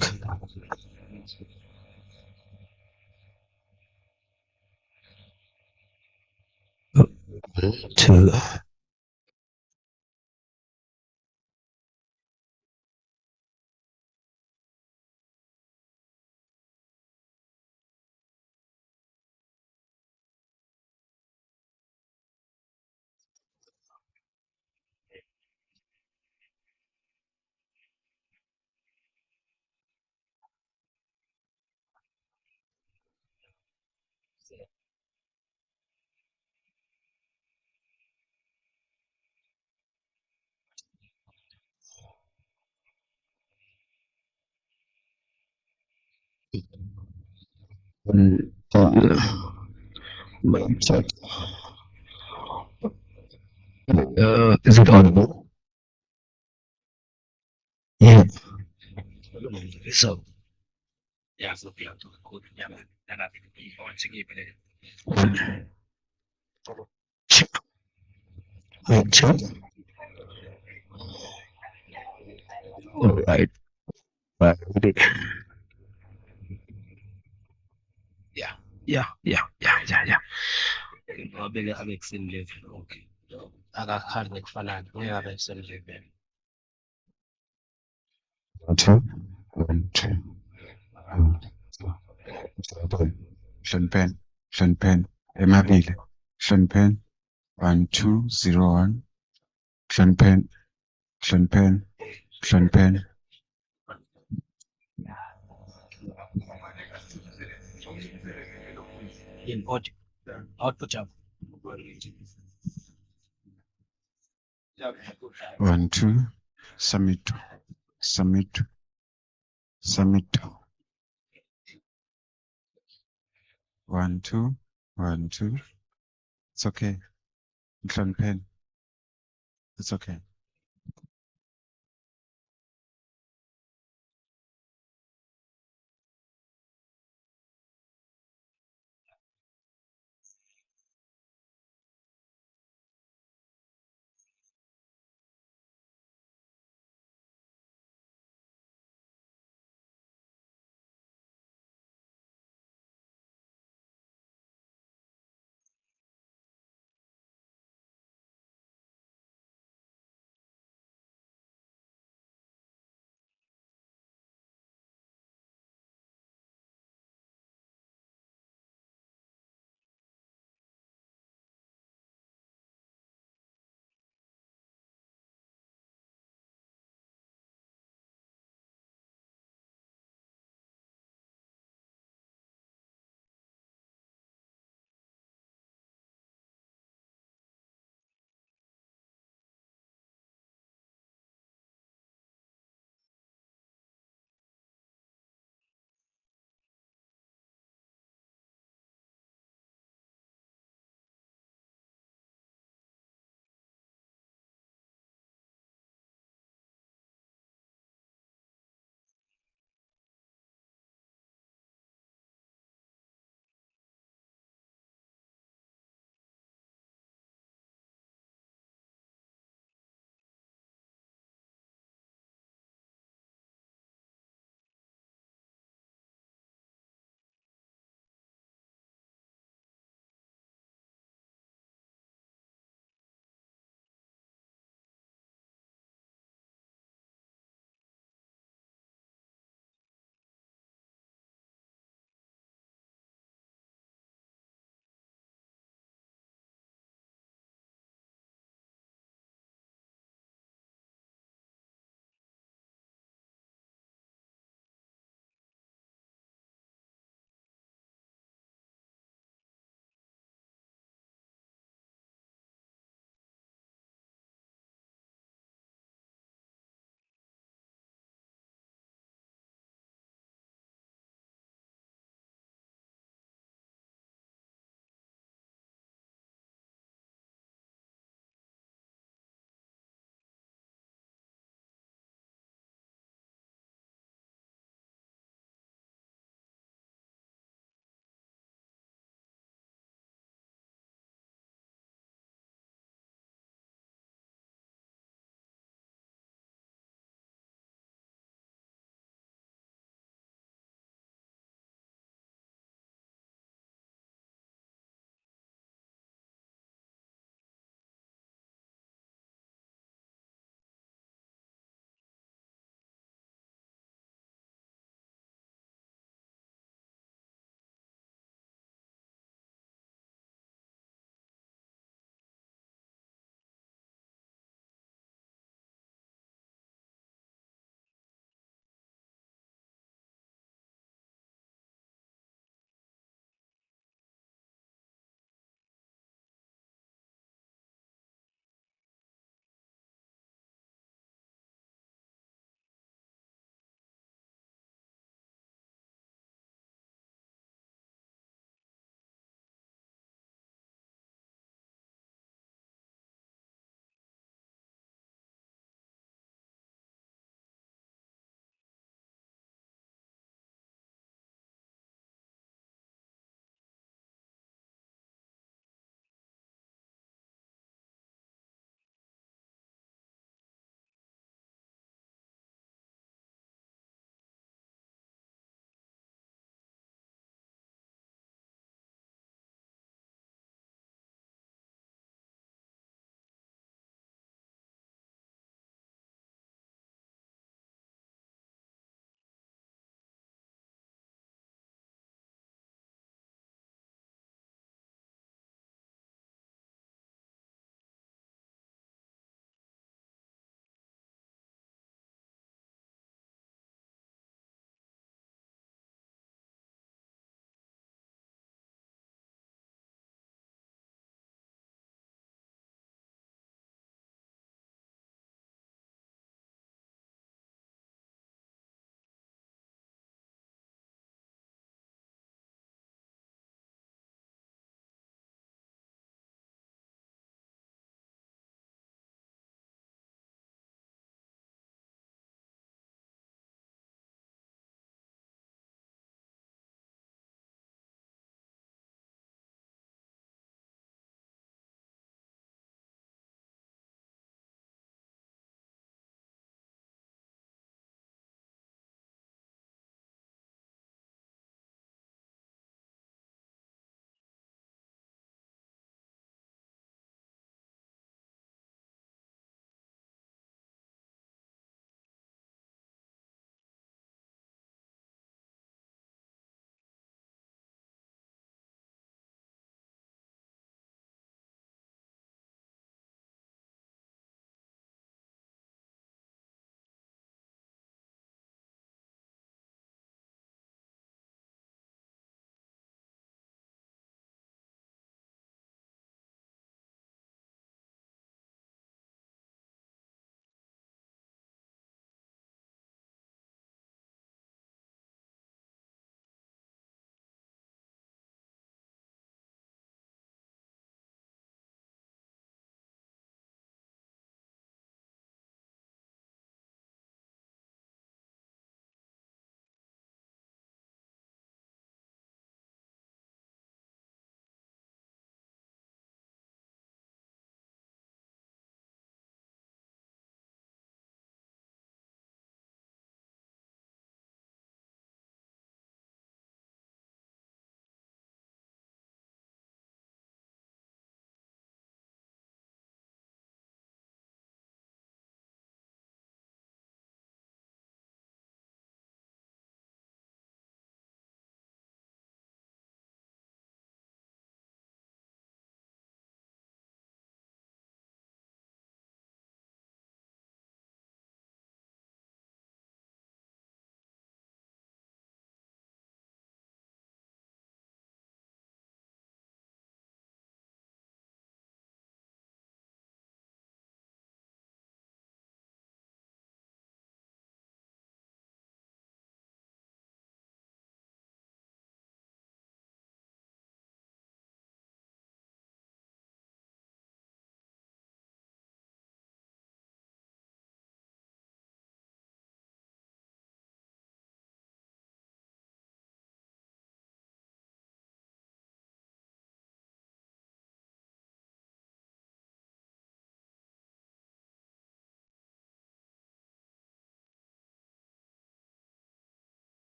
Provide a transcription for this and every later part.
check. 2. Check. Is it audible? Yeah. So, check. Check. All right. Right. Yeah. Yeah. Yeah. Yeah. Yeah. Yeah. One, two. One, two. Champagne, champagne, emabile, champagne, 1201, champagne, champagne, champagne. Output job. 1, 2, summit, summit, summit. 1, 2, 1, 2. It's okay. Champagne. It's okay.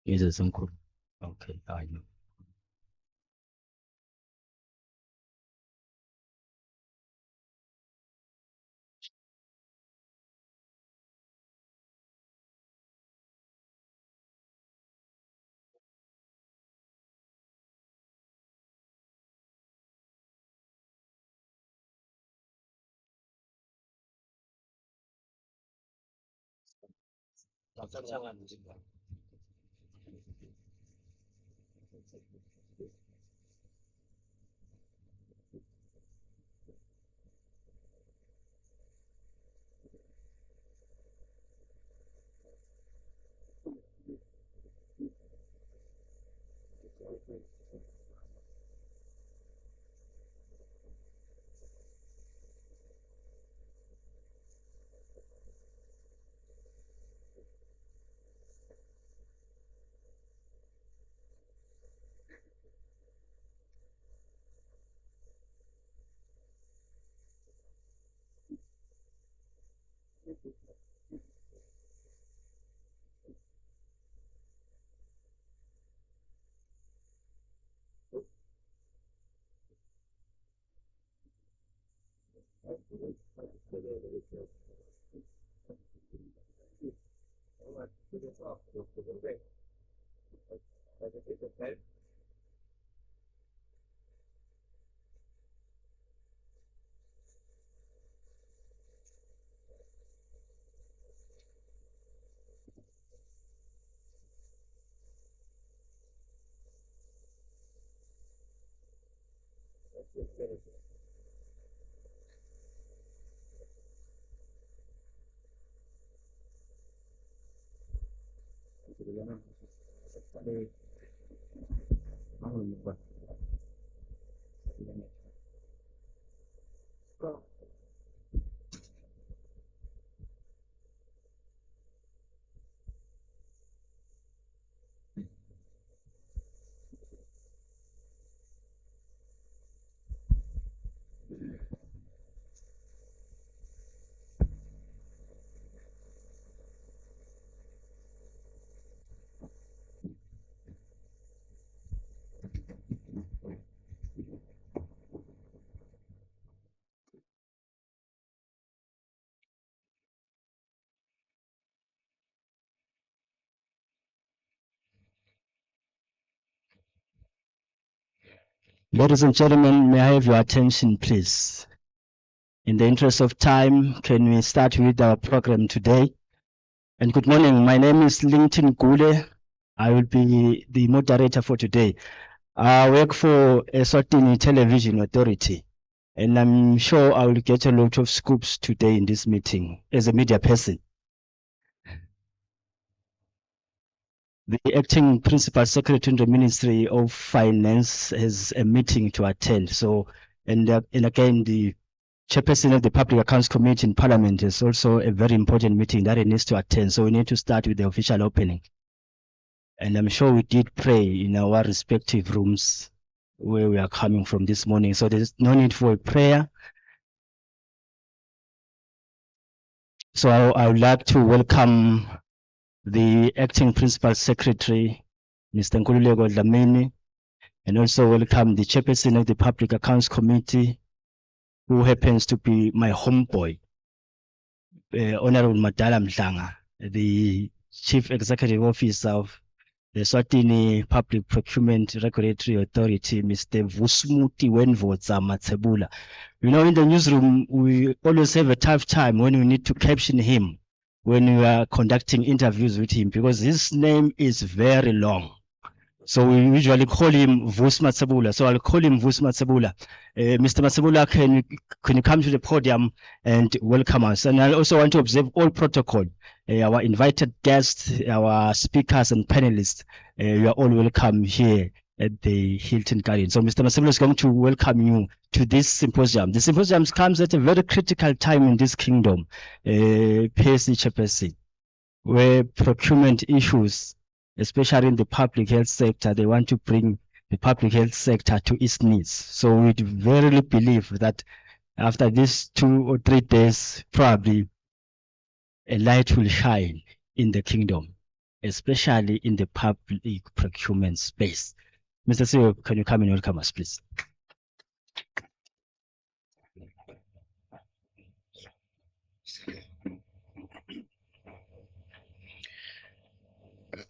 Is it some cool? Okay, I know. Ladies and gentlemen, may I have your attention, please? In the interest of time, can we start with our program today? And good morning. My name is Linton Gule. I will be the moderator for today. I work for Eswatini Television Authority, and I'm sure I will get a lot of scoops today in this meeting as a media person. The acting principal secretary in the Ministry of Finance has a meeting to attend. So, and again, the chairperson of the Public Accounts Committee in Parliament is also a very important meeting that he needs to attend. So we need to start with the official opening. And I'm sure we did pray in our respective rooms where we are coming from this morning. So there's no need for a prayer. So I would like to welcome the acting principal secretary, Mr. Nkululeko Dlamini, and also welcome the chairperson of the Public Accounts Committee, who happens to be my homeboy, Honorable Madala Mhlanga, the Chief Executive Officer of the Eswatini Public Procurement Regulatory Authority, Mr. Vusmuti Wenvodza Matsebula. You know, in the newsroom, we always have a tough time when we need to caption him when we are conducting interviews with him, because his name is very long. So we usually call him Vus Matsebula. So I'll call him Vus Matsebula. Mr. Matsebula, can you come to the podium and welcome us? And I also want to observe all protocol. Our invited guests, our speakers and panelists, you are all welcome here at the Hilton Garden. So Mr. Matsebula is going to welcome you to this symposium. The symposium comes at a very critical time in this kingdom, PSC chairperson, where procurement issues, especially in the public health sector, they want to bring the public health sector to its knees. So we verily believe that after these 2 or 3 days, probably a light will shine in the kingdom. especially in the public procurement space. Mr. CEO, can you come and welcome us, please?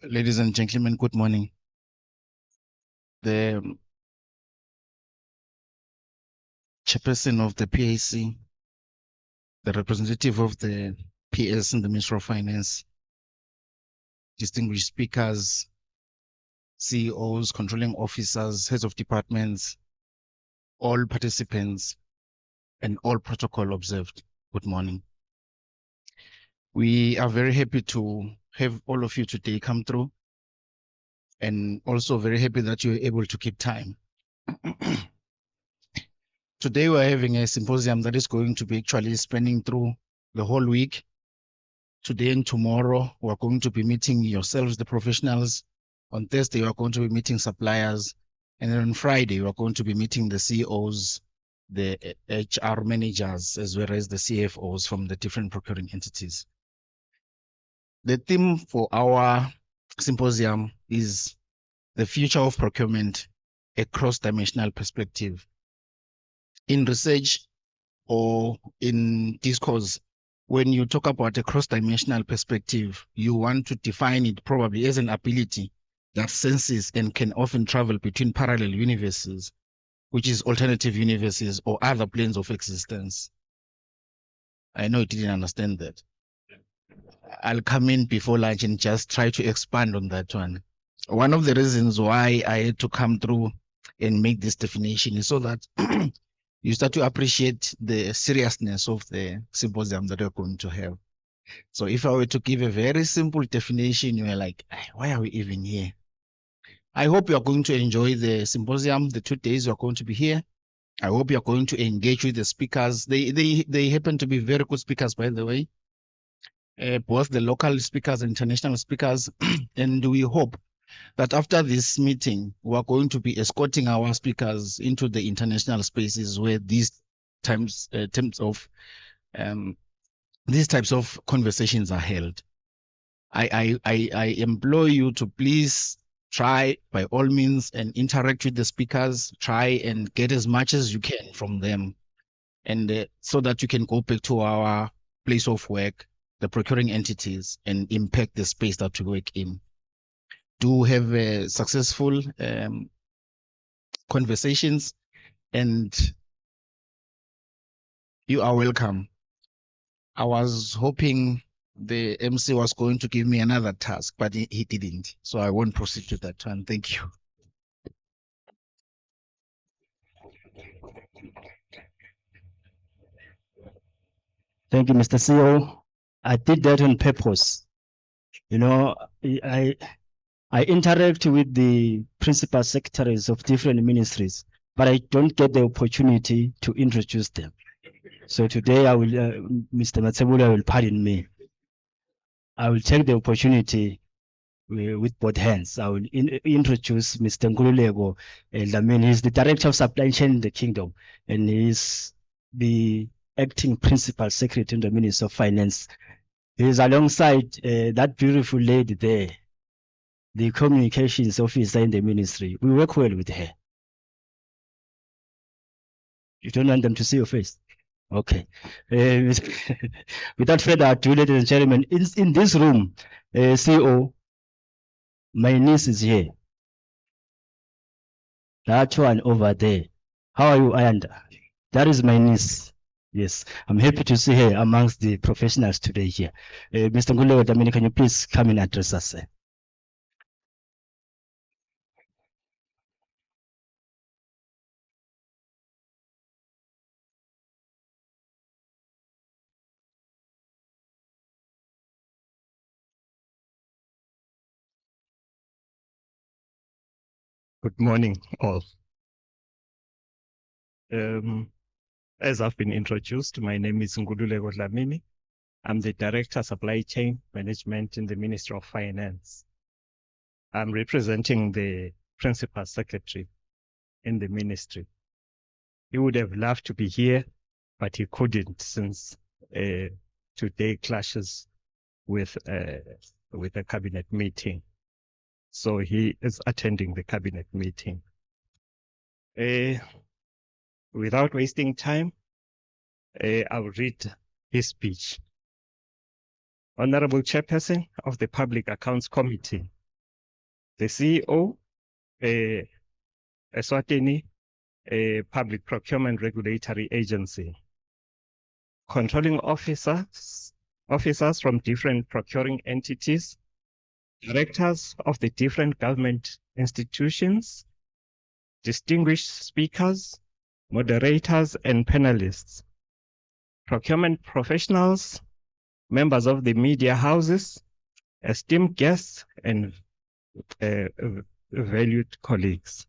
Ladies and gentlemen, good morning. The chairperson of the PAC, the representative of the PS in the Ministry of Finance, distinguished speakers, CEOs, controlling officers, heads of departments, all participants, and all protocol observed. Good morning. We are very happy to have all of you today come through, and also very happy that you were able to keep time. Today we're having a symposium that is going to be actually spanning through the whole week. Today and tomorrow, we're going to be meeting yourselves, the professionals. On Thursday, we're going to be meeting suppliers. And then on Friday, we're going to be meeting the CEOs, the HR managers, as well as the CFOs from the different procuring entities. The theme for our symposium is the future of procurement, a cross-dimensional perspective. In research or in discourse, when you talk about a cross-dimensional perspective, you want to define it probably as an ability that senses and can often travel between parallel universes, which is alternative universes or other planes of existence. I know you didn't understand that. I'll come in before lunch and just try to expand on that one. One of the reasons why I had to come through and make this definition is so that you start to appreciate the seriousness of the symposium that we're going to have. So if I were to give a very simple definition, you're like, why are we even here? I hope you're going to enjoy the symposium, the 2 days you're going to be here. I hope you're going to engage with the speakers. They happen to be very good speakers, by the way. Both the local speakers and international speakers. And we hope that after this meeting, we're going to be escorting our speakers into the international spaces where these types of conversations are held. I implore you to please try by all means and interact with the speakers, try and get as much as you can from them, and so that you can go back to our place of work, the procuring entities, and impact the space that we work in. Do have successful conversations, and you are welcome. I was hoping the MC was going to give me another task, but he didn't. So I won't proceed to that one. Thank you. Thank you, Mr. CEO. I did that on purpose. You know, I interact with the principal secretaries of different ministries, but I don't get the opportunity to introduce them. So today I will, Mr. Matsebula will pardon me. I will take the opportunity with both hands. I will introduce Mr. Nkululeko Dlamini. He's the Director of Supply Chain in the Kingdom, and he's the Acting Principal Secretary in the Ministry of Finance. He's alongside that beautiful lady there, the Communications Officer in the Ministry. We work well with her. You don't want them to see your face? Okay. Without further ado, ladies and gentlemen, in this room, CEO, my niece is here. That one over there. How are you, Ayanda? That is my niece. Yes, I'm happy to see her amongst the professionals today here. Mr. Nkululeko Dlamini, can you please come and address us? Good morning, all. As I've been introduced, my name is Nkululeko Dlamini. I'm the Director Supply Chain Management in the Ministry of Finance. I'm representing the Principal Secretary in the Ministry. He would have loved to be here, but he couldn't since today clashes with with a cabinet meeting. So he is attending the cabinet meeting. Without wasting time, I'll read his speech. Honorable Chairperson of the Public Accounts Committee, the CEO, Eswatini Public Procurement Regulatory Agency, controlling officers from different procuring entities, directors of the different government institutions, distinguished speakers, moderators and panelists, procurement professionals, members of the media houses, esteemed guests and valued colleagues.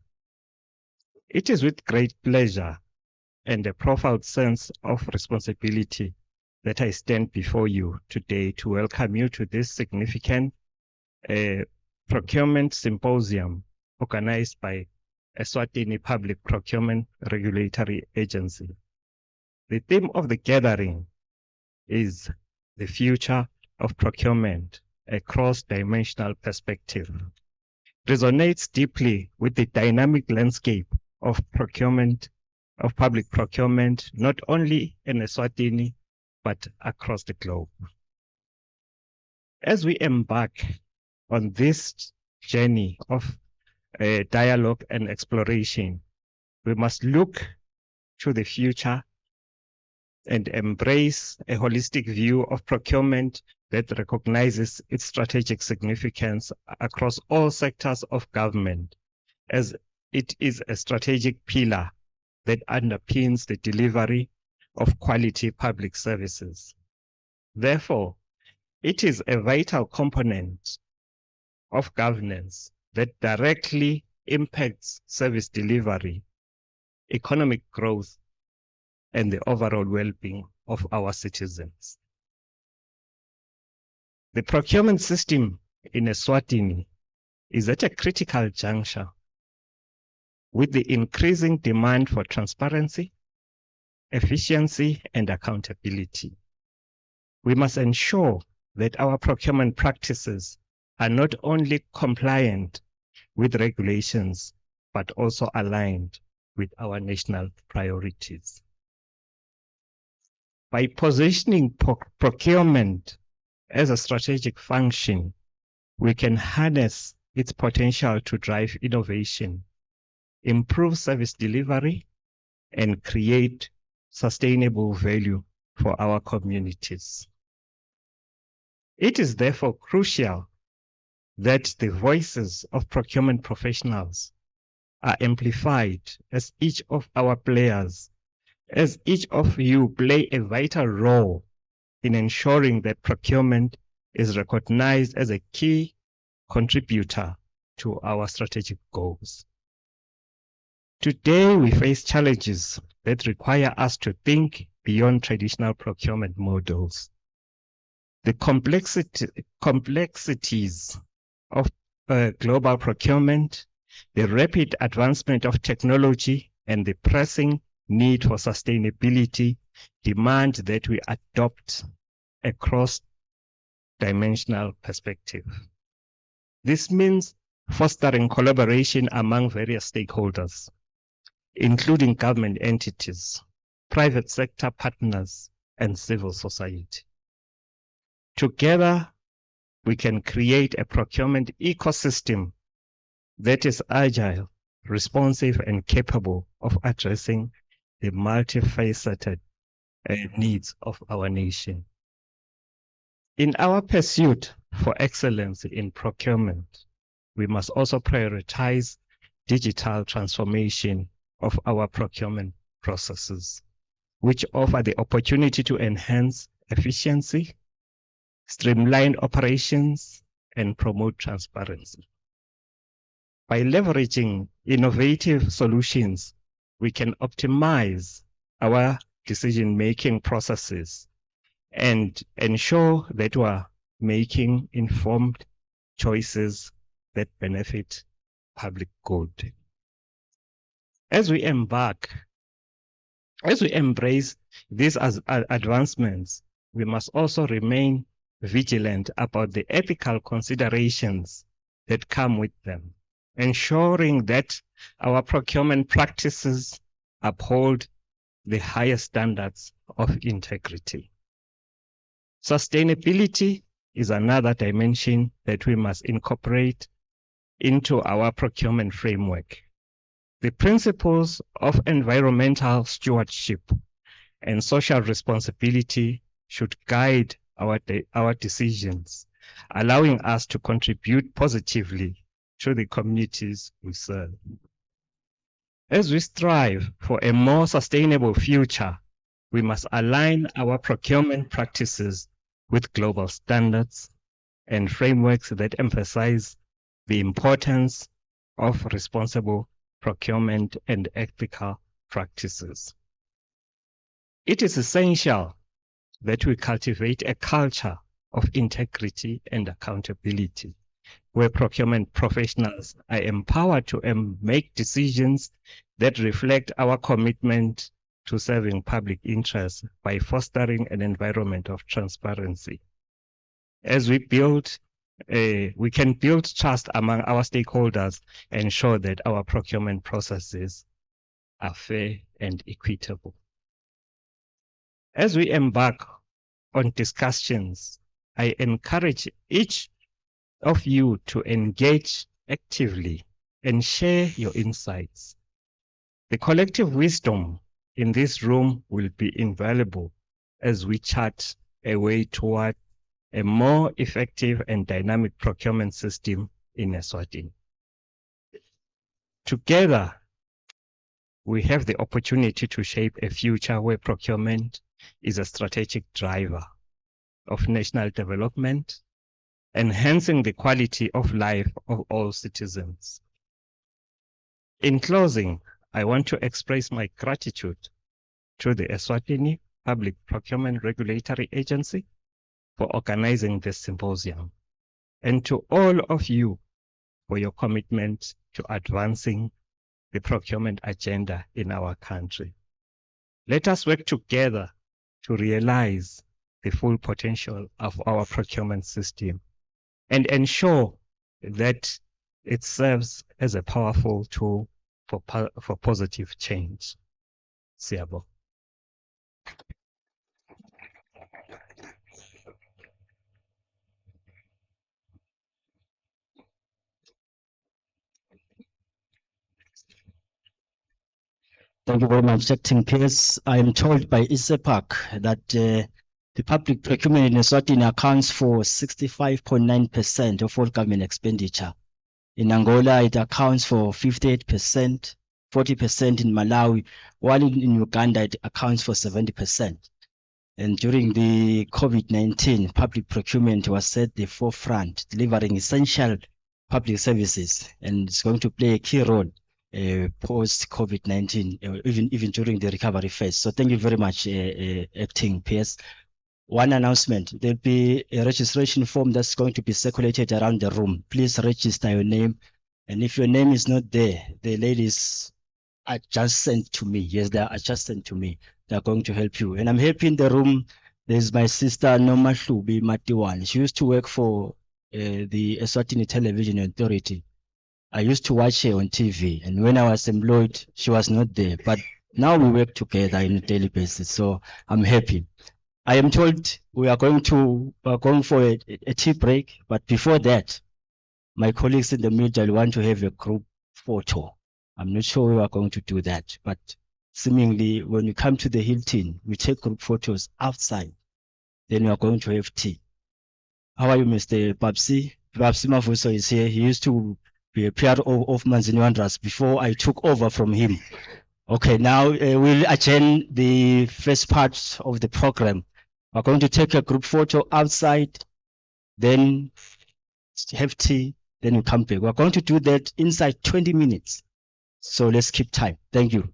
It is with great pleasure and a profound sense of responsibility that I stand before you today to welcome you to this significant procurement symposium organized by Eswatini Public Procurement Regulatory Agency. The theme of the gathering is the future of procurement, a cross-dimensional perspective. Resonates deeply with the dynamic landscape of procurement, of public procurement, not only in Eswatini, but across the globe. As we embark on this journey of dialogue and exploration, we must look to the future and embrace a holistic view of procurement that recognizes its strategic significance across all sectors of government, as it is a strategic pillar that underpins the delivery of quality public services. Therefore, it is a vital component of governance that directly impacts service delivery, economic growth, and the overall well-being of our citizens. The procurement system in Eswatini is at a critical juncture with the increasing demand for transparency, efficiency, and accountability. We must ensure that our procurement practices are not only compliant with regulations, but also aligned with our national priorities. By positioning procurement as a strategic function, we can harness its potential to drive innovation, improve service delivery, and create sustainable value for our communities. It is therefore crucial that the voices of procurement professionals are amplified as each of our players, as each of you play a vital role in ensuring that procurement is recognized as a key contributor to our strategic goals. Today, we face challenges that require us to think beyond traditional procurement models. The complexities of global procurement, the rapid advancement of technology, and the pressing need for sustainability demand that we adopt a cross-dimensional perspective. This means fostering collaboration among various stakeholders, including government entities, private sector partners, and civil society. Together, we can create a procurement ecosystem that is agile, responsive, and capable of addressing the multifaceted needs of our nation. In our pursuit for excellence in procurement, we must also prioritize digital transformation of our procurement processes, which offer the opportunity to enhance efficiency, streamline operations, and promote transparency. By leveraging innovative solutions, we can optimize our decision-making processes and ensure that we are making informed choices that benefit public good. As we embrace these advancements, we must also remain vigilant about the ethical considerations that come with them, ensuring that our procurement practices uphold the highest standards of integrity. Sustainability is another dimension that we must incorporate into our procurement framework. The principles of environmental stewardship and social responsibility should guide our decisions, allowing us to contribute positively to the communities we serve. As we strive for a more sustainable future, we must align our procurement practices with global standards and frameworks that emphasize the importance of responsible procurement and ethical practices. It is essential that we cultivate a culture of integrity and accountability, where procurement professionals are empowered to make decisions that reflect our commitment to serving public interests by fostering an environment of transparency. As we can build trust among our stakeholders and ensure that our procurement processes are fair and equitable. As we embark on discussions, I encourage each of you to engage actively and share your insights. The collective wisdom in this room will be invaluable as we chart a way toward a more effective and dynamic procurement system in Eswatini. Together, we have the opportunity to shape a future where procurement is a strategic driver of national development, enhancing the quality of life of all citizens. In closing, I want to express my gratitude to the Eswatini Public Procurement Regulatory Agency for organizing this symposium, and to all of you for your commitment to advancing the procurement agenda in our country. Let us work together to realize the full potential of our procurement system and ensure that it serves as a powerful tool for positive change. Siyabonga. Thank you very much, Acting PS. I am told by Esppra that the public procurement in Eswatini accounts for 65.9% of all government expenditure. In Angola, it accounts for 58%, 40% in Malawi, while in Uganda, it accounts for 70%. And during the COVID-19, public procurement was at the forefront, delivering essential public services, and it's going to play a key role post-COVID-19, even during the recovery phase. So thank you very much, Acting PS. One announcement, there'll be a registration form that's going to be circulated around the room. Please register your name. And if your name is not there, the ladies are just sent to me. Yes, they are just sent to me. They're going to help you. And I'm happy in the room. There's my sister, Noma Hlubi Matiwan. She used to work for the Eswatini Television Authority. I used to watch her on TV, and when I was employed, she was not there. But now we work together on a daily basis, so I'm happy. I am told we are going for a tea break, but before that, my colleagues in the middle want to have a group photo. I'm not sure we are going to do that, but seemingly when we come to the Hilton, we take group photos outside. Then we are going to have tea. How are you, Mr. Babsi? Babsi Mafuso is here. He used to be a PR of Manzini Wanderers before I took over from him. Okay, now we'll adjourn the first part of the program. We're going to take a group photo outside, then have tea, then we come back. We're going to do that inside 20 minutes. So let's keep time. Thank you.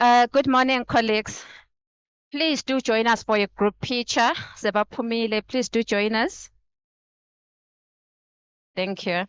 Good morning, colleagues. Please do join us for a group picture. Sebapumile, please do join us. Thank you.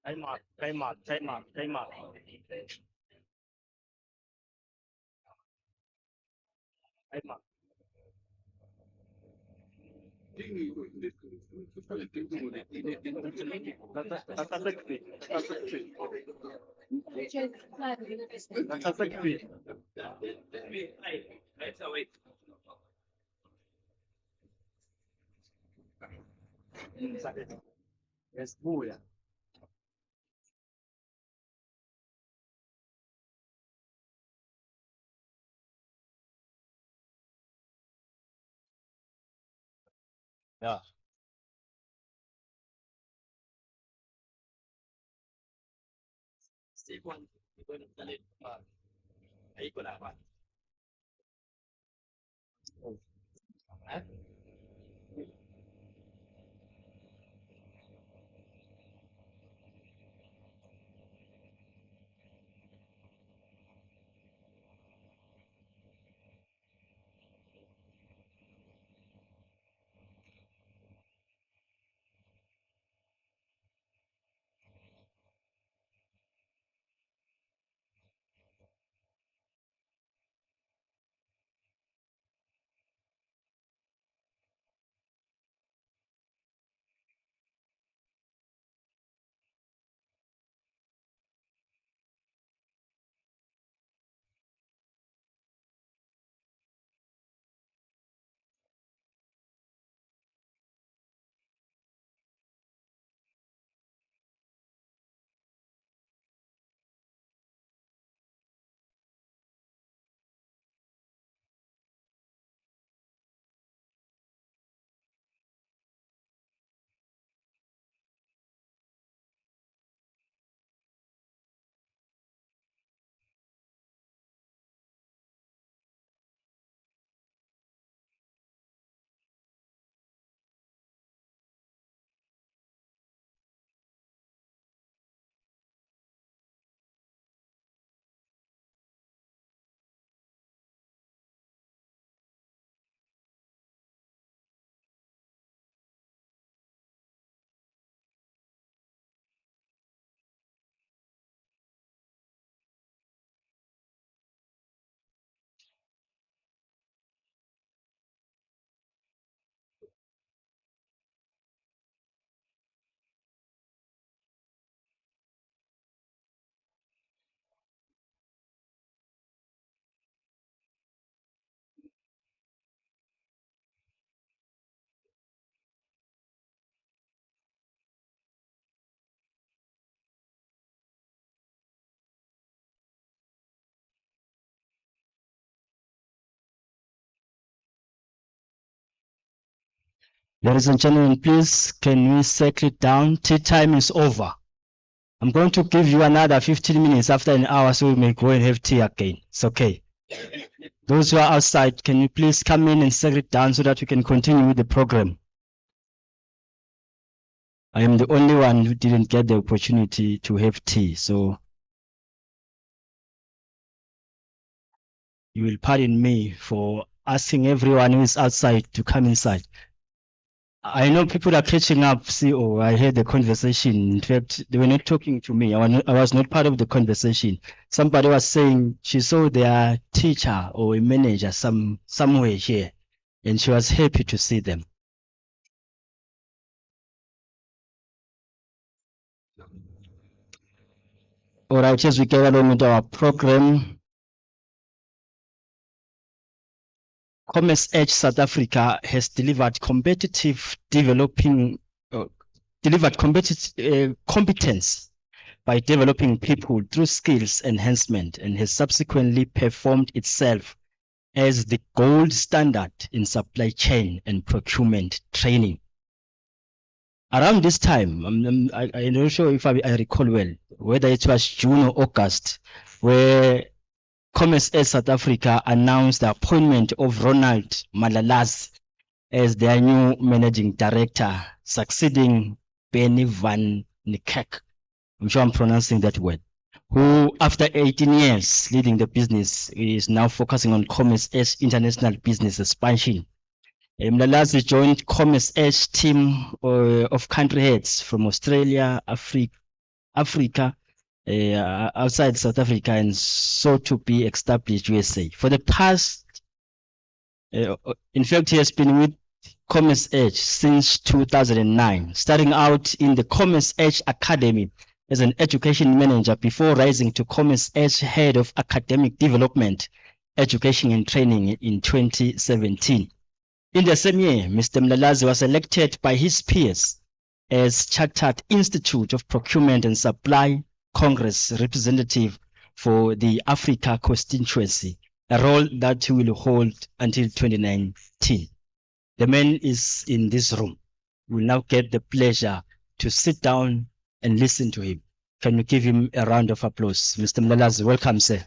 Time up, time up, time up, time up. Time up. Yes, booyah. Yeah. Step one. Ladies and gentlemen, please can we settle it down? Tea time is over. I'm going to give you another 15 minutes after an hour so we may go and have tea again. It's okay. Those who are outside, can you please come in and settle it down so that we can continue with the program? I am the only one who didn't get the opportunity to have tea, so you will pardon me for asking everyone who is outside to come inside. I know people are catching up. CEO, I heard the conversation. In fact, they were not talking to me. I was not part of the conversation. Somebody was saying she saw their teacher or a manager somewhere here, and she was happy to see them. All right, as we go along with our program, Commerce Edge South Africa has delivered competitive competence by developing people through skills enhancement and has subsequently performed itself as the gold standard in supply chain and procurement training. Around this time, I'm not sure if I recall well, whether it was June or August, where Commerce Edge South Africa announced the appointment of Ronald Malalazi as their new managing director, succeeding Benny van Niekerk. I'm sure I'm pronouncing that word, who after 18 years leading the business is now focusing on Commerce Edge international business expansion. Malalazi joined Commerce Edge team of country heads from Australia, Africa, Africa, outside South Africa, and so to be established USA. For the past, in fact, he has been with Commerce Edge since 2009, starting out in the Commerce Edge Academy as an education manager before rising to Commerce Edge Head of Academic Development, Education and Training in 2017. In the same year, Mr. Mlalazi was elected by his peers as Chartered Institute of Procurement and Supply Congress representative for the Africa constituency, a role that he will hold until 2019. The man is in this room. We will now get the pleasure to sit down and listen to him. Can you give him a round of applause? Mr. Mlalazi, welcome, sir.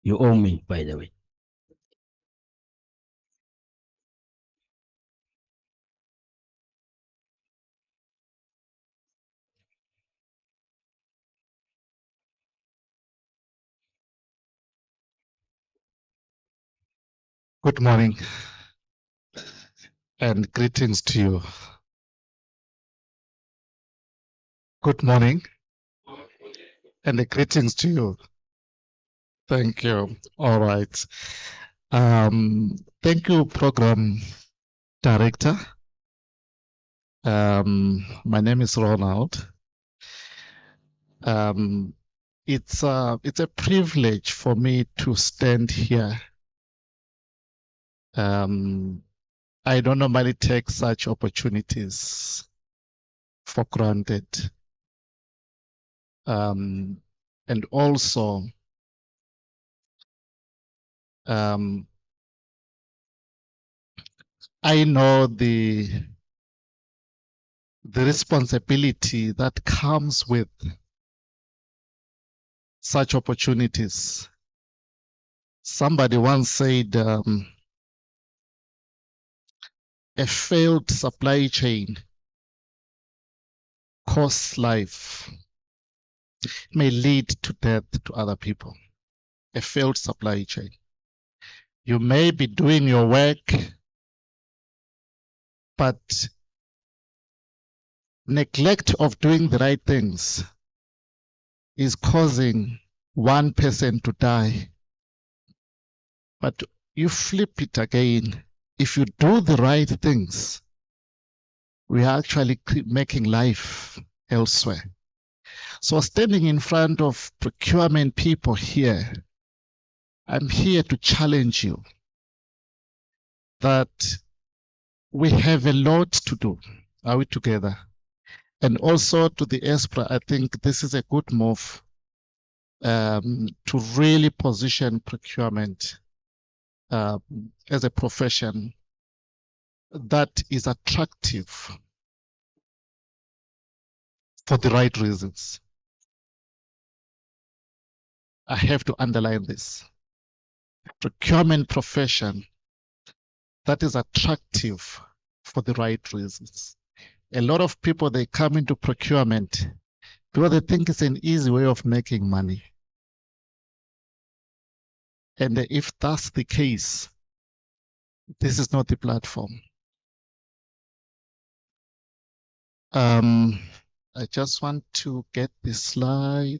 You owe me, by the way. Good morning and greetings to you. Good morning and greetings to you. Thank you. All right. Thank you, Program Director. My name is Ronald. It's a privilege for me to stand here. I don't normally take such opportunities for granted. And also, I know the responsibility that comes with such opportunities. Somebody once said, a failed supply chain costs life, may lead to death to other people. A failed supply chain. You may be doing your work, but neglect of doing the right things is causing one person to die. But you flip it again. If you do the right things, we are actually making life elsewhere. So standing in front of procurement people here, I'm here to challenge you that we have a lot to do. Are we together? And also to the Esppra, I think this is a good move to really position procurement as a profession that is attractive for the right reasons. I have to underline this. Procurement profession that is attractive for the right reasons. A lot of people, they come into procurement because they think it's an easy way of making money. And if that's the case, this is not the platform. I just want to get this slide.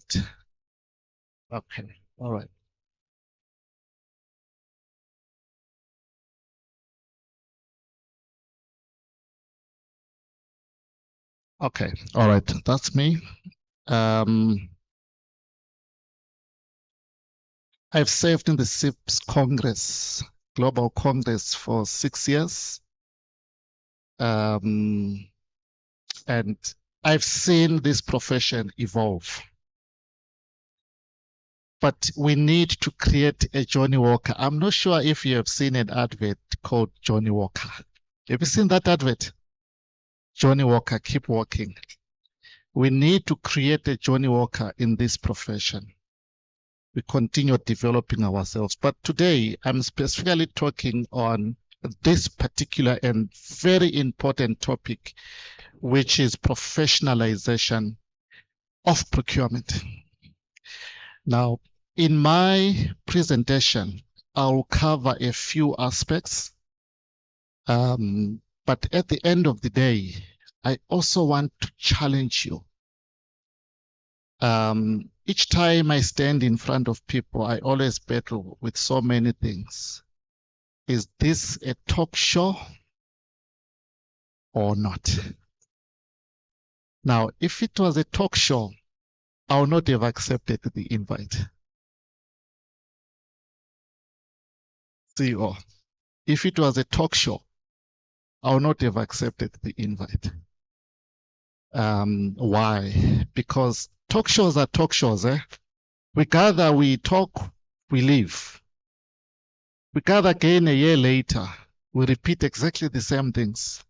Okay, all right. Okay, all right, that's me. I've served in the CIPS Congress, Global Congress for 6 years. And I've seen this profession evolve. But we need to create a Johnny Walker. I'm not sure if you have seen an advert called Johnny Walker. Have you seen that advert? Johnny Walker, keep walking. We need to create a Johnny Walker in this profession. We continue developing ourselves. But today, I'm specifically talking on this particular and very important topic, which is professionalization of procurement. Now, in my presentation, I'll cover a few aspects But at the end of the day, I also want to challenge you. Each time I stand in front of people, I always battle with so many things. Is this a talk show or not? Now, if it was a talk show, I would not have accepted the invite. CEO, if it was a talk show, I would not have accepted the invite. Why? Because talk shows are talk shows. We gather, we talk, we leave. We gather again a year later, we repeat exactly the same things,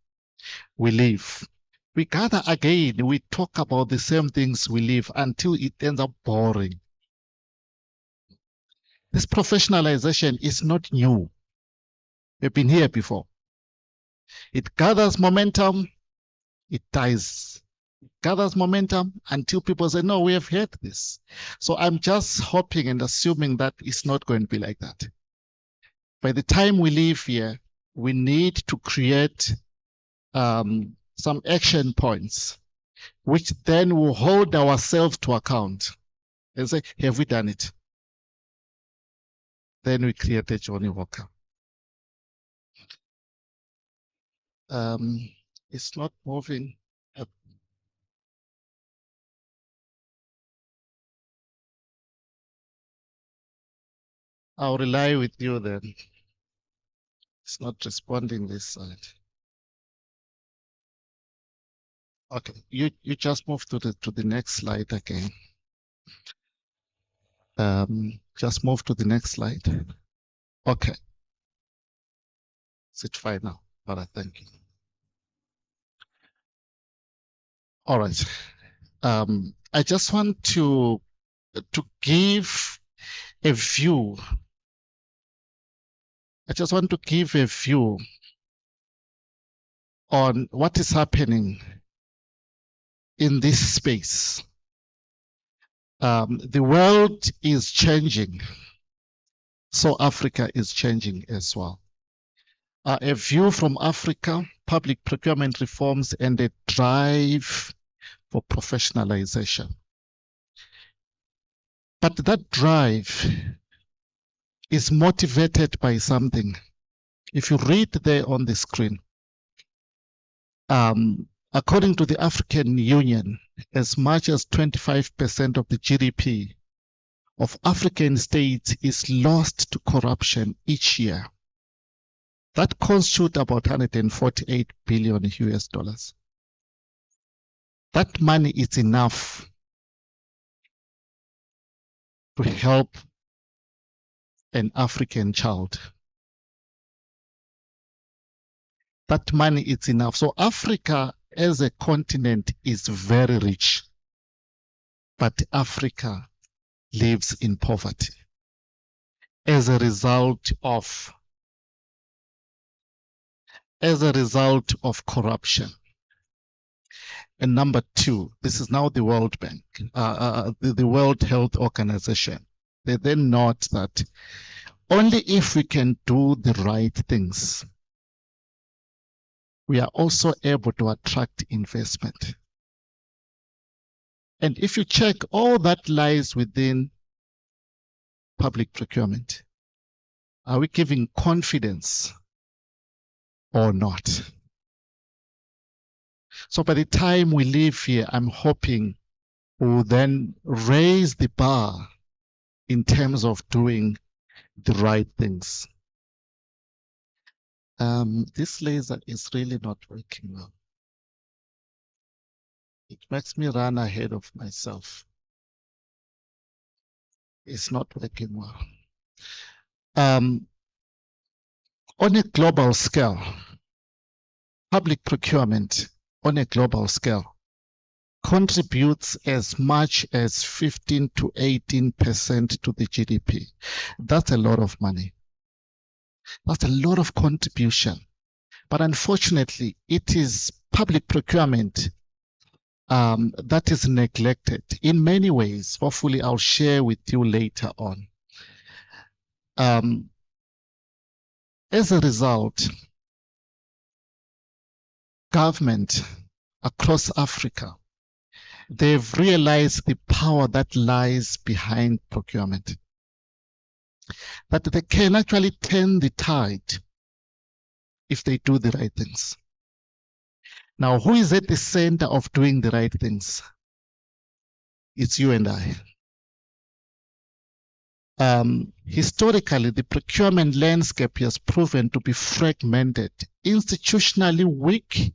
we leave. We gather again, we talk about the same things, we leave until it ends up boring. This professionalization is not new. We've been here before. It gathers momentum, it dies. It gathers momentum until people say, no, we have heard this. So I'm just hoping and assuming that it's not going to be like that. By the time we leave here, we need to create some action points, which then will hold ourselves to account and say, have we done it? Then we create a Johnny Walker. It's not moving. I'll rely with you then. It's not responding this side. Okay, you just move to the next slide again. Just move to the next slide. Okay. Is it fine now? All right, thank you. All right. I just want to give a view. I just want to give a view on what is happening in this space. The world is changing, so Africa is changing as well. A view from Africa, public procurement reforms and a drive for professionalization. But that drive is motivated by something. If you read there on the screen, according to the African Union, as much as 25% of the GDP of African states is lost to corruption each year. That constitutes about 148 billion US dollars. That money is enough to help an African child. That money is enough. So Africa as a continent is very rich, but Africa lives in poverty as a result of corruption. And number two, this is now the World Bank, the World Health Organization. They then note that only if we can do the right things, we are also able to attract investment. And if you check, all that lies within public procurement. Are we giving confidence or not? So by the time we leave here, I'm hoping we'll then raise the bar in terms of doing the right things. This laser is really not working well. It makes me run ahead of myself. It's not working well. On a global scale, public procurement on a global scale contributes as much as 15 to 18% to the GDP. That's a lot of money. That's a lot of contribution. But unfortunately, it is public procurement that is neglected in many ways. Hopefully, I'll share with you later on. As a result, government across Africa, they've realized the power that lies behind procurement. That they can actually turn the tide if they do the right things. Now, who is at the center of doing the right things? It's you and I. Historically, the procurement landscape has proven to be fragmented, institutionally weak,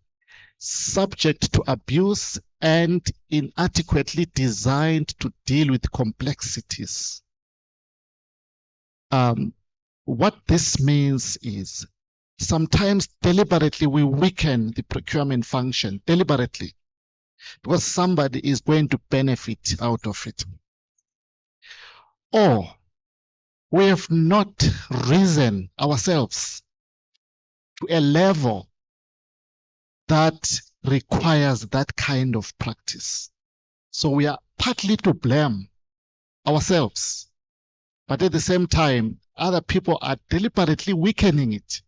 subject to abuse, and inadequately designed to deal with complexities. What this means is sometimes deliberately we weaken the procurement function, deliberately, because somebody is going to benefit out of it. Or we have not risen ourselves to a level that requires that kind of practice. So we are partly to blame ourselves, but at the same time, other people are deliberately weakening it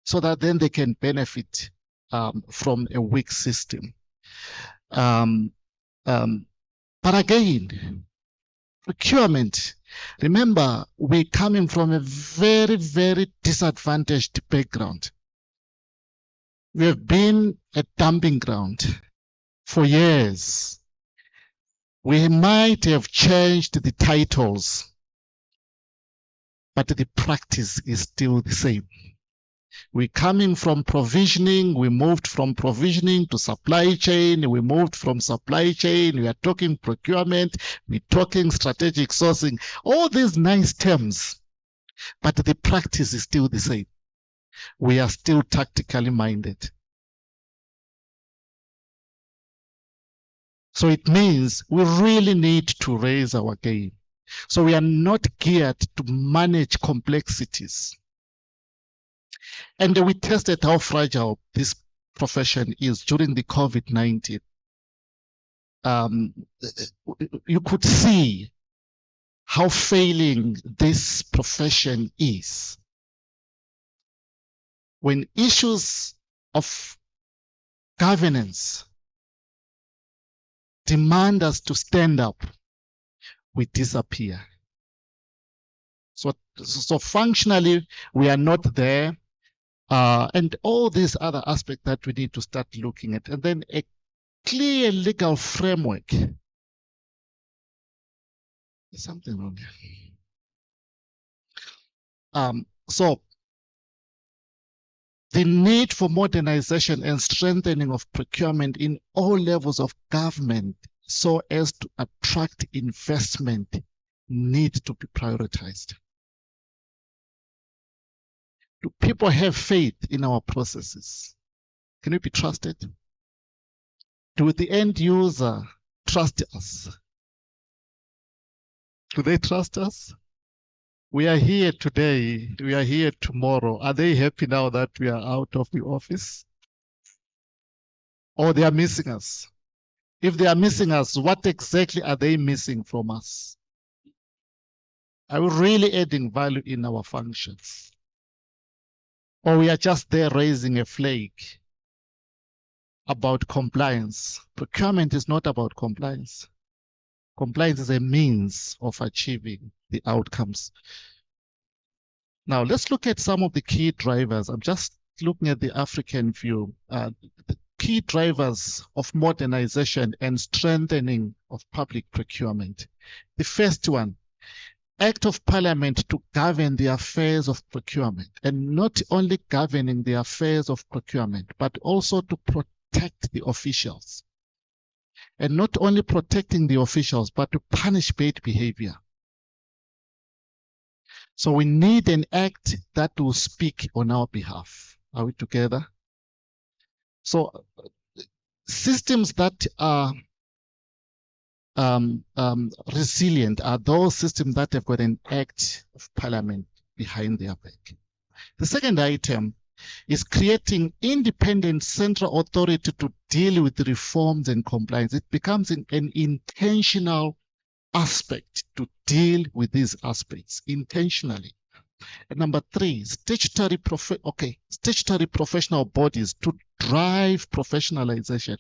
so that then they can benefit from a weak system. But again, procurement, remember, we're coming from a very, very disadvantaged background. We have been a dumping ground for years. We might have changed the titles, but the practice is still the same. We're coming from provisioning, we moved from provisioning to supply chain, we moved from supply chain, we are talking procurement, we're talking strategic sourcing, all these nice terms, but the practice is still the same. We are still tactically minded. So it means we really need to raise our game. So we are not geared to manage complexities. And we tested how fragile this profession is during the COVID-19. You could see how failing this profession is. When issues of governance demand us to stand up, we disappear. So functionally, we are not there. And all these other aspects that we need to start looking at. And then a clear legal framework. There's something wrong here. So the need for modernization and strengthening of procurement in all levels of government so as to attract investment need to be prioritized. Do people have faith in our processes? Can we be trusted? Do the end user trust us? Do they trust us? We are here today, we are here tomorrow. Are they happy now that we are out of the office? Or they are missing us? If they are missing us, what exactly are they missing from us? Are we really adding value in our functions? Or we are just there raising a flag about compliance? Procurement is not about compliance. Compliance is a means of achieving the outcomes. Now, let's look at some of the key drivers. I'm just looking at the African view. The key drivers of modernization and strengthening of public procurement. The first one, Act of Parliament to govern the affairs of procurement, and not only governing the affairs of procurement, but also to protect the officials. And not only protecting the officials, but to punish bad behavior. So we need an act that will speak on our behalf. Are we together? So systems that are resilient are those systems that have got an act of parliament behind their back. The second item is creating independent central authority to deal with reforms and compliance. It becomes an intentional aspect to deal with these aspects intentionally. And number 3, statutory professional bodies to drive professionalization.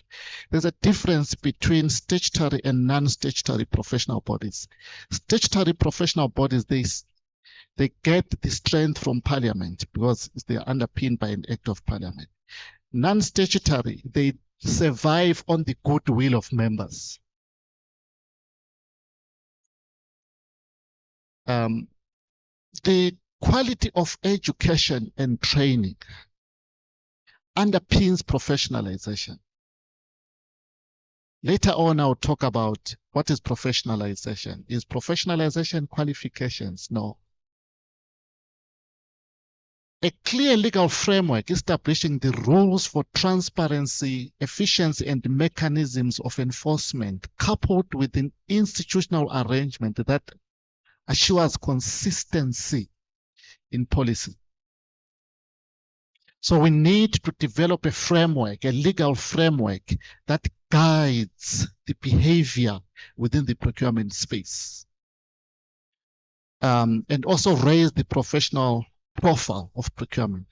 There's a difference between statutory and non-statutory professional bodies. Statutory professional bodies, they get the strength from Parliament because they are underpinned by an Act of Parliament. Non-statutory, they survive on the goodwill of members. The quality of education and training underpins professionalization. Later on, I'll talk about what is professionalization. Is professionalization qualifications? No. A clear legal framework establishing the rules for transparency, efficiency, and mechanisms of enforcement, coupled with an institutional arrangement that assures consistency in policy. So we need to develop a framework, a legal framework that guides the behavior within the procurement space. And also raise the professional profile of procurement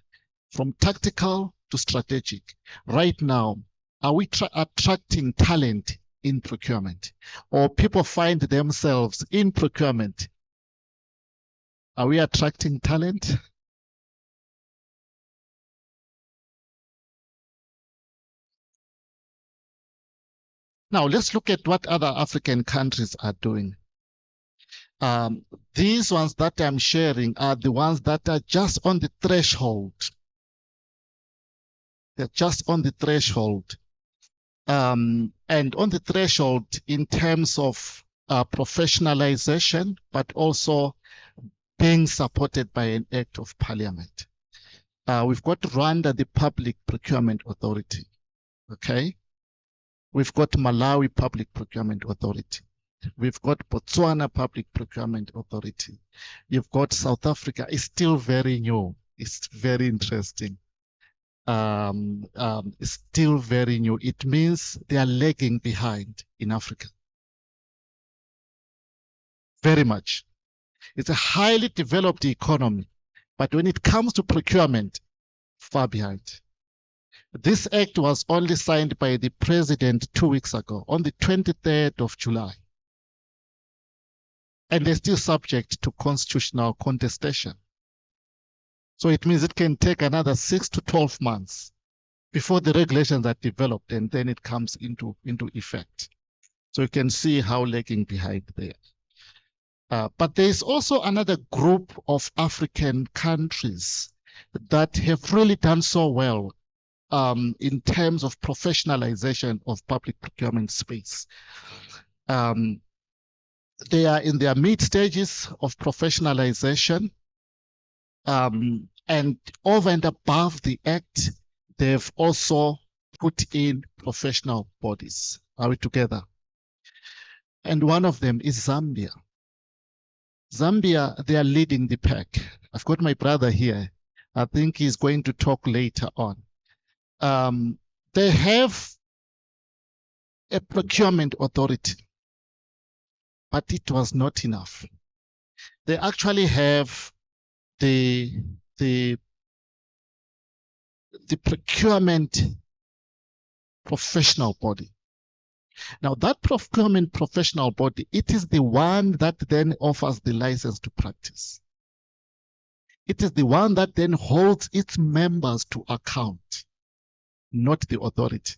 from tactical to strategic. Right now, are we attracting talent in procurement, or people find themselves in procurement? Are we attracting talent? Now, let's look at what other African countries are doing. These ones that I'm sharing are the ones that are just on the threshold. They're just on the threshold. And on the threshold in terms of professionalization, but also being supported by an Act of Parliament. We've got Rwanda, the Public Procurement Authority. Okay. We've got Malawi Public Procurement Authority. We've got Botswana Public Procurement Authority. You've got South Africa. It's still very new. It's very interesting. It's still very new. It means they are lagging behind in Africa. Very much. It's a highly developed economy, but when it comes to procurement, far behind. This act was only signed by the president 2 weeks ago, on the 23rd of July. And they're still subject to constitutional contestation. So it means it can take another 6 to 12 months before the regulations are developed, and then it comes into effect. So you can see how lagging behind they are. But there is also another group of African countries that have really done so well in terms of professionalization of public procurement space. They are in their mid stages of professionalization, and over and above the act, they've also put in professional bodies. Are we together? And one of them is Zambia. Zambia, they are leading the pack. I've got my brother here. I think he's going to talk later on. They have a procurement authority, but it was not enough. They actually have the procurement professional body. Now that procurement professional body, it is the one that then offers the license to practice. It is the one that then holds its members to account, not the authority,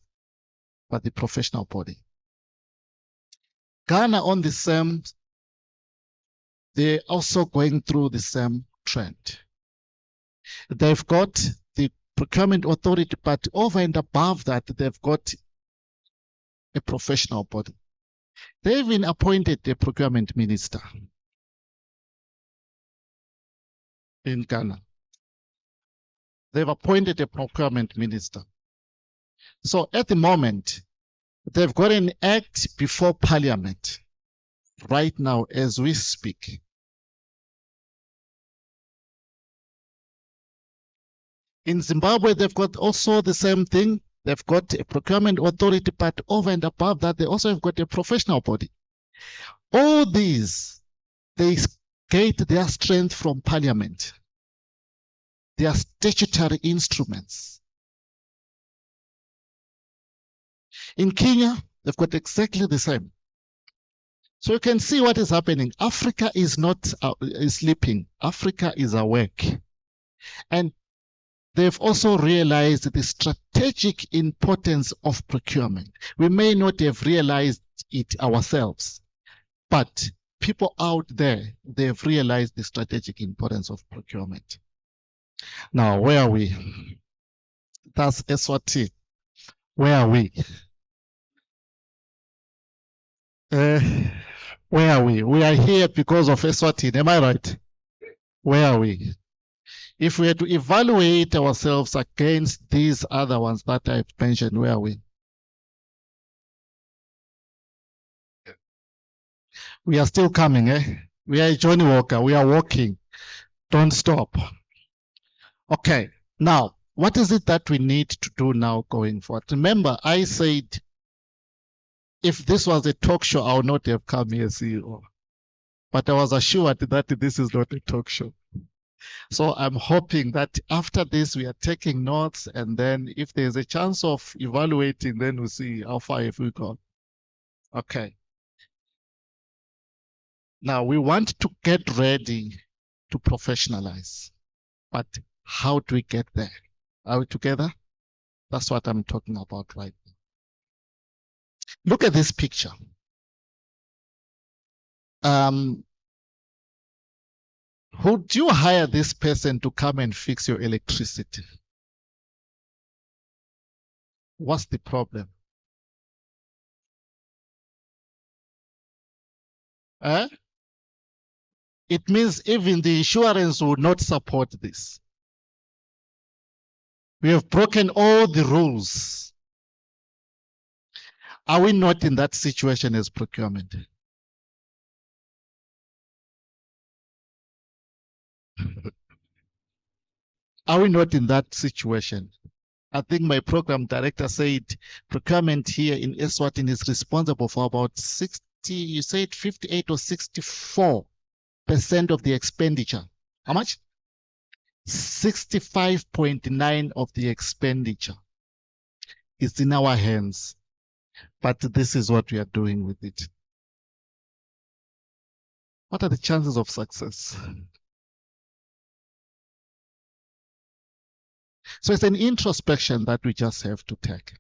but the professional body. Ghana on the same, they're also going through the same trend. They've got the procurement authority, but over and above that, they've got a professional body. They even appointed a procurement minister in Ghana. They've appointed a procurement minister. So at the moment, they've got an act before Parliament right now as we speak. In Zimbabwe, they've got also the same thing. They've got a procurement authority, but over and above that, they also have got a professional body. All these, they get their strength from Parliament. They are statutory instruments. In Kenya, they've got exactly the same. So you can see what is happening. Africa is not sleeping. Africa is awake. And they've also realized the strategic importance of procurement. We may not have realized it ourselves, but people out there, they've realized the strategic importance of procurement. Now, where are we? That's Eswatini. Where are we? Where are we? We are here because of Eswatini. Am I right? Where are we? If we had to evaluate ourselves against these other ones that I've mentioned, where are we? We are still coming, eh? We are Johnny Walker. We are walking. Don't stop. Okay. Now, what is it that we need to do now going forward? Remember, I said, if this was a talk show, I would not have come here, CEO. But I was assured that this is not a talk show. So I'm hoping that after this, we are taking notes, and then if there's a chance of evaluating, then we'll see how far have we gone. Okay. Now, we want to get ready to professionalize. But how do we get there? Are we together? That's what I'm talking about right now. Look at this picture. Would you hire this person to come and fix your electricity? What's the problem? It means even the insurance would not support this. We have broken all the rules. Are we not in that situation as procurement? Are we not in that situation? I think my program director said procurement here in Eswatini is responsible for about 60, you said 58 or 64% of the expenditure. How much? 65.9 of the expenditure is in our hands. But this is what we are doing with it. What are the chances of success? So it's an introspection that we just have to take.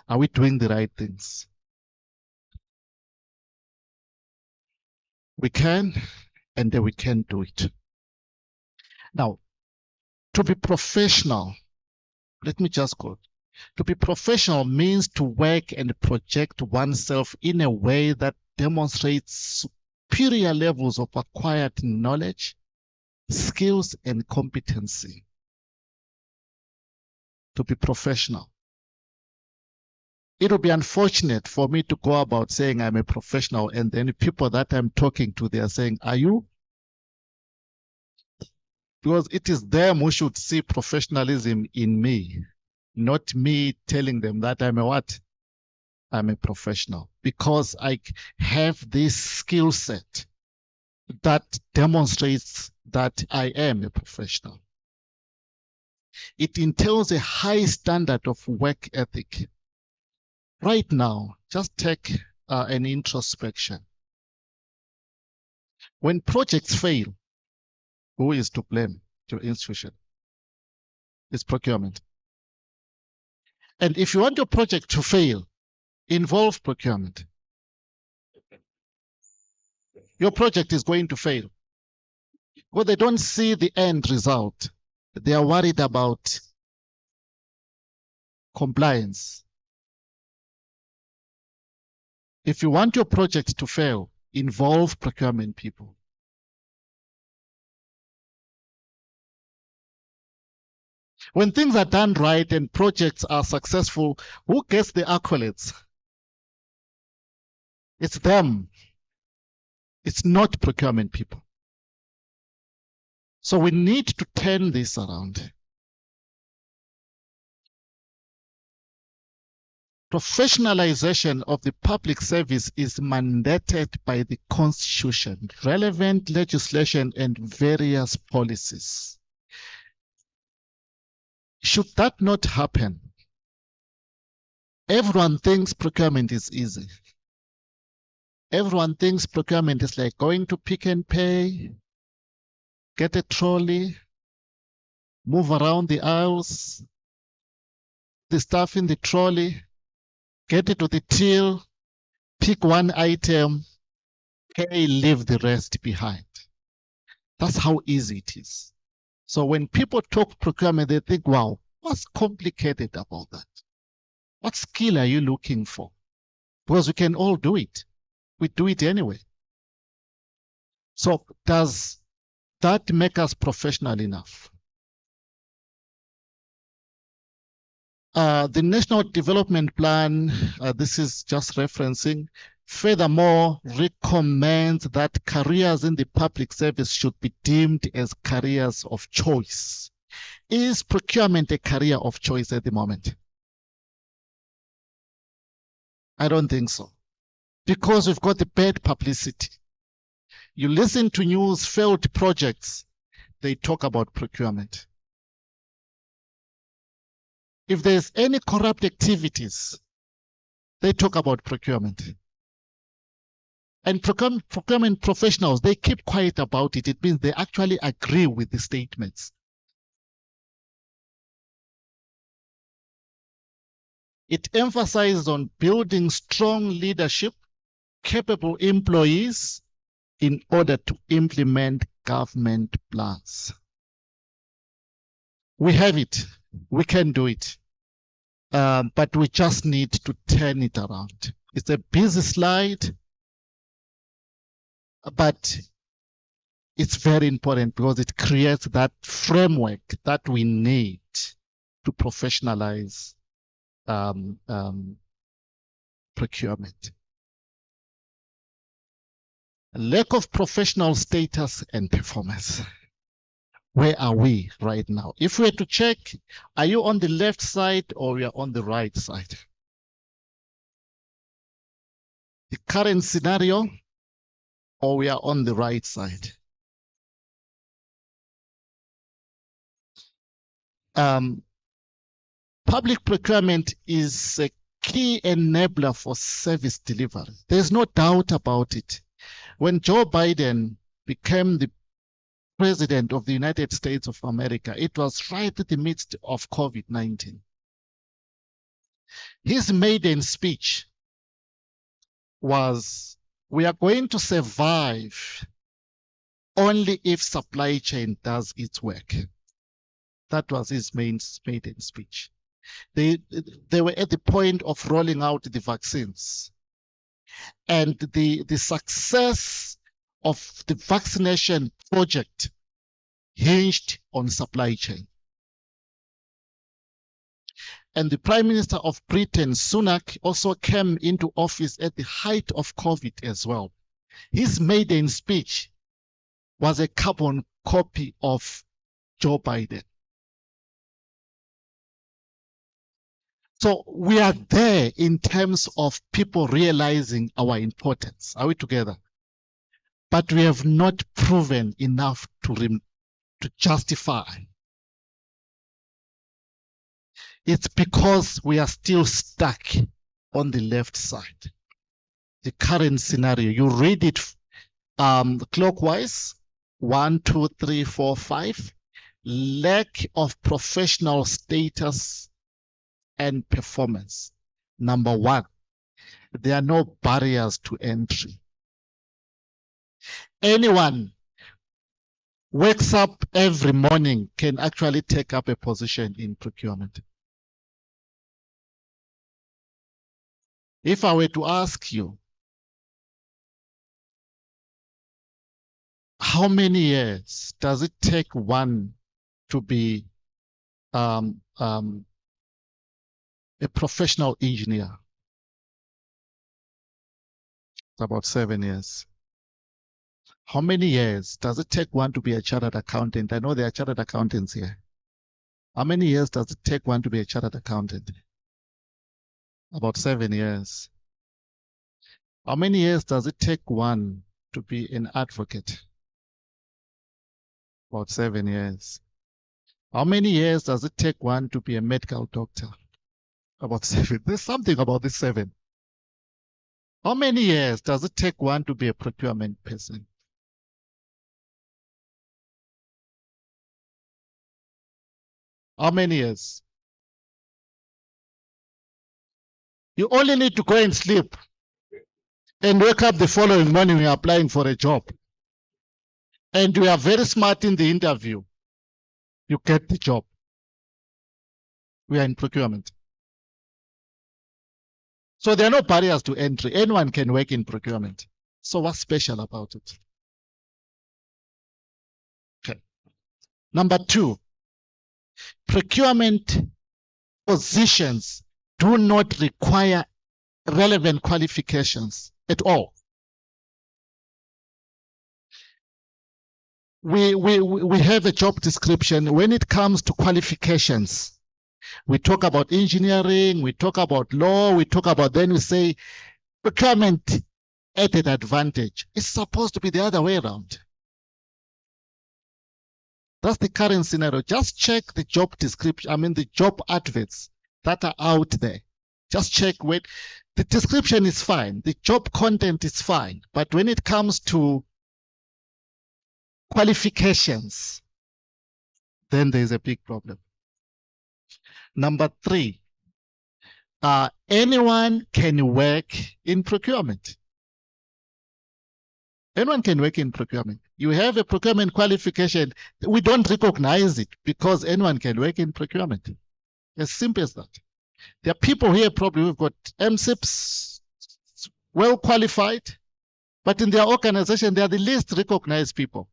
Are we doing the right things? We can, and then we can do it. Now, to be professional, let me just quote. To be professional means to work and project oneself in a way that demonstrates superior levels of acquired knowledge, skills, and competency. To be professional. It would be unfortunate for me to go about saying I'm a professional, and then people that I'm talking to, they are saying, are you? Because it is them who should see professionalism in me, not me telling them that I'm a what? I'm a professional. Because I have this skill set that demonstrates that I am a professional. It entails a high standard of work ethic. Right now, just take an introspection. When projects fail, who is to blame? Your institution. It's procurement. And if you want your project to fail, involve procurement. Your project is going to fail. Well, they don't see the end result. They are worried about compliance. If you want your project to fail, involve procurement people. When things are done right and projects are successful, who gets the accolades? It's them. It's not procurement people. So we need to turn this around. Professionalization of the public service is mandated by the Constitution, relevant legislation, and various policies. Should that not happen, everyone thinks procurement is easy. Everyone thinks procurement is like going to Pick and Pay, get a trolley, move around the aisles, the stuff in the trolley, get it to the till, pick one item, pay, leave the rest behind. That's how easy it is. So when people talk procurement, they think, wow, what's complicated about that? What skill are you looking for? Because we can all do it. We do it anyway. So does that make us professional enough? The National Development Plan, this is just referencing, furthermore recommends that careers in the public service should be deemed as careers of choice. Is procurement a career of choice at the moment? I don't think so. Because we've got the bad publicity. You listen to news, failed projects, they talk about procurement. If there's any corrupt activities, they talk about procurement. And procurement professionals, they keep quiet about it. It means they actually agree with the statements. It emphasizes on building strong leadership, capable employees in order to implement government plans. We have it. We can do it. But we just need to turn it around. It's a busy slide, but it's very important because it creates that framework that we need to professionalize procurement. Lack of professional status and performance. Where are we right now? If we were to check, are you on the left side or we are on the right side? The current scenario, or we are on the right side? Public procurement is a key enabler for service delivery. There's no doubt about it. When Joe Biden became the President of the United States of America, it was right in the midst of COVID-19. His maiden speech was, we are going to survive only if supply chain does its work. That was his maiden speech. They were at the point of rolling out the vaccines. And the success of the vaccination project hinged on supply chain. And the Prime Minister of Britain, Sunak, also came into office at the height of COVID as well. His maiden speech was a carbon copy of Joe Biden. So we are there in terms of people realizing our importance. Are we together? But we have not proven enough to justify. It's because we are still stuck on the left side. The current scenario, you read it clockwise, 1, 2, 3, 4, 5, lack of professional status and performance. Number 1, there are no barriers to entry. Anyone wakes up every morning can actually take up a position in procurement. If I were to ask you, how many years does it take one to be a professional engineer? It's about 7 years. How many years does it take one to be a chartered accountant? I know there are chartered accountants here. How many years does it take one to be a chartered accountant? About 7 years. How many years does it take one to be an advocate? About 7 years. How many years does it take one to be a medical doctor? About 7. There's something about this 7. How many years does it take one to be a procurement person? How many years? You only need to go and sleep and wake up the following morning you're applying for a job. And you are very smart in the interview. You get the job. We are in procurement. So there are no barriers to entry. Anyone can work in procurement. So what's special about it? Okay. Number 2, procurement positions do not require relevant qualifications at all. We have a job description. When it comes to qualifications, we talk about engineering, we talk about law, we talk about, then we say procurement added advantage. It's supposed to be the other way around. That's the current scenario. Just check the job description, the job adverts that are out there. Just check when the description is fine, the job content is fine, but when it comes to qualifications, then there's a big problem. Number 3, anyone can work in procurement. Anyone can work in procurement. You have a procurement qualification, we don't recognize it because anyone can work in procurement. As simple as that. There are people here probably who've got MSIPs, well qualified, but in their organization, they are the least recognized people.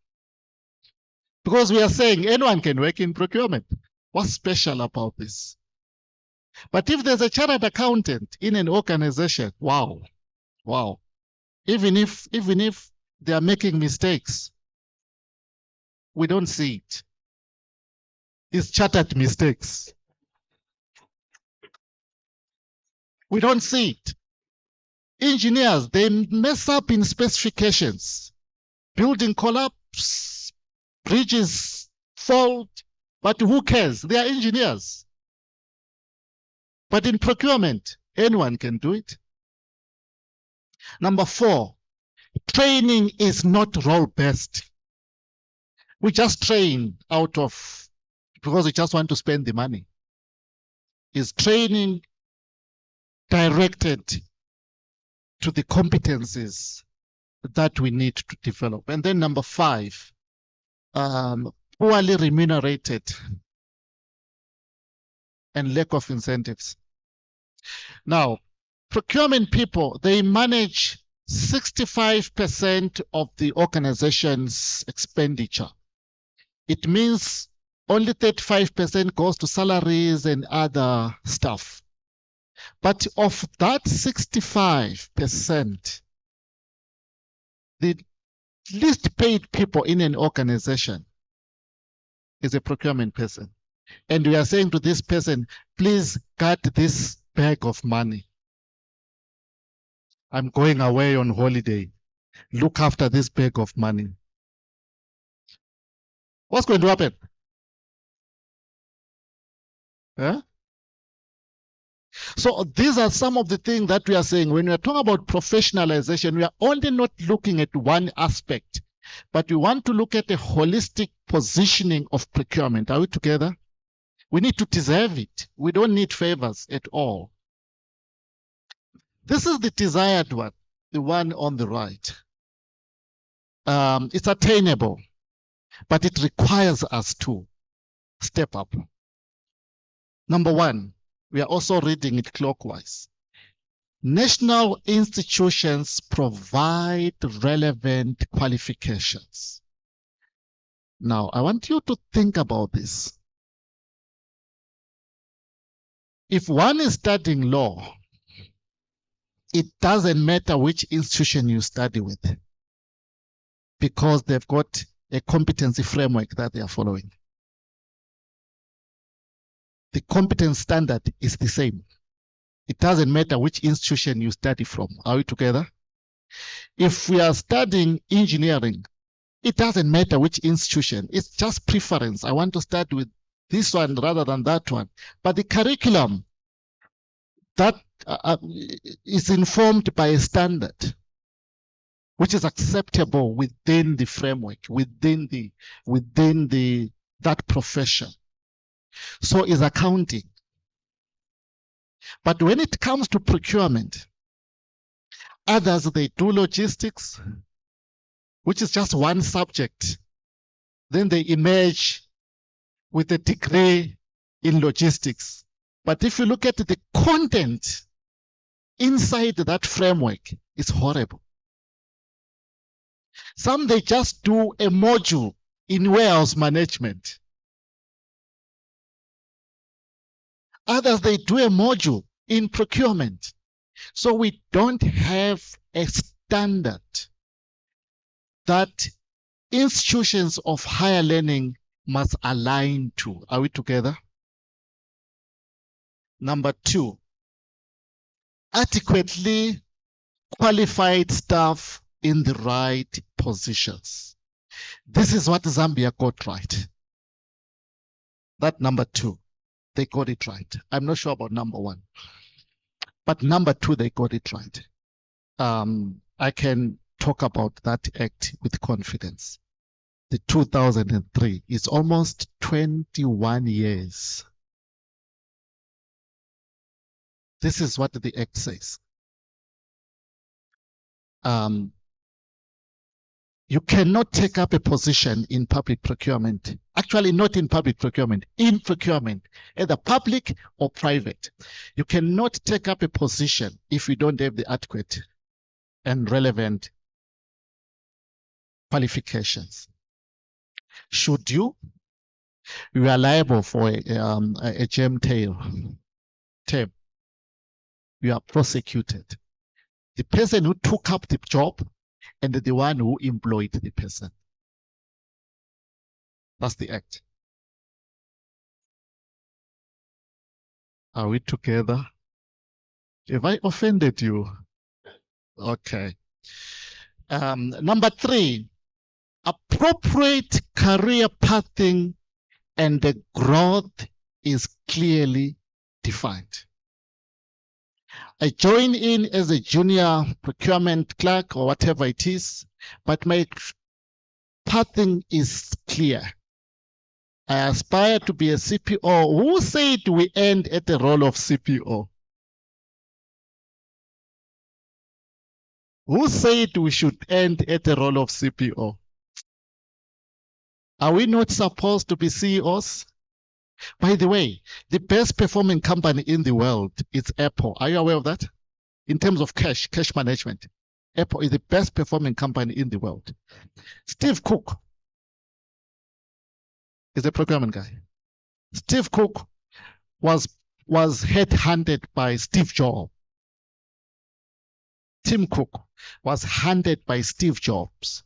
Because we are saying anyone can work in procurement. What's special about this? But if there's a chartered accountant in an organization, wow. Even if they are making mistakes, we don't see it. It's chartered mistakes. We don't see it. Engineers, they mess up in specifications. Building collapse, bridges fault, but who cares? They are engineers. But in procurement, anyone can do it. Number 4, training is not role-based. We just train because we just want to spend the money. Is training directed to the competencies that we need to develop? And then number 5, poorly remunerated and lack of incentives. Now, procurement people, they manage 65% of the organization's expenditure. It means only 35% goes to salaries and other stuff. But of that 65%, the least paid people in an organization is a procurement person. And we are saying to this person, please guard this bag of money. I'm going away on holiday. Look after this bag of money. What's going to happen? Huh? So these are some of the things that we are saying. When we are talking about professionalization, we are only not looking at one aspect, but we want to look at a holistic positioning of procurement. Are we together? We need to deserve it. We don't need favors at all. This is the desired one, the one on the right. It's attainable, but it requires us to step up. Number 1, we are also reading it clockwise. National institutions provide relevant qualifications. Now, I want you to think about this. If one is studying law, it doesn't matter which institution you study with, because they've got a competency framework that they are following. The competence standard is the same. It doesn't matter which institution you study from. Are we together? If we are studying engineering, it doesn't matter which institution. It's just preference. I want to start with this one rather than that one. But the curriculum that is informed by a standard which is acceptable within the framework, within that profession. So is accounting. But when it comes to procurement, others, they do logistics, which is just one subject. Then they emerge with a degree in logistics. But if you look at the content inside that framework, it's horrible. Some, they just do a module in warehouse management. Others, they do a module in procurement. So we don't have a standard that institutions of higher learning must align to. Are we together? Number 2, adequately qualified staff in the right positions. This is what Zambia got right. That number 2, they got it right. I'm not sure about number 1. But number 2, they got it right. I can talk about that act with confidence. The 2003 is almost 21 years. This is what the act says. You cannot take up a position in public procurement. Actually, not in public procurement, in procurement, either public or private. You cannot take up a position if you don't have the adequate and relevant qualifications. Should you are liable for a gem term. You are prosecuted. The person who took up the job and the one who employed the person. That's the act. Are we together? Have I offended you? Okay. Number 3, appropriate career pathing and the growth is clearly defined. I join in as a junior procurement clerk or whatever it is, but my pathing is clear. I aspire to be a CPO. Who said we end at the role of CPO? Who said we should end at the role of CPO? Are we not supposed to be CEOs? By the way, the best performing company in the world is Apple. Are you aware of that? In terms of cash management, Apple is the best performing company in the world. Steve Cook is a procurement guy. Steve Cook was headhunted by Steve Jobs. Tim Cook was hunted by Steve Jobs,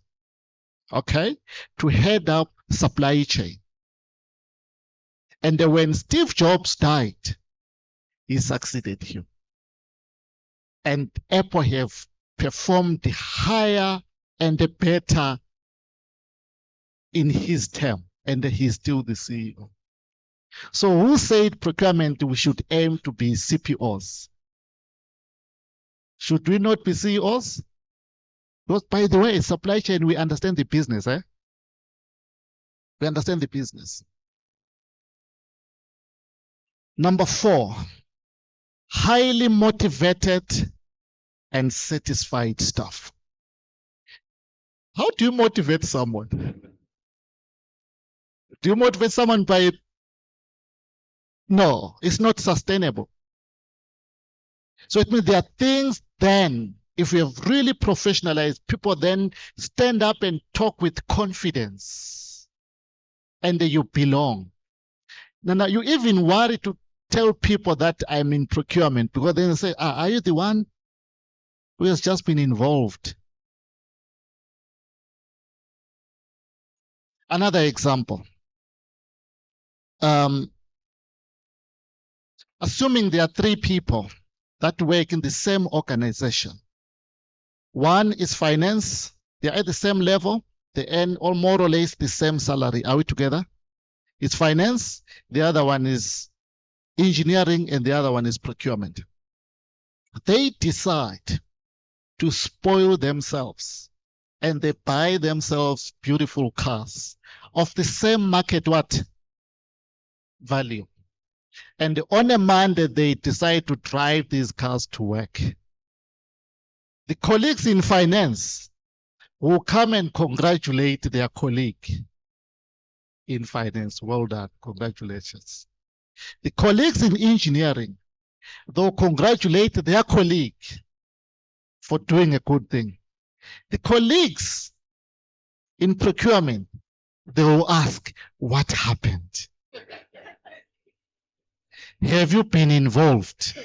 okay, to head up supply chain. And when Steve Jobs died, he succeeded him. And Apple have performed higher and better in his term, and he's still the CEO. So who said procurement we should aim to be CPOs? Should we not be CEOs? Because, by the way, supply chain, we understand the business. We understand the business. Number 4, highly motivated and satisfied staff. How do you motivate someone? Do you motivate someone by... No, it's not sustainable. So it means there are things then, if we have really professionalized, people then stand up and talk with confidence. And you belong. Now you even worry to tell people that I'm in procurement, because then they say, are you the one who has just been involved? Another example. Assuming there are 3 people that work in the same organization. One is finance. They are at the same level. They earn all more or less the same salary. Are we together? is finance, the other one is engineering, and the other one is procurement. They decide to spoil themselves and they buy themselves beautiful cars of the same market value. And on a Monday, they decide to drive these cars to work. The colleagues in finance will come and congratulate their colleague in finance. Well done, congratulations. The colleagues in engineering, they'll congratulate their colleague for doing a good thing. The colleagues in procurement, they will ask, what happened? Have you been involved?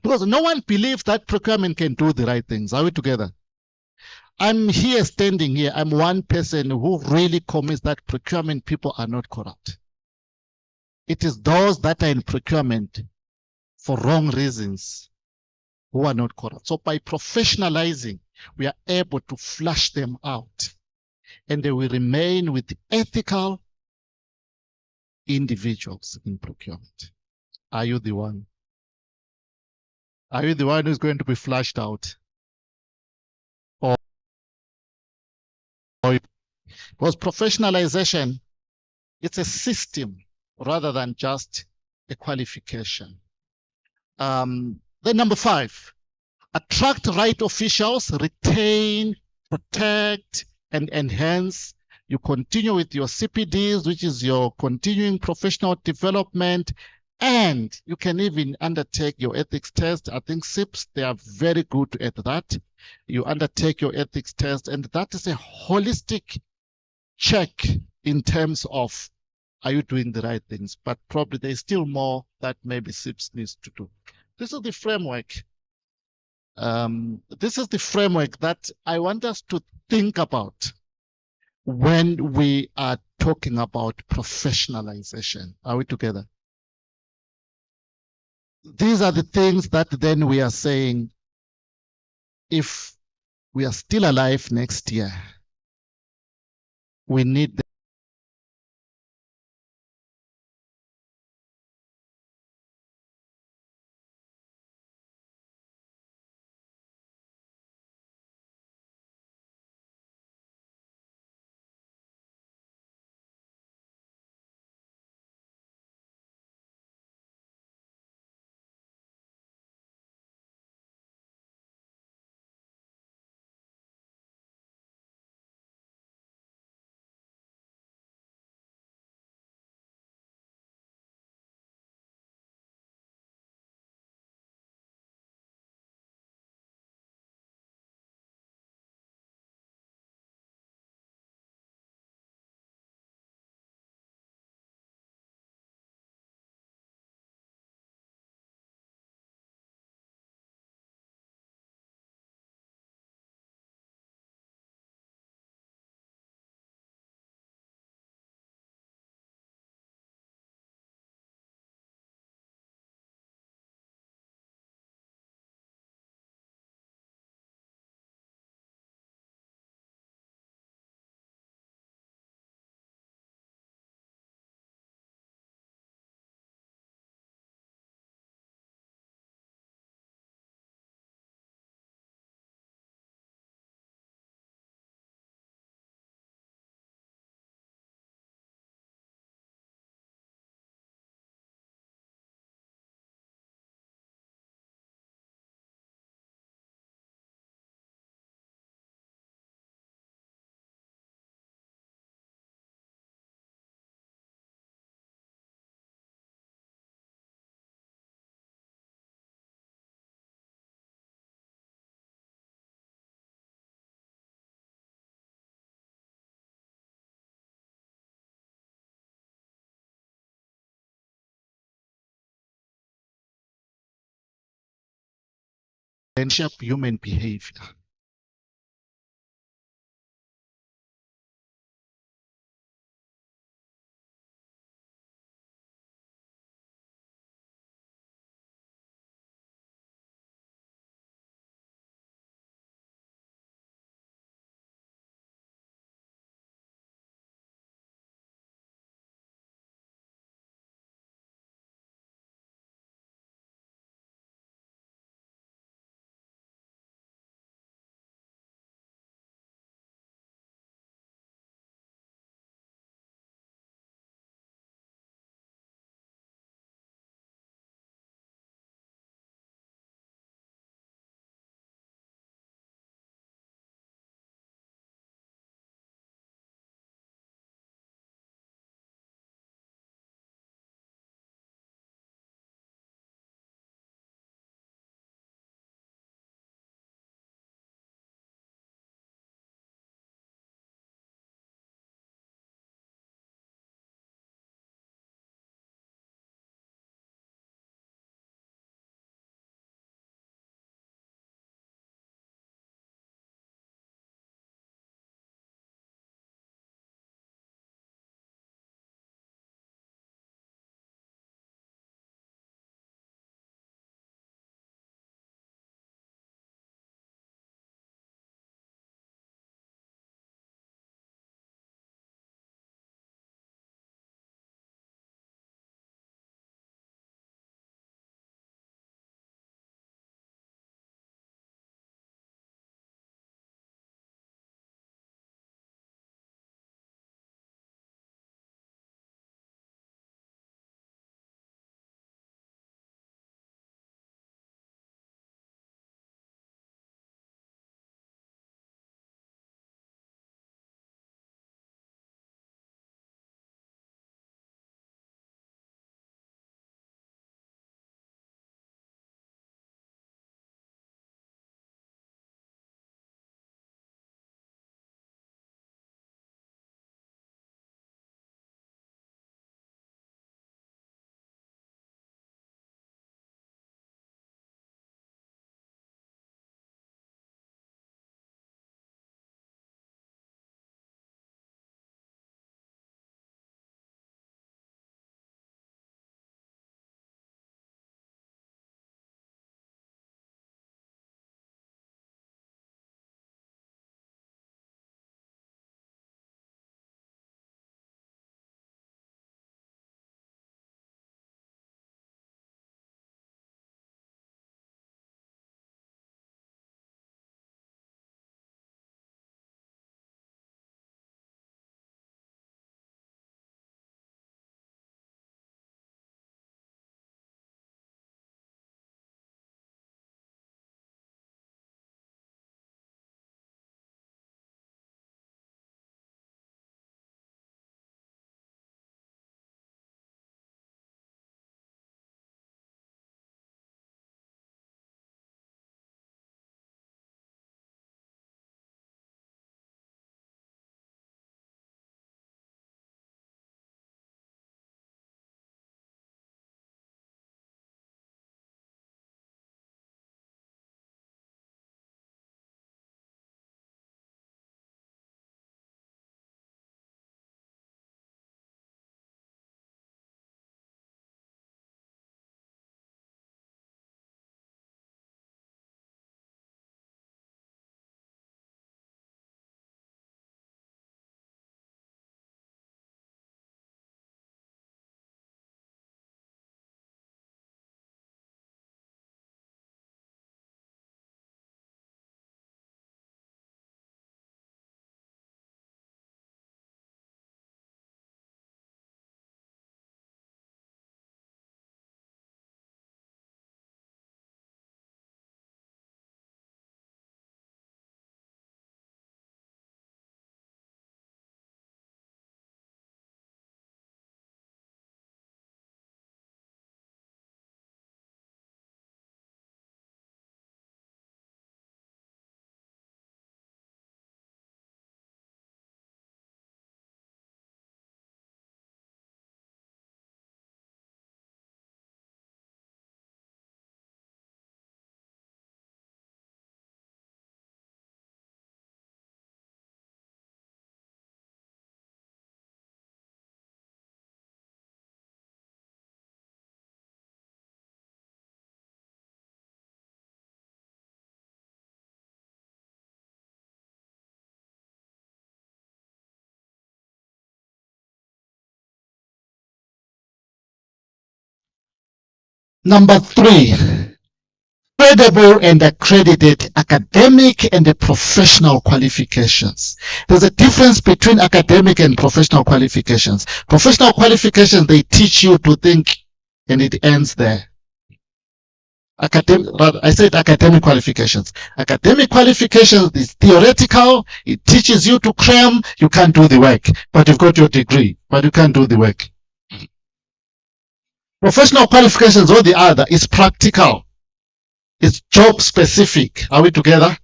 Because no one believes that procurement can do the right things. Are we together? I'm here standing here. I'm one person who really commits that procurement people are not corrupt. It is those that are in procurement for wrong reasons who are not corrupt. So by professionalizing, we are able to flush them out, and they will remain with ethical individuals in procurement. Are you the one? Are you the one who's going to be flushed out? Because professionalization, it's a system rather than just a qualification. Then number 5, attract right officials, retain, protect, and enhance. You continue with your CPDs, which is your continuing professional development, and you can even undertake your ethics test. I think SIPs, they are very good at that. You undertake your ethics test, and that is a holistic check in terms of, are you doing the right things? But probably there's still more that maybe SIPs needs to do. This is the framework. This is the framework that I want us to think about when we are talking about professionalization. Are we together? These are the things that then we are saying, if we are still alive next year, we need to shape human behavior. Number 3, credible and accredited academic and professional qualifications. There's a difference between academic and professional qualifications. Professional qualifications, they teach you to think, and it ends there. I said academic qualifications. Academic qualifications is theoretical. It teaches you to cram. You can't do the work, but you've got your degree, but you can't do the work. Professional qualifications, or the other, is practical. It's job specific. Are we together?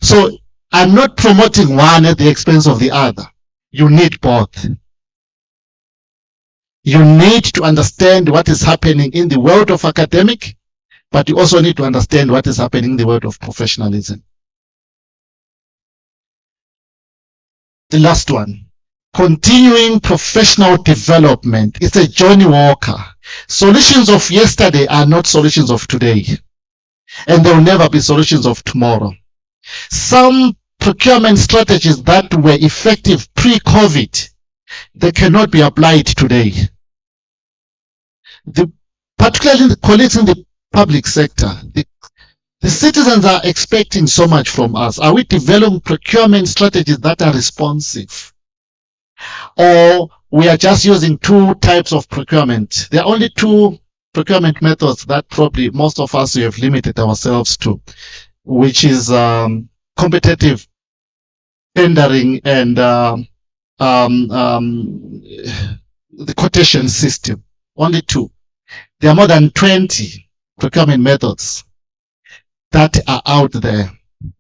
So I'm not promoting one at the expense of the other. You need both. You need to understand what is happening in the world of academic, but you also need to understand what is happening in the world of professionalism. The last one, continuing professional development. It's a Johnny Walker. Solutions of yesterday are not solutions of today, and they will never be solutions of tomorrow. Some procurement strategies that were effective pre-COVID, they cannot be applied today. Particularly the colleagues in the public sector, the citizens are expecting so much from us. Are we developing procurement strategies that are responsive? Or we are just using 2 types of procurement? There are only 2 procurement methods that probably most of us have limited ourselves to, which is competitive tendering and the quotation system. Only 2. There are more than 20 procurement methods that are out there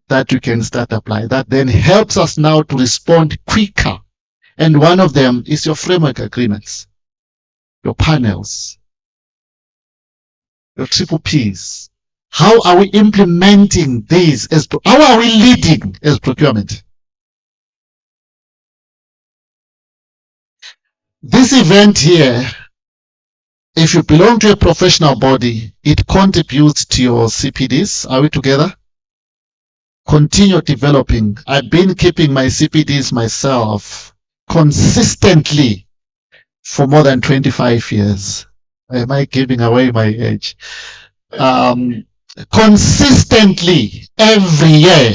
that you can start applying, that then helps us now to respond quicker. And one of them is your framework agreements, your panels, your triple Ps. How are we implementing these? How are we leading as procurement? This event here, if you belong to a professional body, it contributes to your CPDs. Are we together? Continue developing. I've been keeping my CPDs myself consistently for more than 25 years. Am I giving away my age? Consistently, every year.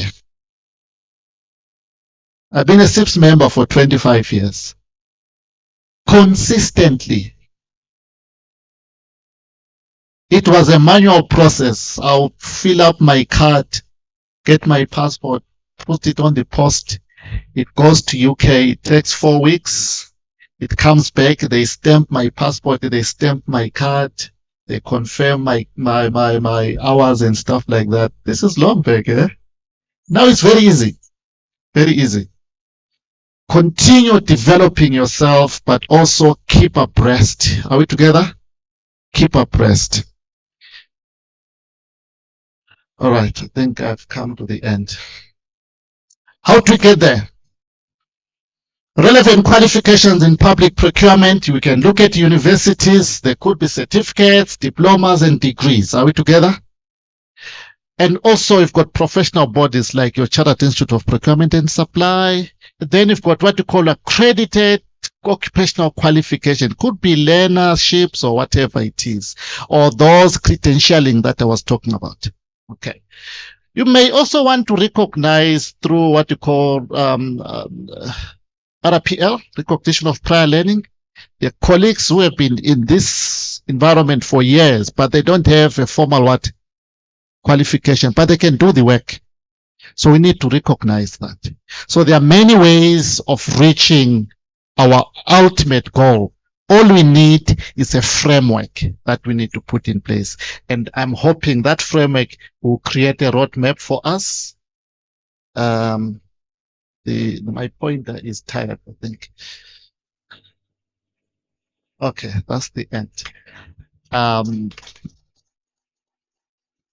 I've been a SIPS member for 25 years. Consistently. It was a manual process. I'll fill up my card, get my passport, put it on the post. It goes to UK. It takes 4 weeks. It comes back. They stamp my passport. They stamp my card. They confirm my hours and stuff like that. This is long back, eh? Now it's very easy. Very easy. Continue developing yourself, but also keep abreast. Are we together? Keep abreast. All right, I think I've come to the end. How to get there? Relevant qualifications in public procurement. We can look at universities. There could be certificates, diplomas, and degrees. Are we together? And also, you've got professional bodies like your Chartered Institute of Procurement and Supply. Then you've got what you call accredited occupational qualification. Could be learnerships or whatever it is, or those credentialing that I was talking about. Okay. You may also want to recognize through what you call RPL, recognition of prior learning. There are colleagues who have been in this environment for years, but they don't have a formal qualification, but they can do the work. So we need to recognize that. So there are many ways of reaching our ultimate goal. All we need is a framework that we need to put in place. And I'm hoping that framework will create a roadmap for us. My pointer is tired, I think. Okay, that's the end.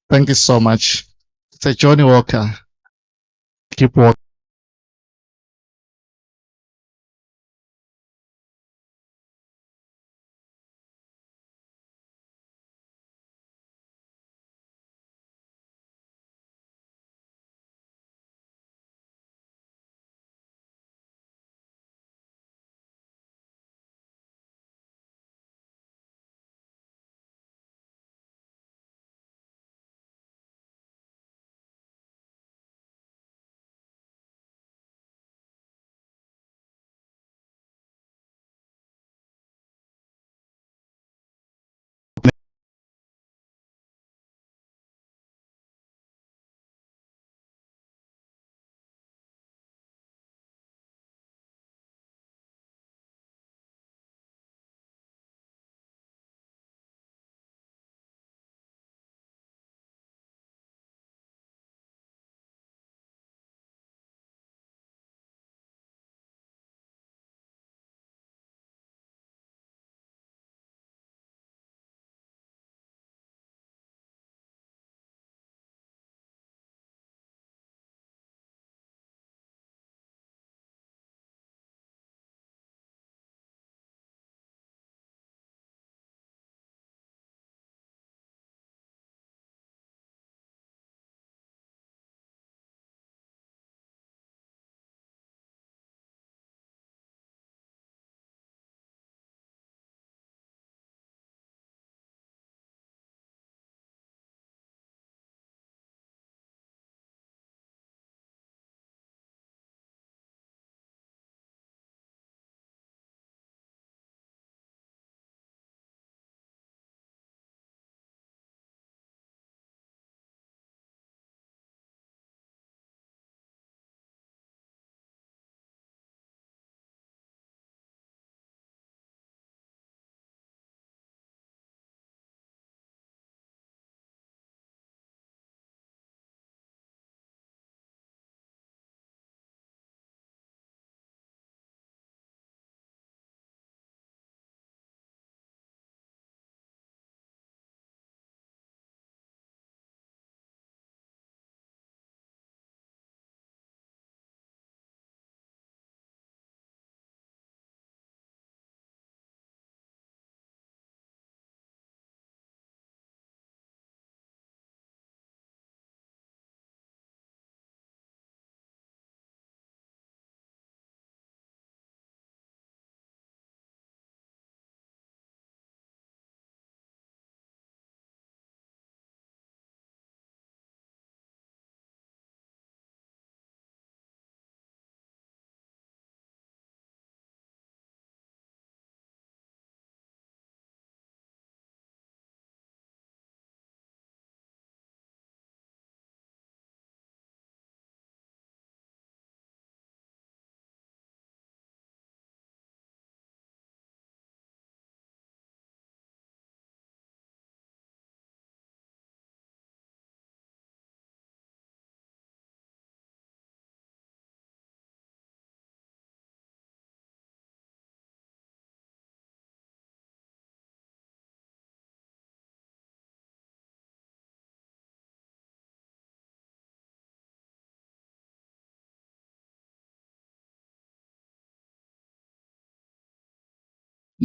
Thank you so much. It's a Johnny Walker. Keep walking.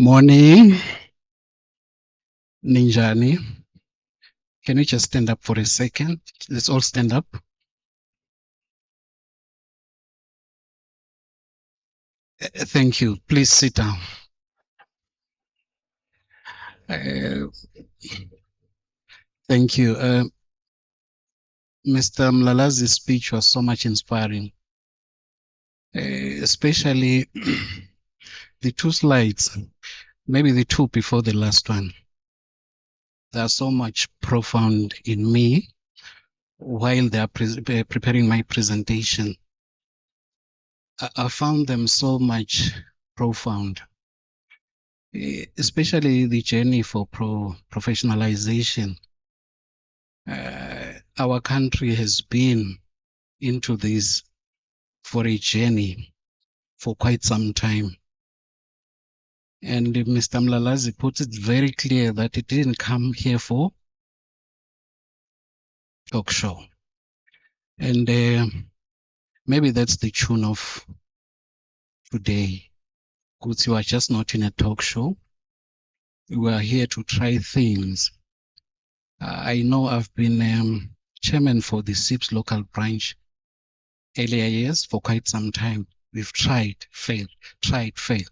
Morning, Ninjani. Can you just stand up for a second? Let's all stand up. Thank you. Please sit down. Thank you. Mr. Mlalazi's speech was so much inspiring, especially the two slides, maybe the two before the last one. They are so much profound in me while they are preparing my presentation. I found them so much profound, especially the journey for professionalization. Our country has been into this for a journey for quite some time. And Mr. Mlalazi puts it very clear that it didn't come here for talk show. And maybe that's the tune of today. Because you are just not in a talk show. We are here to try things. I know I've been chairman for the SIPS local branch earlier years for quite some time. We've tried, failed, tried, failed.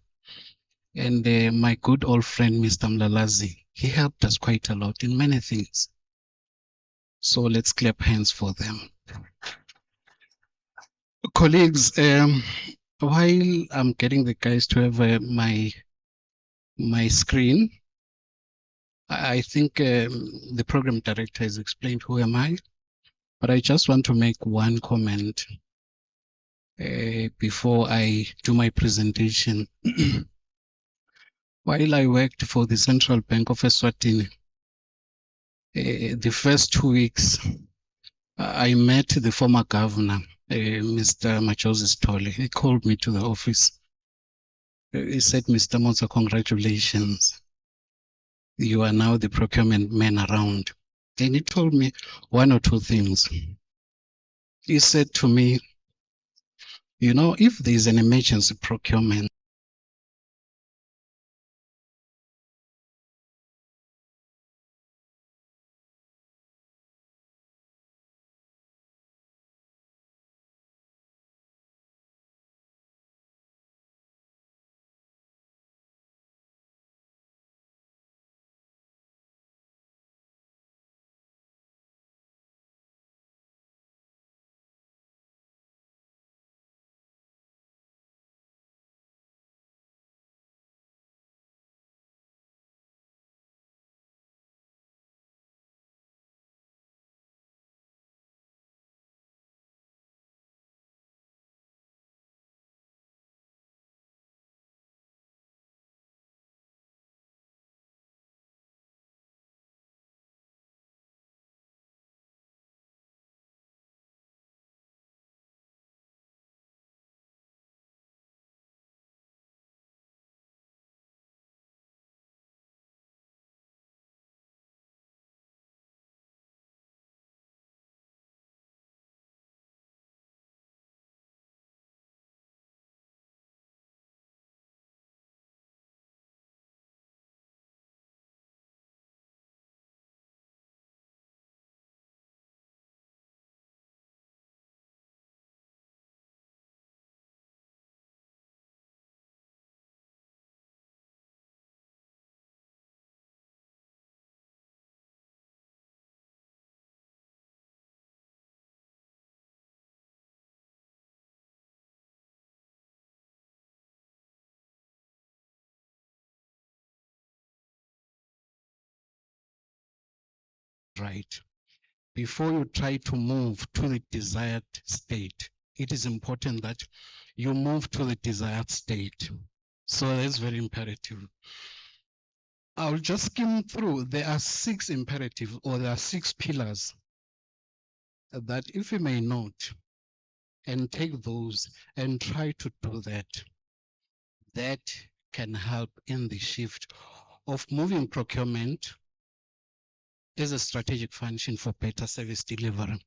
And my good old friend, Mr. Mlalazi, he helped us quite a lot in many things. So let's clap hands for them. Colleagues, while I'm getting the guys to have my screen, I think the program director has explained who am I, but I just want to make one comment before I do my presentation. While I worked for the Central Bank of Eswatini, the first 2 weeks, I met the former governor, Mr. Majosi Stole. He called me to the office. He said, Mr. Moza, congratulations. You are now the procurement man around. And he told me one or two things. He said to me, you know, if there's an emergency procurement, right, before you try to move to the desired state, it is important that you move to the desired state. So that's very imperative. I'll just skim through. There are 6 imperatives, or there are 6 pillars that if you may note and take those and try to do that, that can help in the shift of moving procurement as a strategic function for better service delivery.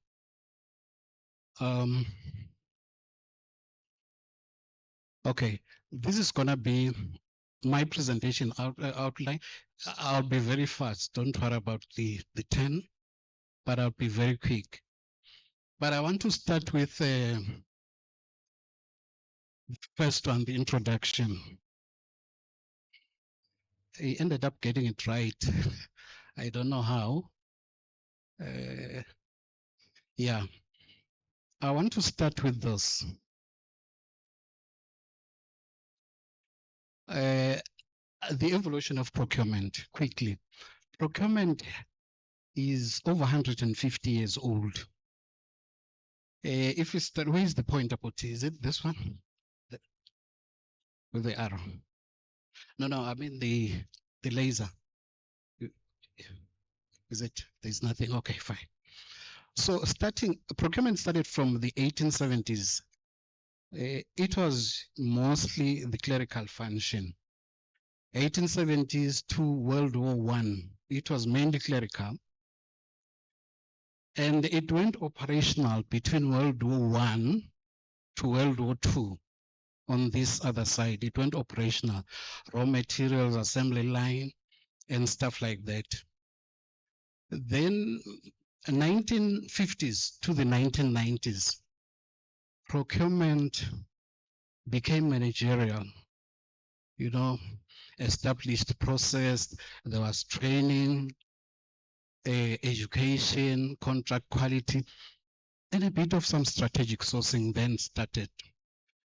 Okay, this is gonna be my presentation outline. I'll be very fast. Don't worry about the 10, but I'll be very quick. But I want to start with first one, the introduction. I ended up getting it right. I don't know how. Yeah, I want to start with this. The evolution of procurement, quickly. Procurement is over 150 years old. If we start, where is the pointer put? Is it this one? With the arrow? No, I mean the laser. Is it? There's nothing. Okay, fine. So procurement started from the 1870s. It was mostly the clerical function. 1870s to World War I, it was mainly clerical. And it went operational between World War I to World War II. On this other side, it went operational, raw materials, assembly line, and stuff like that. Then 1950s to the 1990s, procurement became managerial, established process, there was training, education, contract quality, and a bit of some strategic sourcing then started.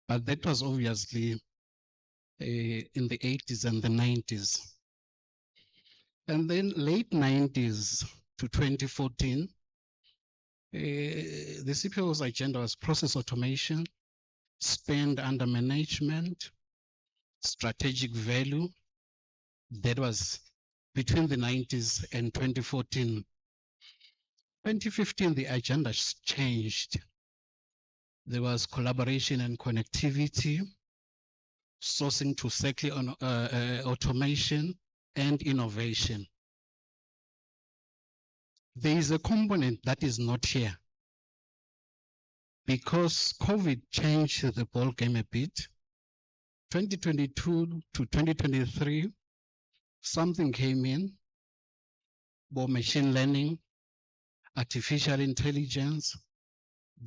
But that was obviously in the 80s and the 90s. And then late 90s to 2014, the CPO's agenda was process automation, spend under management, strategic value. That was between the 90s and 2014. 2015, the agenda changed. There was collaboration and connectivity, sourcing to cycle on automation and innovation. There is a component that is not here because COVID changed the ball game a bit. 2022 to 2023, something came in, more machine learning, artificial intelligence,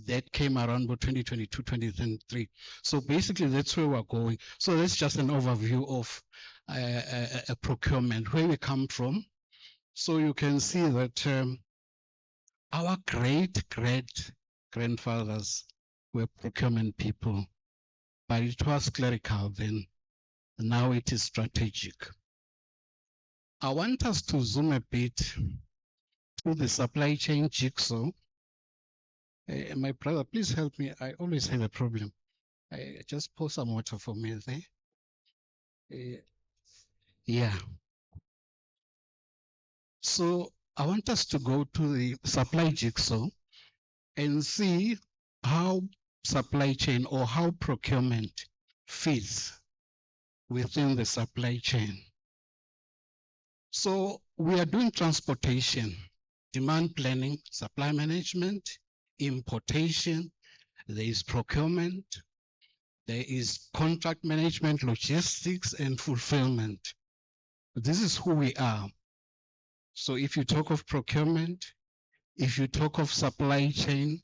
that came around about 2022, 2023. So basically that's where we're going. So that's just an overview of a procurement, where we come from. So you can see that our great-great-grandfathers were procurement people, but it was clerical then. Now it is strategic. I want us to zoom a bit to the supply chain jigsaw. My brother, please help me. I always have a problem. Just pour some water for me there. Yeah. So I want us to go to the supply jigsaw and see how supply chain or how procurement fits within the supply chain. So we are doing transportation, demand planning, supply management, importation, there is procurement, there is contract management, logistics, and fulfillment. This is who we are. So if you talk of procurement, if you talk of supply chain,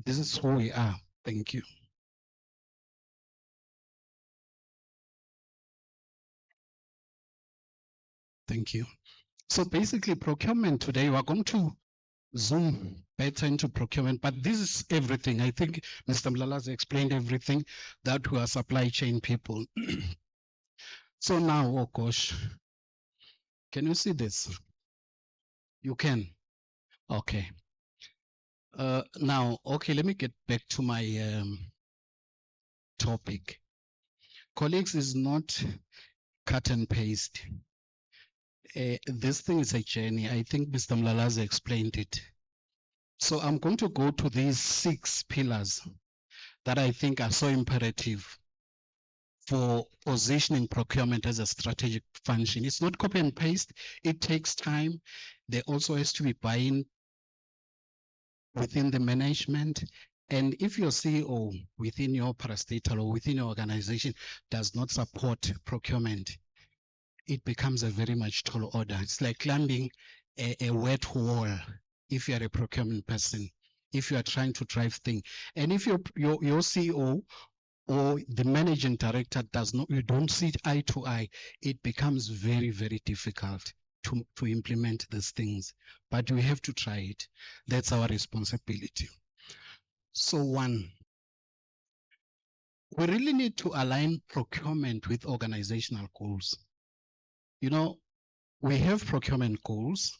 this is who we are. Thank you. Thank you. So basically procurement today, we're going to zoom better into procurement, but this is everything. I think Mr. Mlalazi explained everything, that we are supply chain people. So now, oh gosh, can you see this? You can? Okay. Now, okay, let me get back to my topic. Colleagues, is not cut and paste. This thing is a journey. I think Mr. Mlalazi explained it. So I'm going to go to these 6 pillars that I think are so imperative for positioning procurement as a strategic function. It's not copy and paste. It takes time. There also has to be buy-in within the management And if your CEO within your parastatal or within your organization does not support procurement, it becomes a very much tall order. It's like climbing a wet wall if you are a procurement person, if you are trying to drive things. And if your CEO or the managing director does not, you don't see it eye to eye, it becomes very, very difficult to implement these things. But we have to try it. That's our responsibility. So one, we really need to align procurement with organizational goals. You know, we have procurement goals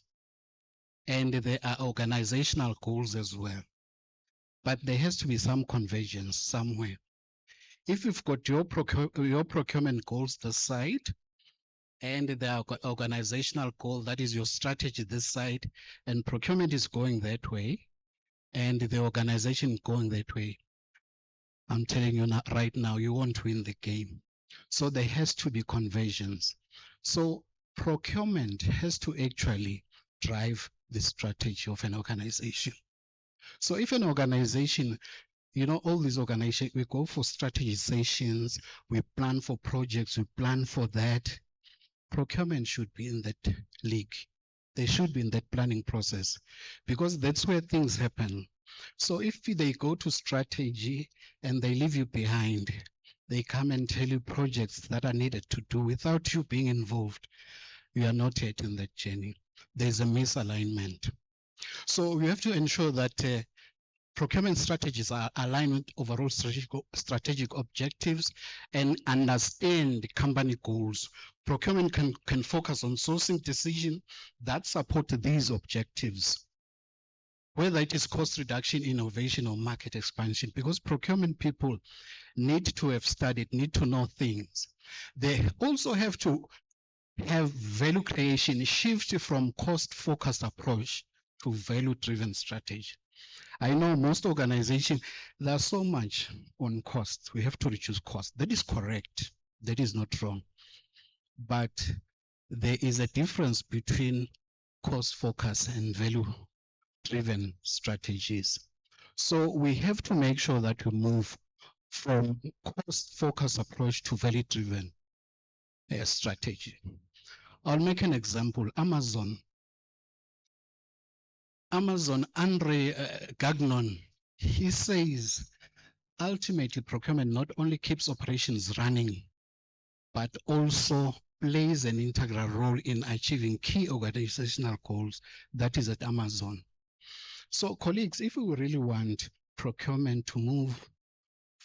and there are organizational goals as well. But there has to be some convergence somewhere. If you've got your procurement goals this side, and the organizational goal, that is your strategy this side, and procurement is going that way, and the organization going that way, I'm telling you right now, you won't win the game. So there has to be convergence. So procurement has to actually drive the strategy of an organization. So if an organization, you know, all these organizations, we go for strategy sessions, we plan for projects, we plan for that. Procurement should be in that league. They should be in that planning process because that's where things happen. So if they go to strategy and they leave you behind, they come and tell you projects that are needed to do without you being involved, you are not yet in that journey. There's a misalignment. So we have to ensure that procurement strategies are aligned with overall strategic objectives and understand company goals. Procurement can focus on sourcing decisions that support these objectives, whether it is cost reduction, innovation, or market expansion, because procurement people need to have studied, need to know things. They also have to have value creation, shift from cost-focused approach to value-driven strategy. I know most organizations, there's so much on costs. We have to reduce costs. That is correct. That is not wrong. But there is a difference between cost focus and value-driven strategies. So we have to make sure that we move from cost-focused approach to value-driven strategy. I'll make an example. Amazon, Andre Gagnon, he says, ultimately procurement not only keeps operations running, but also plays an integral role in achieving key organizational goals, that is at Amazon. So colleagues, if we really want procurement to move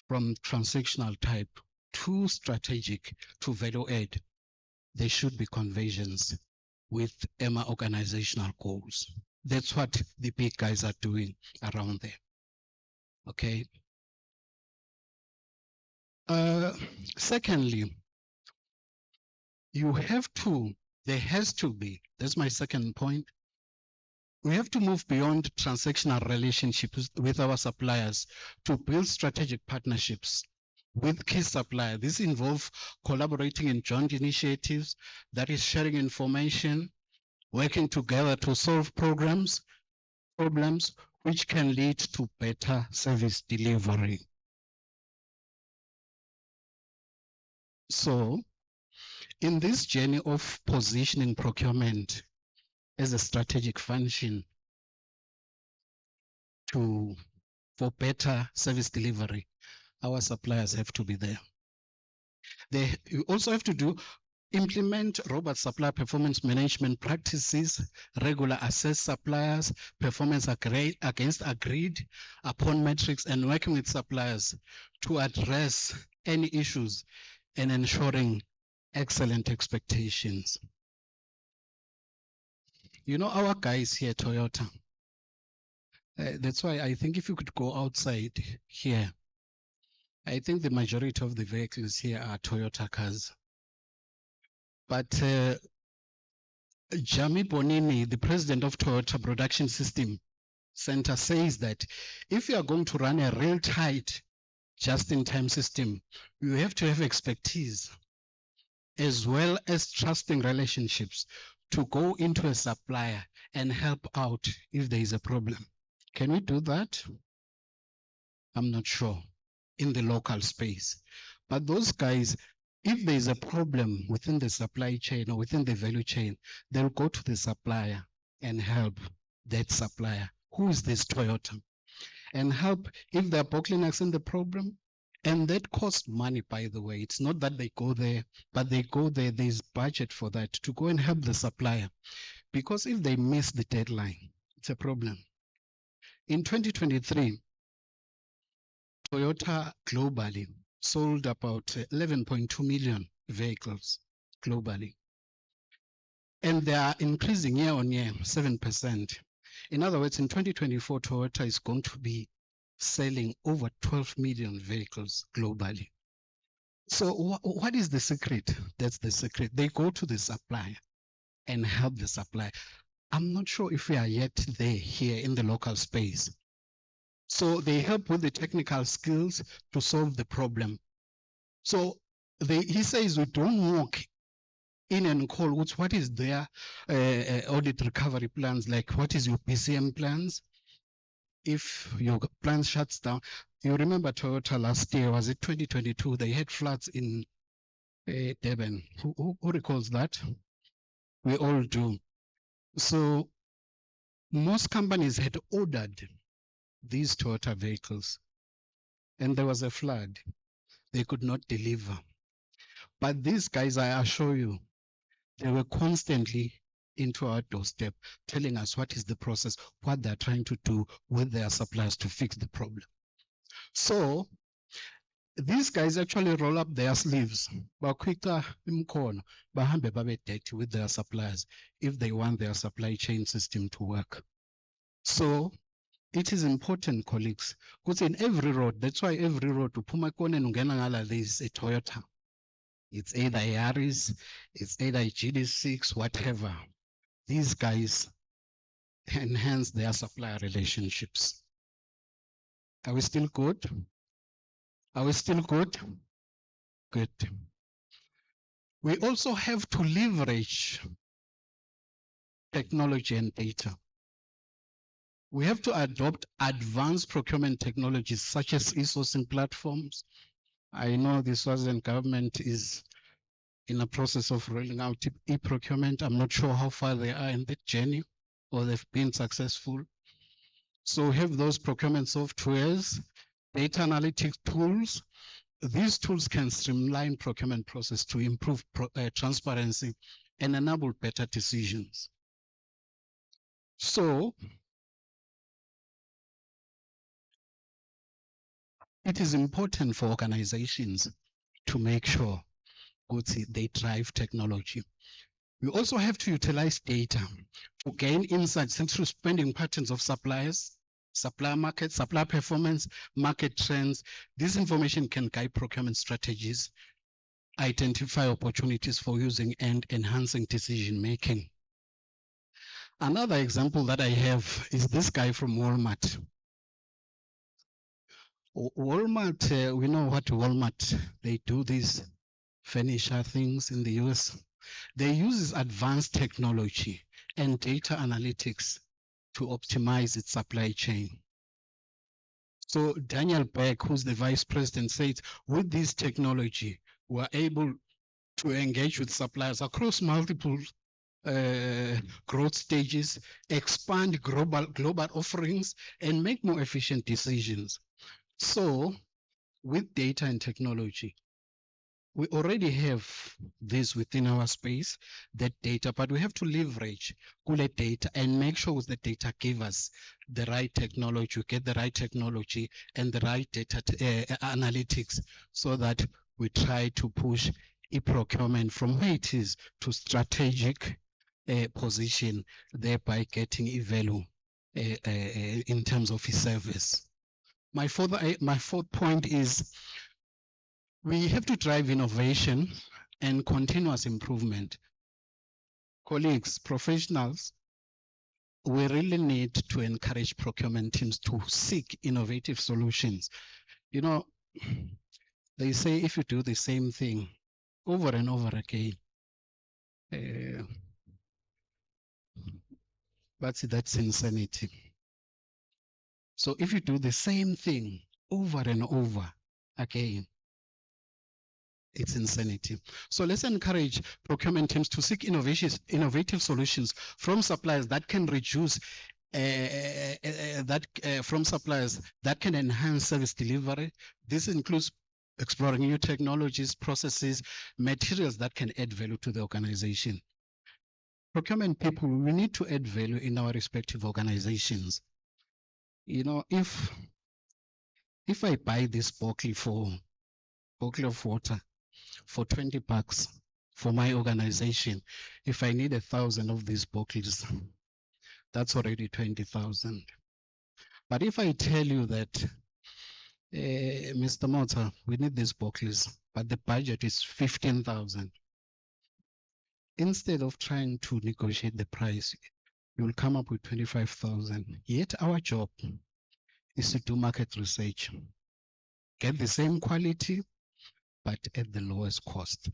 from transactional type to strategic to value add, there should be convergence with EMA organizational goals. That's what the big guys are doing around there. Okay. Secondly, there has to be, that's my second point, we have to move beyond transactional relationships with our suppliers to build strategic partnerships with key suppliers. This involves collaborating in joint initiatives, that is sharing information, working together to solve problems which can lead to better service delivery. So, in this journey of positioning procurement as a strategic function for better service delivery, our suppliers have to be there. You also have to implement robust supplier performance management practices, regular assess suppliers, performance against agreed upon metrics, and working with suppliers to address any issues and ensuring excellent expectations. You know, our guys here at Toyota, that's why I think if you could go outside here, I think the majority of the vehicles here are Toyota cars. But Jami Bonini, the president of Toyota Production System Center, says that if you are going to run a real tight just-in-time system, you have to have expertise as well as trusting relationships to go into a supplier and help out if there is a problem. Can we do that? I'm not sure, in the local space. But those guys, if there's a problem within the supply chain or within the value chain, they'll go to the supplier and help that supplier, who is this Toyota, and help if there are bottlenecks in the problem. And that costs money, by the way. It's not that they go there, but they go there, there's budget for that, to go and help the supplier. Because if they miss the deadline, it's a problem. In 2023, Toyota globally sold about 11.2 million vehicles globally. And they are increasing year on year, 7%. In other words, in 2024, Toyota is going to be selling over 12 million vehicles globally. So what is the secret? That's the secret. They go to the supplier and help the supplier. I'm not sure if we are yet there here in the local space. So they help with the technical skills to solve the problem. So he says we don't walk in and call what is their audit recovery plans, like what is your PCM plans? If your plant shuts down, you remember Toyota last year, was it 2022? They had floods in Durban. Who recalls that? We all do. So most companies had ordered these Toyota vehicles, and there was a flood. They could not deliver. But these guys, I assure you, they were constantly into our doorstep, telling us what is the process, what they're trying to do with their suppliers to fix the problem. So these guys actually roll up their sleeves, bakhwika imkhono, bahambe babe dirty with their suppliers if they want their supply chain system to work. So it is important, colleagues, because in every road, that's why every road, uphuma ekoneni ungena ngala, there is a Toyota. It's either a Yaris, it's either a GD6, whatever. These guys enhance their supplier relationships. Are we still good? Are we still good? Good. We also have to leverage technology and data. We have to adopt advanced procurement technologies such as e-sourcing platforms. I know the Swaziland government is in a process of rolling out e-procurement. I'm not sure how far they are in that journey or they've been successful. So we have those procurement softwares, data analytics tools. These tools can streamline procurement process to improve transparency and enable better decisions. So it is important for organizations to make sure they drive technology. We also have to utilize data to gain insights into spending patterns of suppliers, supplier market, supplier performance, market trends. This information can guide procurement strategies, identify opportunities for using and enhancing decision making. Another example that I have is this guy from Walmart. Walmart, we know what Walmart, they do these furniture things in the US. They use advanced technology and data analytics to optimize its supply chain. So Daniel Beck, who's the vice president, said, with this technology, we're able to engage with suppliers across multiple growth stages, expand global offerings, and make more efficient decisions. So with data and technology, we already have this within our space, that data, but we have to leverage that data and make sure the data give us the right technology, get the right technology and the right data analytics, so that we try to push e-procurement from where it is to strategic position, thereby getting e-value in terms of e-service. My fourth point is we have to drive innovation and continuous improvement. Colleagues, professionals, we really need to encourage procurement teams to seek innovative solutions. You know, they say if you do the same thing over and over again, but that's insanity. So if you do the same thing over and over again. It's insanity. So let's encourage procurement teams to seek innovative solutions from suppliers that can reduce from suppliers that can enhance service delivery. This includes exploring new technologies, processes, materials that can add value to the organization. Procurement people, we need to add value in our respective organizations. You know, if I buy this bottle of water for 20 bucks for my organization, if I need 1,000 of these bottles, that's already 20,000. But if I tell you that, Mr. Mota, we need these bottles, but the budget is 15,000. Instead of trying to negotiate the price, you'll come up with 25,000. Yet our job is to do market research, get the same quality, but at the lowest cost.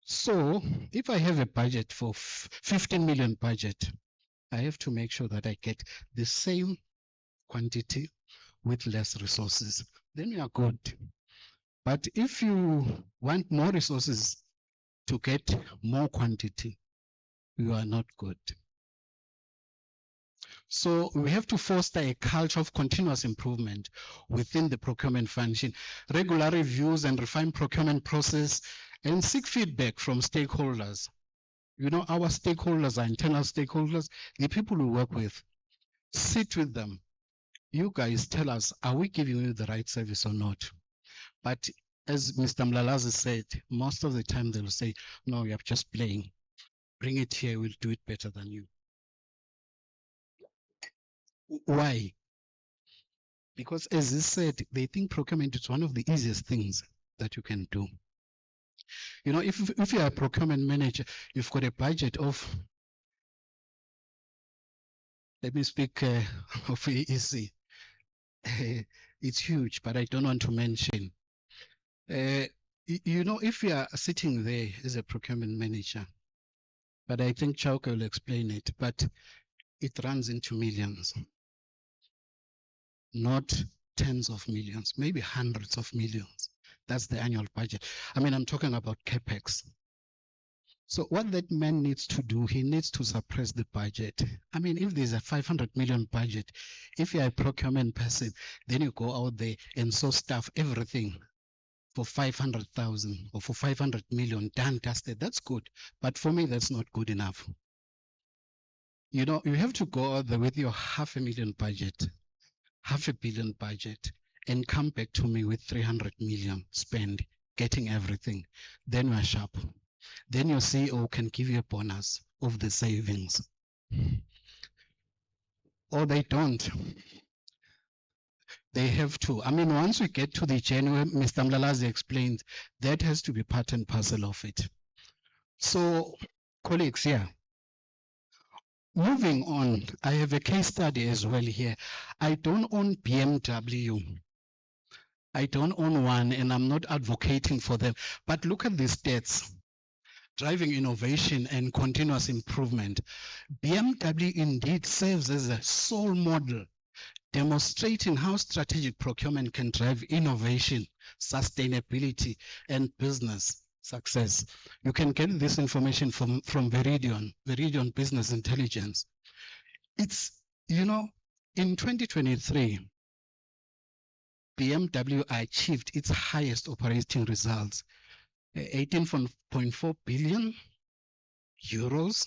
So if I have a budget for 15 million budget, I have to make sure that I get the same quantity with less resources. Then you are good. But if you want more resources to get more quantity, you are not good. So we have to foster a culture of continuous improvement within the procurement function, regular reviews and refine procurement process, and seek feedback from stakeholders. You know, our stakeholders are internal stakeholders, the people we work with. Sit with them. You guys tell us, are we giving you the right service or not? But as Mr. Mlalazi said, most of the time they'll say, no, you're just playing. Bring it here, we'll do it better than you. Why? Because as he said, they think procurement is one of the easiest things that you can do. You know, if you're a procurement manager, you've got a budget of, let me speak of EEC. It's huge, but I don't want to mention. You know, if you are sitting there as a procurement manager, but I think Chauke will explain it, but it runs into millions, not tens of millions, maybe hundreds of millions. That's the annual budget. I mean, I'm talking about CapEx. So what that man needs to do, he needs to suppress the budget. I mean, if there's a 500 million budget, if you're a procurement person, then you go out there and source stuff, everything for 500,000 or for 500 million, done, dusted. That's good. But for me, that's not good enough. You know, you have to go out there with your 500,000 budget, 500 million budget, and come back to me with 300 million spend, getting everything. Then you are sharp. Then your CEO can give you a bonus of the savings. Or they don't. They have to. I mean, once we get to the January, Mr. Mlalazi explained, that has to be part and parcel of it. So, colleagues here, moving on, I have a case study as well here. I don't own BMW. I don't own one, and I'm not advocating for them. But look at the stats. Driving innovation and continuous improvement. BMW indeed serves as a sole model, demonstrating how strategic procurement can drive innovation, sustainability, and business success. You can get this information from Veridion Business Intelligence. It's, you know, in 2023, BMW achieved its highest operating results, 18.4 billion euros.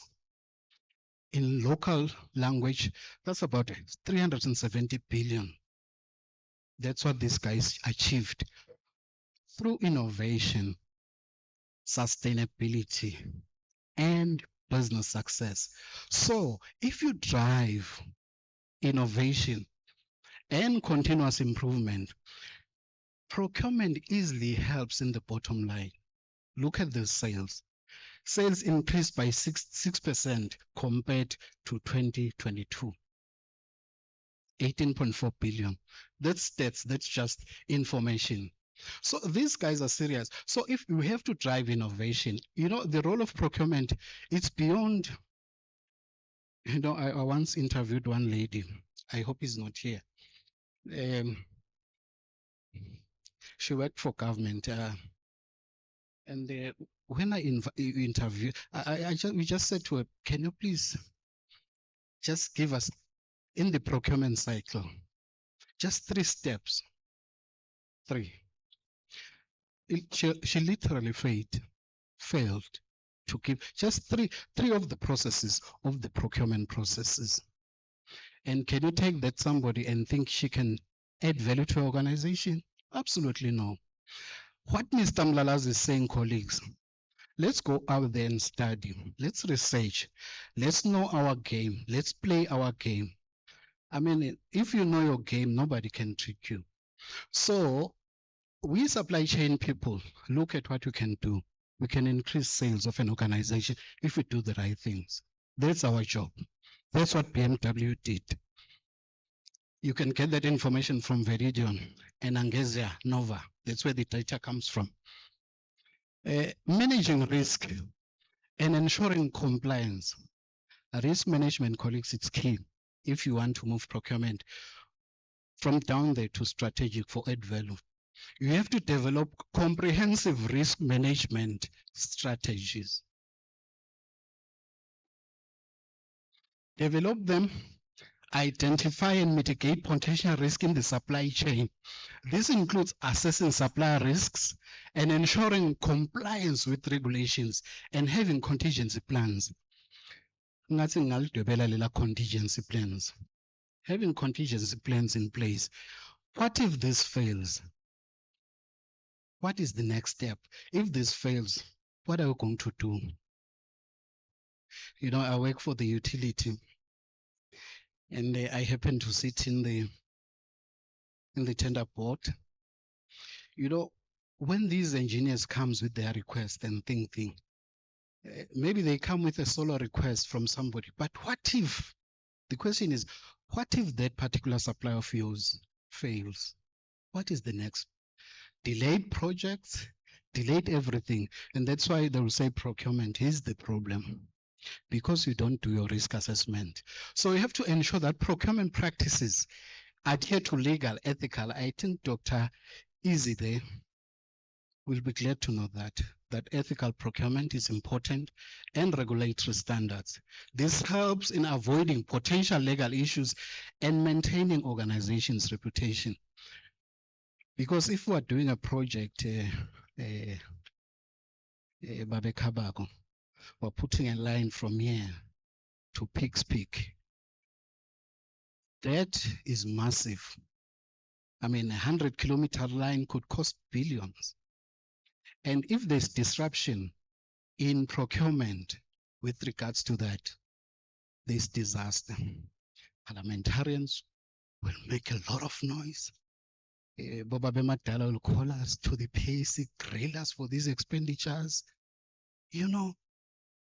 In local language, that's about 370 billion. That's what these guys achieved through innovation, sustainability, and business success. So if you drive innovation and continuous improvement, procurement easily helps in the bottom line. Look at the sales. Sales increased by 6% compared to 2022. 18.4 billion. That's just information. So these guys are serious. So if we have to drive innovation, you know, the role of procurement, it's beyond, you know, I once interviewed one lady. I hope he's not here. She worked for government. And when I interviewed, we just said to her, can you please just give us in the procurement cycle, just 3 steps, 3. She literally failed to give just three of the processes of the procurement processes. And can you take that somebody and think she can add value to your organization? Absolutely no. What Mr. Mlalas is saying, colleagues, let's go out there and study. Let's research. Let's know our game. Let's play our game. I mean, if you know your game, nobody can trick you. So we supply chain people, look at what we can do. We can increase sales of an organization if we do the right things. That's our job. That's what BMW did. You can get that information from Veridion and Angezia, Nova. That's where the data comes from. Managing risk and ensuring compliance. Risk management, colleagues, it's key if you want to move procurement from down there to strategic for add value. You have to develop comprehensive risk management strategies. Develop them, identify and mitigate potential risk in the supply chain. This includes assessing supplier risks and ensuring compliance with regulations and having contingency plans. Contingency plans. Having contingency plans in place. What if this fails? What is the next step? If this fails, what are we going to do? You know, I work for the utility, and I happen to sit in the tender board. You know, when these engineers comes with their request and thinking, maybe they come with a solo request from somebody, but what if, the question is, what if that particular supplier of yours fails? What is the next? Delayed projects, delayed everything. And that's why they will say procurement is the problem, because you don't do your risk assessment. So you have to ensure that procurement practices adhere to legal, ethical. I think Dr. Easy there will be glad to know that ethical procurement is important and regulatory standards. This helps in avoiding potential legal issues and maintaining organizations' reputation. Because if we are doing a project, we're putting a line from here to Peaks Peak, that is massive. I mean, 100-kilometer line could cost billions. And if there's disruption in procurement with regards to that, there's disaster. Parliamentarians will make a lot of noise. Boba Bemadala will call us to the basic, grill us for these expenditures, you know,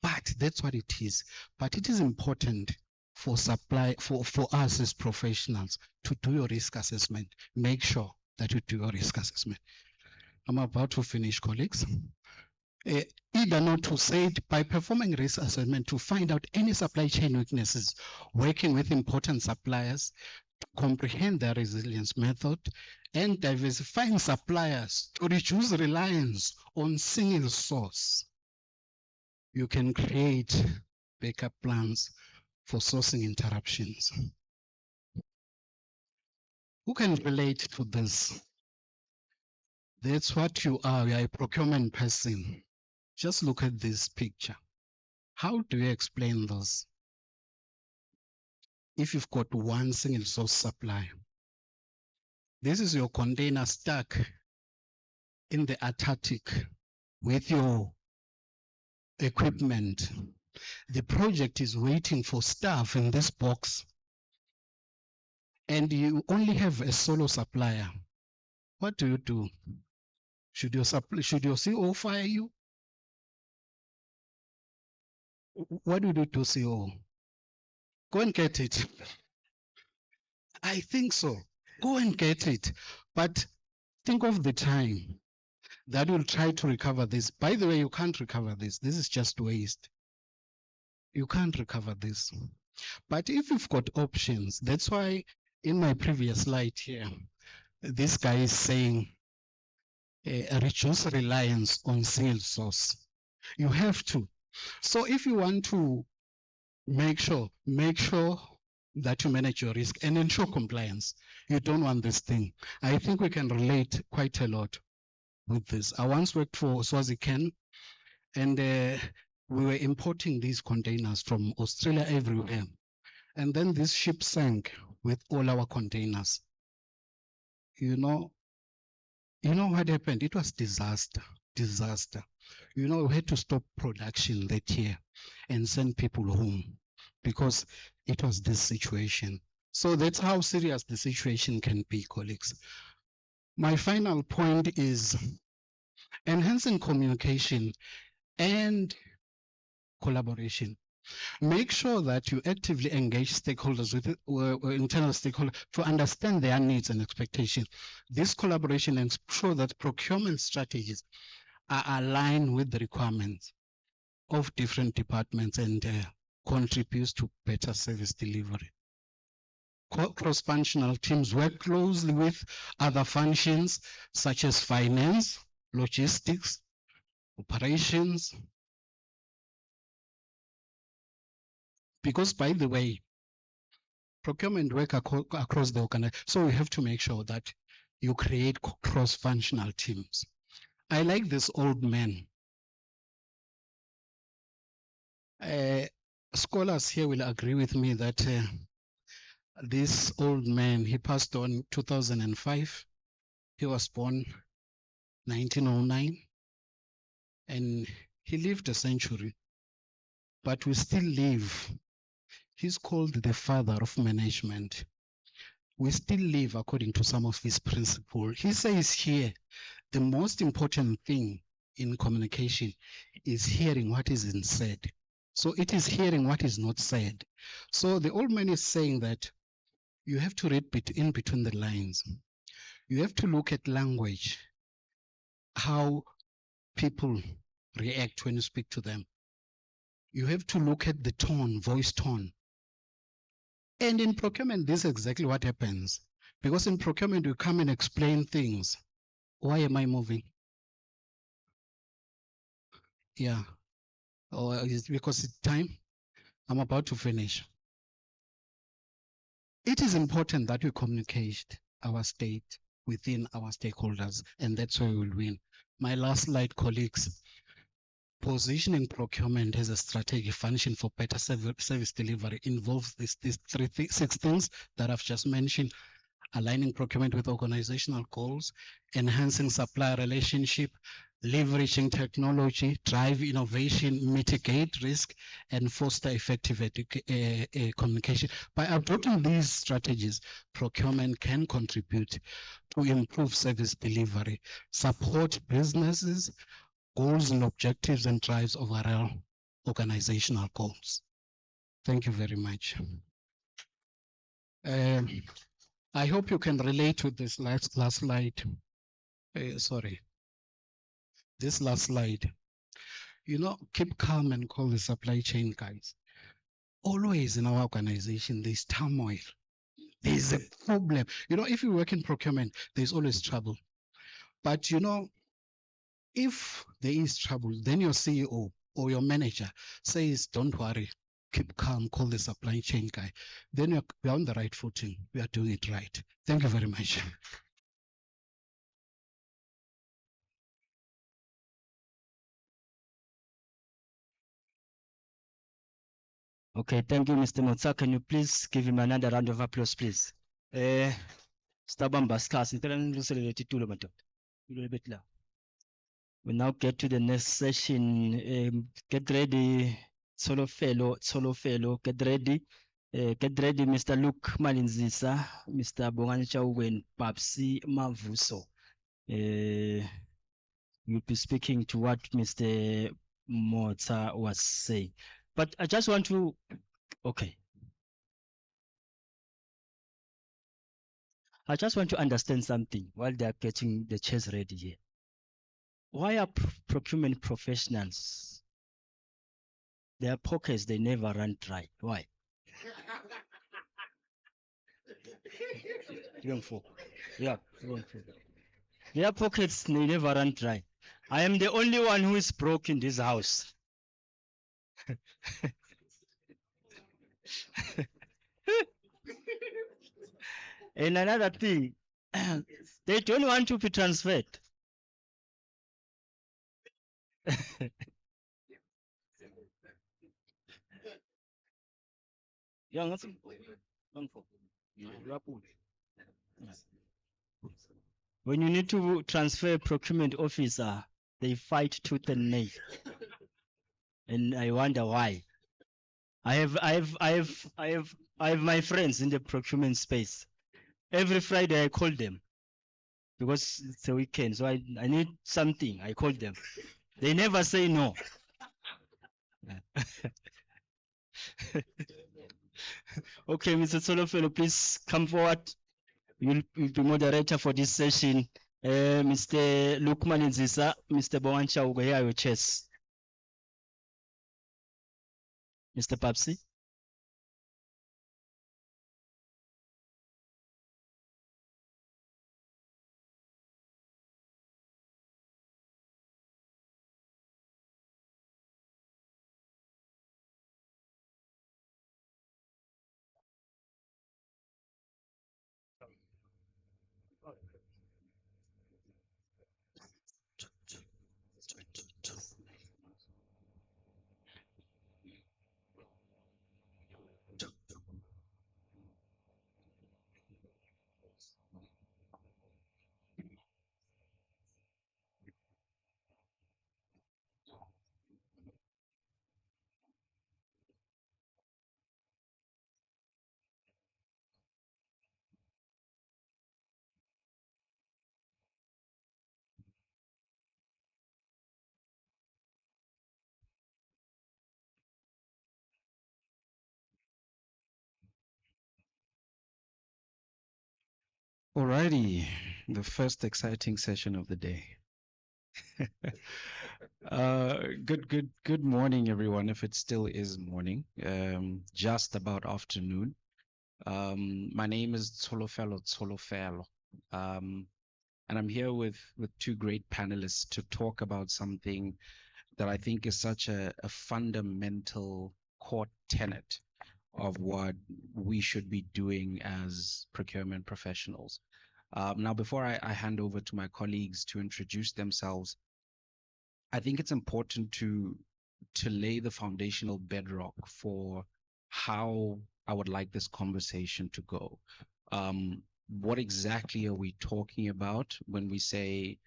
but that's what it is. But it is important for us as professionals to do your risk assessment. Make sure that you do your risk assessment. I'm about to finish, colleagues. Either not to say it, by performing risk assessment to find out any supply chain weaknesses, working with important suppliers, to comprehend their resilience method, and diversifying suppliers to reduce reliance on single source. You can create backup plans for sourcing interruptions. Who can relate to this? That's what you are. You are a procurement person. Just look at this picture. How do you explain this? If you've got one single source supply, this is your container stuck in the Antarctic with your equipment. The project is waiting for staff in this box, and you only have a solo supplier. What do you do? Should your CO fire you? What do you do to CO? Go and get it. I think so. Go and get it. But think of the time that you'll try to recover this. By the way, you can't recover this. This is just waste. You can't recover this. But if you've got options, that's why in my previous slide here, this guy is saying reduce reliance on single source. You have to. So if you want to make sure that you manage your risk and ensure compliance. You don't want this thing. I think we can relate quite a lot with this. I once worked for Swaziken, and we were importing these containers from Australia everywhere. And then this ship sank with all our containers. You know what happened? It was disaster. We had to stop production that year and send people home because it was this situation. So that's how serious the situation can be, colleagues. My final point is enhancing communication and collaboration. Make sure that you actively engage stakeholders with internal stakeholders to understand their needs and expectations. This collaboration ensures that procurement strategies are aligned with the requirements of different departments and contributes to better service delivery. Cross-functional teams work closely with other functions such as finance, logistics, operations. Because, by the way, procurement work across the organization, so we have to make sure that you create cross-functional teams. I like this old man. Scholars here will agree with me that this old man, he passed on 2005. He was born 1909, and he lived a century. But we still live. He's called the father of management. We still live according to some of his principles. He says here, the most important thing in communication is hearing what isn't said. So it is hearing what is not said. So the old man is saying that you have to read in between the lines. You have to look at language, how people react when you speak to them. You have to look at the tone, voice tone. And in procurement, this is exactly what happens. Because in procurement, you come and explain things. Why am I moving? Yeah. Or is it because it's time? I'm about to finish. It is important that we communicate our state within our stakeholders, and that's where we will win. My last slide, colleagues. Positioning procurement as a strategic function for better service delivery involves these six things that I've just mentioned: aligning procurement with organizational goals, enhancing supplier relationship, leveraging technology, drive innovation, mitigate risk, and foster effective communication. By adopting these strategies, procurement can contribute to improve service delivery, support businesses, goals and objectives, and drives overall organizational goals. Thank you very much. I hope you can relate with this last slide. Sorry. This last slide. Keep calm and call the supply chain guys. Always in our organization, there's turmoil. There's a problem. If you work in procurement, there's always trouble. But if there is trouble, then your CEO or your manager says, don't worry, keep calm, call the supply chain guy. Then we're on the right footing. We are doing it right. Thank you very much. Okay, thank you, Mr. Motsa. Can you please give him another round of applause, please? Stabamba scarce. We now get to the next session. Get ready, solo fellow, get ready. Get ready, Mr. Luke Malinzisa, Mr. Bongancha Uwen, Papsi Mavuso. You'll be speaking to what Mr. Motsa was saying. But I just want to, okay. I just want to understand something while they are getting the chairs ready here. Why are procurement professionals, their pockets, they never run dry? Why? Yeah. Their pockets they never run dry. I am the only one who is broke in this house. And another thing, they don't want to be transferred. Yeah, nothing. When you need to transfer a procurement officer, they fight tooth and nail. And I wonder why. I have my friends in the procurement space. Every Friday I call them because it's a weekend, so I need something. I call them. They never say no. Okay, Mr. Solofelo, please come forward. You'll be moderator for this session. Mr. Lukman Nzisa, Mr. Bawancha, over here, your chess. Mr. Papsi. Alrighty, the first exciting session of the day. Good morning, everyone. If it still is morning, just about afternoon. My name is Tsolofelo, and I'm here with two great panelists to talk about something that I think is such a fundamental core tenet of what we should be doing as procurement professionals. Now, before I hand over to my colleagues to introduce themselves, I think it's important to lay the foundational bedrock for how I would like this conversation to go. What exactly are we talking about when we say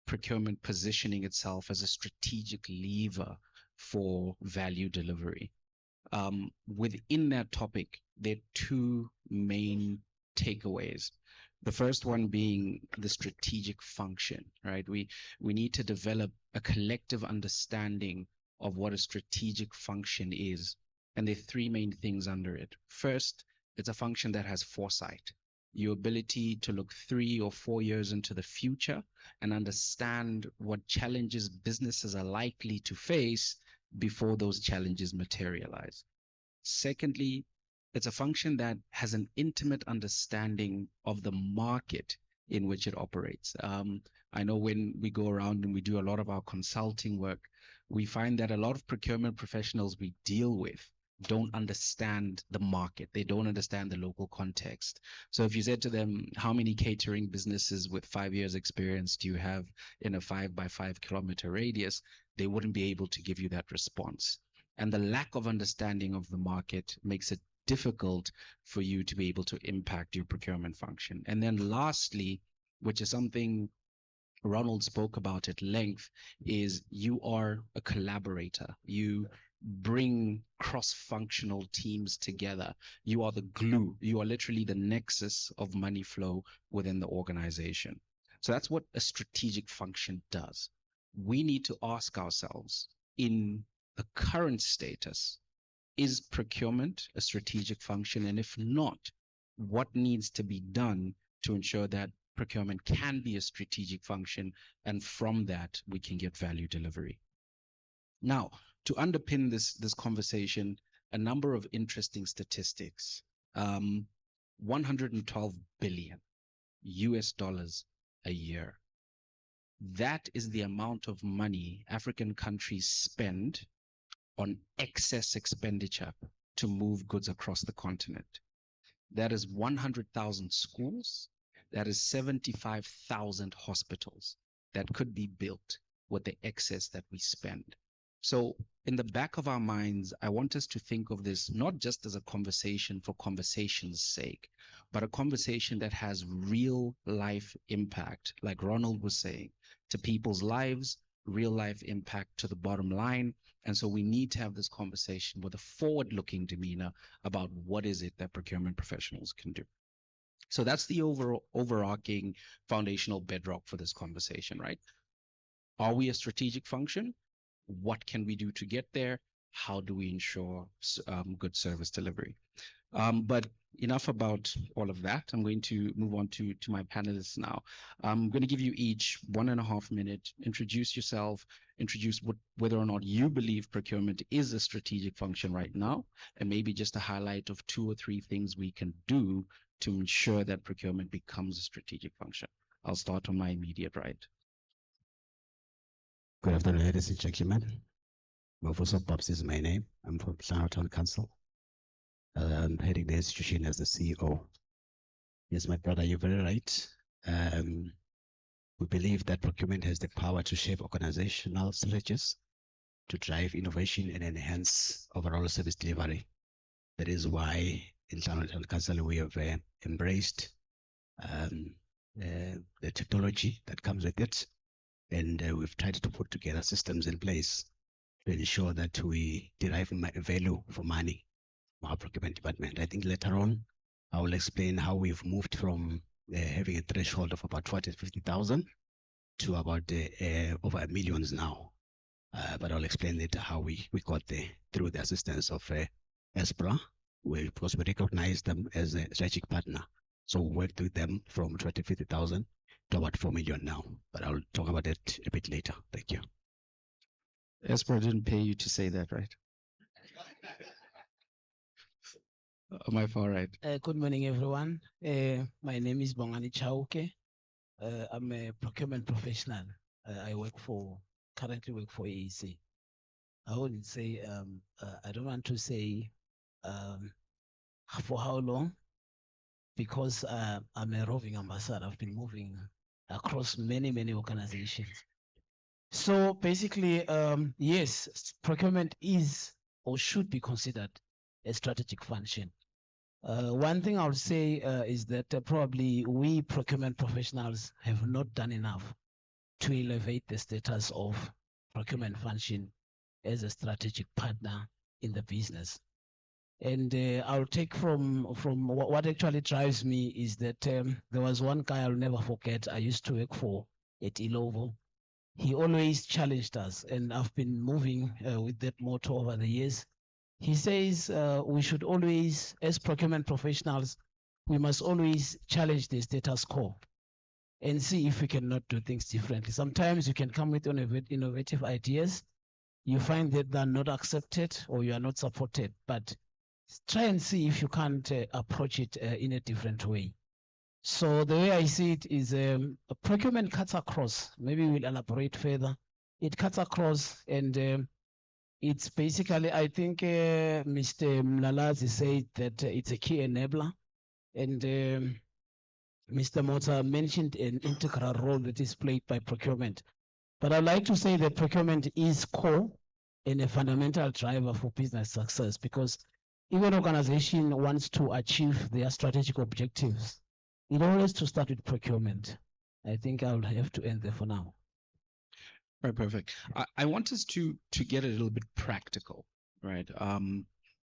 procurement positioning itself as a strategic lever for value delivery? Within that topic, there are two main takeaways. The first one being the strategic function, right? We need to develop a collective understanding of what a strategic function is. And there are three main things under it. First, it's a function that has foresight, your ability to look 3 or 4 years into the future and understand what challenges businesses are likely to face before those challenges materialize. Secondly, it's a function that has an intimate understanding of the market in which it operates. I know when we go around and we do a lot of our consulting work, we find that a lot of procurement professionals we deal with don't understand the market. They don't understand the local context. So if you said to them, how many catering businesses with 5 years experience do you have in a 5 by 5 kilometer radius, they wouldn't be able to give you that response. And the lack of understanding of the market makes it difficult for you to be able to impact your procurement function. And then lastly, which is something Ronald spoke about at length, is you are a collaborator. You bring cross-functional teams together. You are the glue. You are literally the nexus of money flow within the organization. So that's what a strategic function does. We need to ask ourselves, in the current status, is procurement a strategic function? And if not, what needs to be done to ensure that procurement can be a strategic function, and from that we can get value delivery? Now, to underpin this conversation, a number of interesting statistics. 112 billion US dollars a year. That is the amount of money African countries spend on excess expenditure to move goods across the continent. That is 100,000 schools. That is 75,000 hospitals that could be built with the excess that we spend. So in the back of our minds, I want us to think of this not just as a conversation for conversation's sake, but a conversation that has real life impact, like Ronald was saying, to people's lives, real life impact to the bottom line. And so we need to have this conversation with a forward-looking demeanor about what is it that procurement professionals can do. So that's the overarching foundational bedrock for this conversation, right? Are we a strategic function? What can we do to get there? How do we ensure good service delivery? But enough about all of that. I'm going to move on to my panelists now. I'm going to give you each 1.5 minutes. Introduce yourself, introduce whether or not you believe procurement is a strategic function right now, and maybe just a highlight of 2 or 3 things we can do to ensure that procurement becomes a strategic function. I'll start on my immediate right. Good afternoon, ladies and gentlemen. Mofuso Pops is my name. I'm from Hlangano Town Council. I'm heading the institution as the CEO. Yes, my brother, you're very right. We believe that procurement has the power to shape organizational strategies, to drive innovation and enhance overall service delivery. That is why in Hlangano Town Council we have embraced the technology that comes with it. And we've tried to put together systems in place to ensure that we derive value for money from our procurement department. I think later on, I will explain how we've moved from having a threshold of about 450,000 to about over millions now. But I'll explain later how we got there through the assistance of Esppra, because we recognize them as a strategic partner. So we worked with them from 250,000 to about 4 million now, but I'll talk about it a bit later. Thank you. Esppra didn't pay you to say that, right? On my far right. Good morning, everyone. My name is Bongani Chauke. I'm a procurement professional. I currently work for AEC. I wouldn't say, I don't want to say for how long, because I'm a roving ambassador. I've been moving across many organizations. So basically, yes, procurement is or should be considered a strategic function. One thing I would say is that probably we procurement professionals have not done enough to elevate the status of procurement function as a strategic partner in the business. And I'll take from what actually drives me is that there was one guy I'll never forget. I used to work for at Ilovo. He always challenged us, and I've been moving with that motto over the years. He says we should always, as procurement professionals, we must always challenge the status quo and see if we cannot do things differently. Sometimes you can come with innovative ideas. You find that they're not accepted or you are not supported, but try and see if you can't approach it in a different way. So the way I see it is procurement cuts across. Maybe we'll elaborate further. It cuts across, and it's basically, I think Mr. Mlalazi said that it's a key enabler, and Mr. Mota mentioned an integral role that is played by procurement. But I'd like to say that procurement is core and a fundamental driver for business success, because if an organization wants to achieve their strategic objectives, it always has to start with procurement. I think I'll have to end there for now. Right, perfect. I want us to get a little bit practical, right?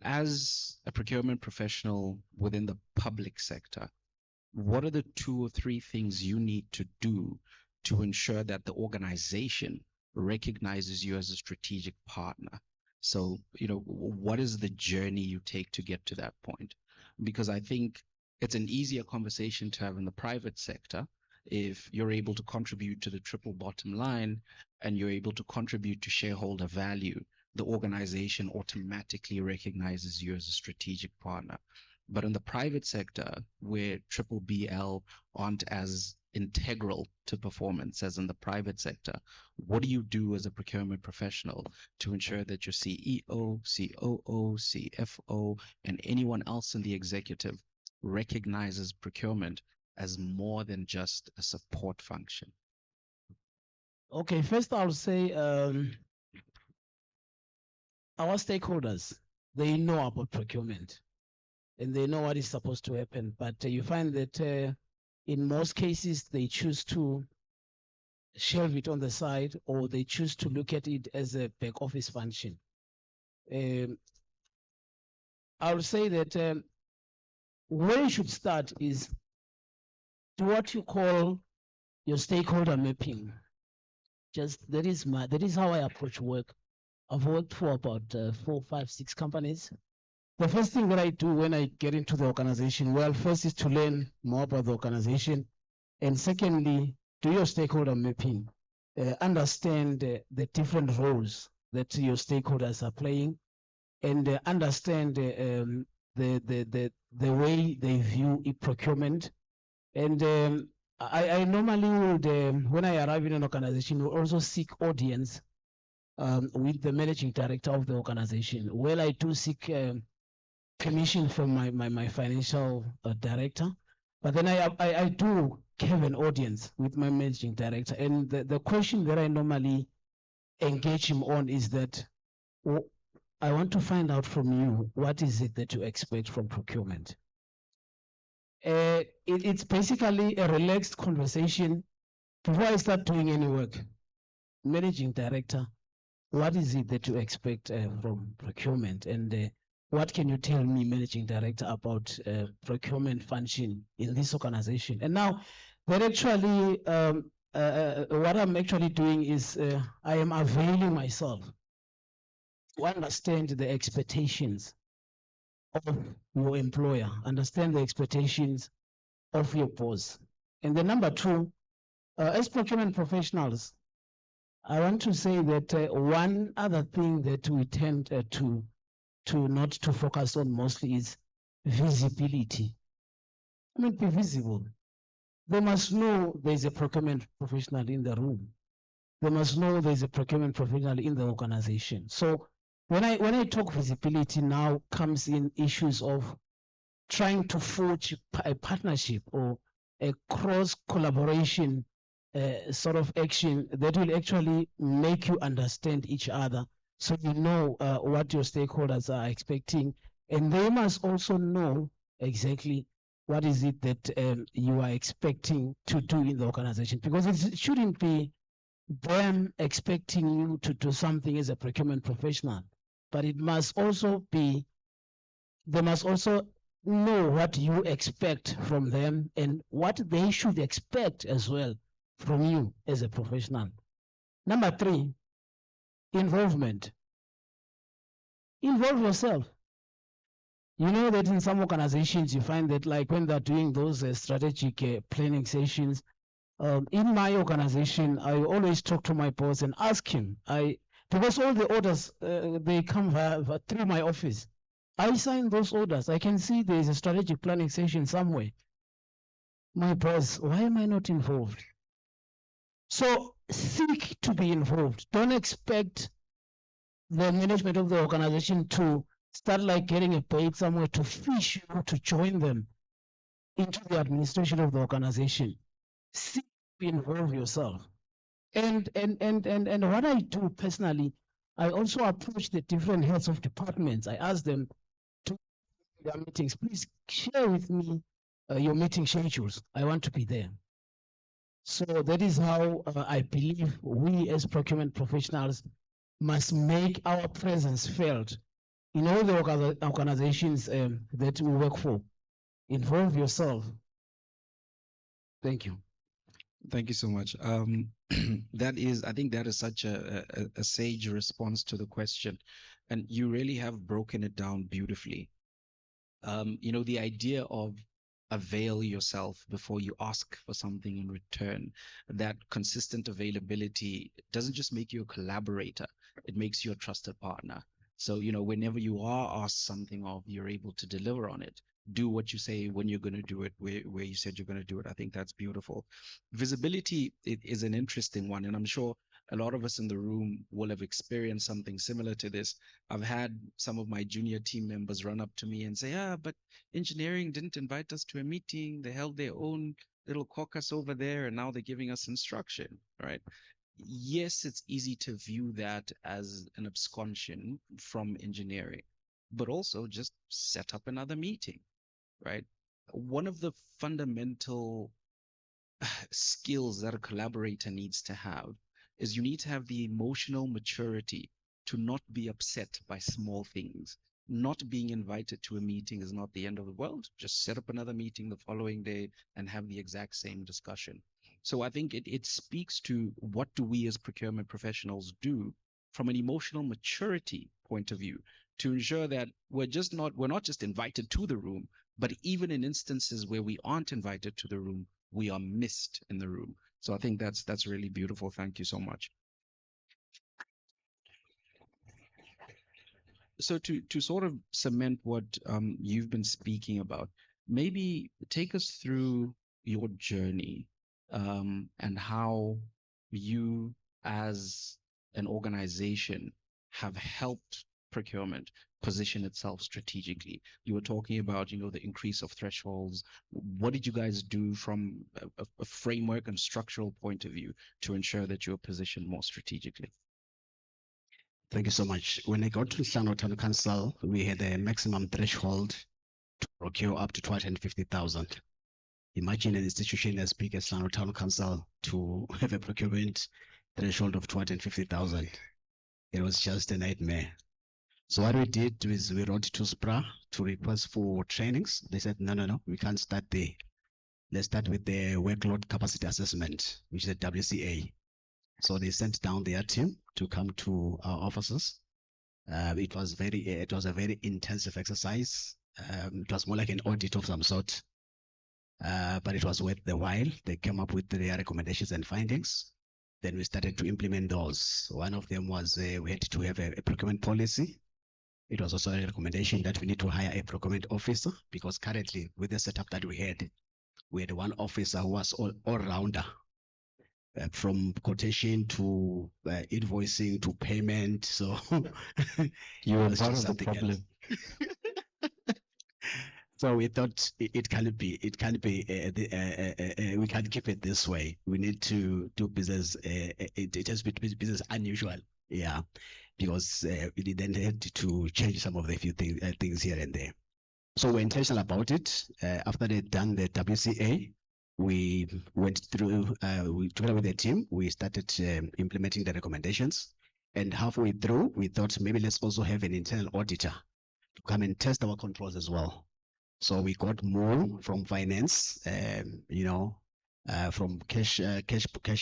As a procurement professional within the public sector, what are the 2 or 3 things you need to do to ensure that the organization recognizes you as a strategic partner? So, what is the journey you take to get to that point? Because I think it's an easier conversation to have in the private sector if you're able to contribute to the triple bottom line and you're able to contribute to shareholder value. The organization automatically recognizes you as a strategic partner. But in the private sector, where triple BL aren't as integral to performance as in the private sector, what do you do as a procurement professional to ensure that your CEO, COO, CFO, and anyone else in the executive recognizes procurement as more than just a support function? Okay, first I'll say our stakeholders, they know about procurement and they know what is supposed to happen. But you find that in most cases, they choose to shelve it on the side, or they choose to look at it as a back office function. I'll say that where you should start is to what you call your stakeholder mapping. Just that is how I approach work. I've worked for about 4, 5, 6 companies. The first thing that I do when I get into the organization, well, first is to learn more about the organization. And secondly, do your stakeholder mapping. Understand the different roles that your stakeholders are playing, and understand the way they view procurement. And I normally would, when I arrive in an organization, will also seek audience with the managing director of the organization. Well, I do seek permission from my financial director, but then I do have an audience with my managing director. And the question that I normally engage him on is that, I want to find out from you, what is it that you expect from procurement? It's basically a relaxed conversation before I start doing any work. Managing director, what is it that you expect from procurement? And what can you tell me, managing director, about procurement function in this organization? And now, that actually, what I'm actually doing is I am availing myself to understand the expectations of your employer, understand the expectations of your boss. And the number 2, as procurement professionals, I want to say that one other thing that we tend to not to focus on mostly is visibility. I mean, be visible. They must know there's a procurement professional in the room. They must know there's a procurement professional in the organization. So when I talk visibility, now comes in issues of trying to forge a partnership or a cross collaboration sort of action that will actually make you understand each other, so you know what your stakeholders are expecting, and they must also know exactly what is it that you are expecting to do in the organization, because it shouldn't be them expecting you to do something as a procurement professional, but it must also be, they must also know what you expect from them and what they should expect as well from you as a professional. Number 3, involvement. Involve yourself. You know that in some organizations, you find that like when they're doing those strategic planning sessions, in my organization, I always talk to my boss and ask him, because all the orders, they come through my office. I sign those orders. I can see there's a strategic planning session somewhere. My boss, why am I not involved? So seek to be involved. Don't expect the management of the organization to start like getting a bait somewhere to fish you to join them into the administration of the organization. Seek to involve yourself. And what I do personally, I also approach the different heads of departments. I ask them to their meetings, please share with me your meeting schedules. I want to be there. So that is how I believe we as procurement professionals must make our presence felt in all the organizations that we work for. Involve yourself. Thank you. Thank you so much. I think that is such a sage response to the question. And you really have broken it down beautifully. The idea of avail yourself before you ask for something in return, that consistent availability doesn't just make you a collaborator, it makes you a trusted partner. So, whenever you are asked something of, you're able to deliver on it. do what you say when you're going to do it, where you said you're going to do it. I think that's beautiful. Visibility is an interesting one, and I'm sure a lot of us in the room will have experienced something similar to this. I've had some of my junior team members run up to me and say, but engineering didn't invite us to a meeting. They held their own little caucus over there, and now they're giving us instruction, right? Yes, it's easy to view that as an absconsion from engineering, but also just set up another meeting, right? One of the fundamental skills that a collaborator needs to have is you need to have the emotional maturity to not be upset by small things. Not being invited to a meeting is not the end of the world. Just set up another meeting the following day and have the exact same discussion. So I think it speaks to what do we as procurement professionals do from an emotional maturity point of view to ensure that we're not just invited to the room, but even in instances where we aren't invited to the room, we are missed in the room. So I think that's really beautiful. Thank you so much. So to sort of cement what you've been speaking about, maybe take us through your journey and how you as an organization have helped procurement position itself strategically. You were talking about, the increase of thresholds. What did you guys do from a framework and structural point of view to ensure that you're positioned more strategically? Thank you so much. When I got to Hlangano Town Council, we had a maximum threshold to procure up to 250,000. Imagine an institution as big as Hlangano Town Council to have a procurement threshold of 250,000. It was just a nightmare. So what we did is we wrote to Esppra to request for trainings. They said, no, we can't start there. Let's start with the workload capacity assessment, which is a WCA. So they sent down their team to come to our offices. It was a very intensive exercise. It was more like an audit of some sort, but it was worth the while. They came up with their recommendations and findings. Then we started to implement those. One of them was we had to have a procurement policy. It was also a recommendation that we need to hire a procurement officer, because currently with the setup that we had one officer who was all-rounder. From quotation to invoicing to payment. So you were part of the problem. So we thought it can't be. We can't keep it this way. We need to do business. It has been business unusual. Yeah, because we then had to change some of the few things here and there. So we're intentional about it. After they'd done the WCA, we went through, together with the team, we started implementing the recommendations. And halfway through, we thought maybe let's also have an internal auditor to come and test our controls as well. So we got more from finance, from cash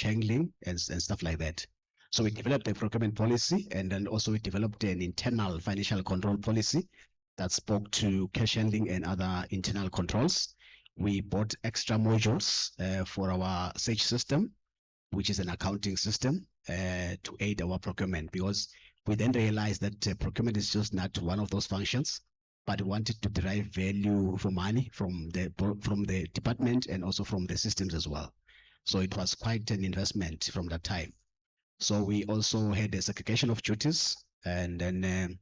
handling and stuff like that. So we developed a procurement policy, and then also we developed an internal financial control policy that spoke to cash handling and other internal controls. We bought extra modules for our Sage system, which is an accounting system to aid our procurement, because we then realized that procurement is just not one of those functions, but wanted to derive value for money from the department and also from the systems as well. So it was quite an investment from that time. So we also had a segregation of duties, and then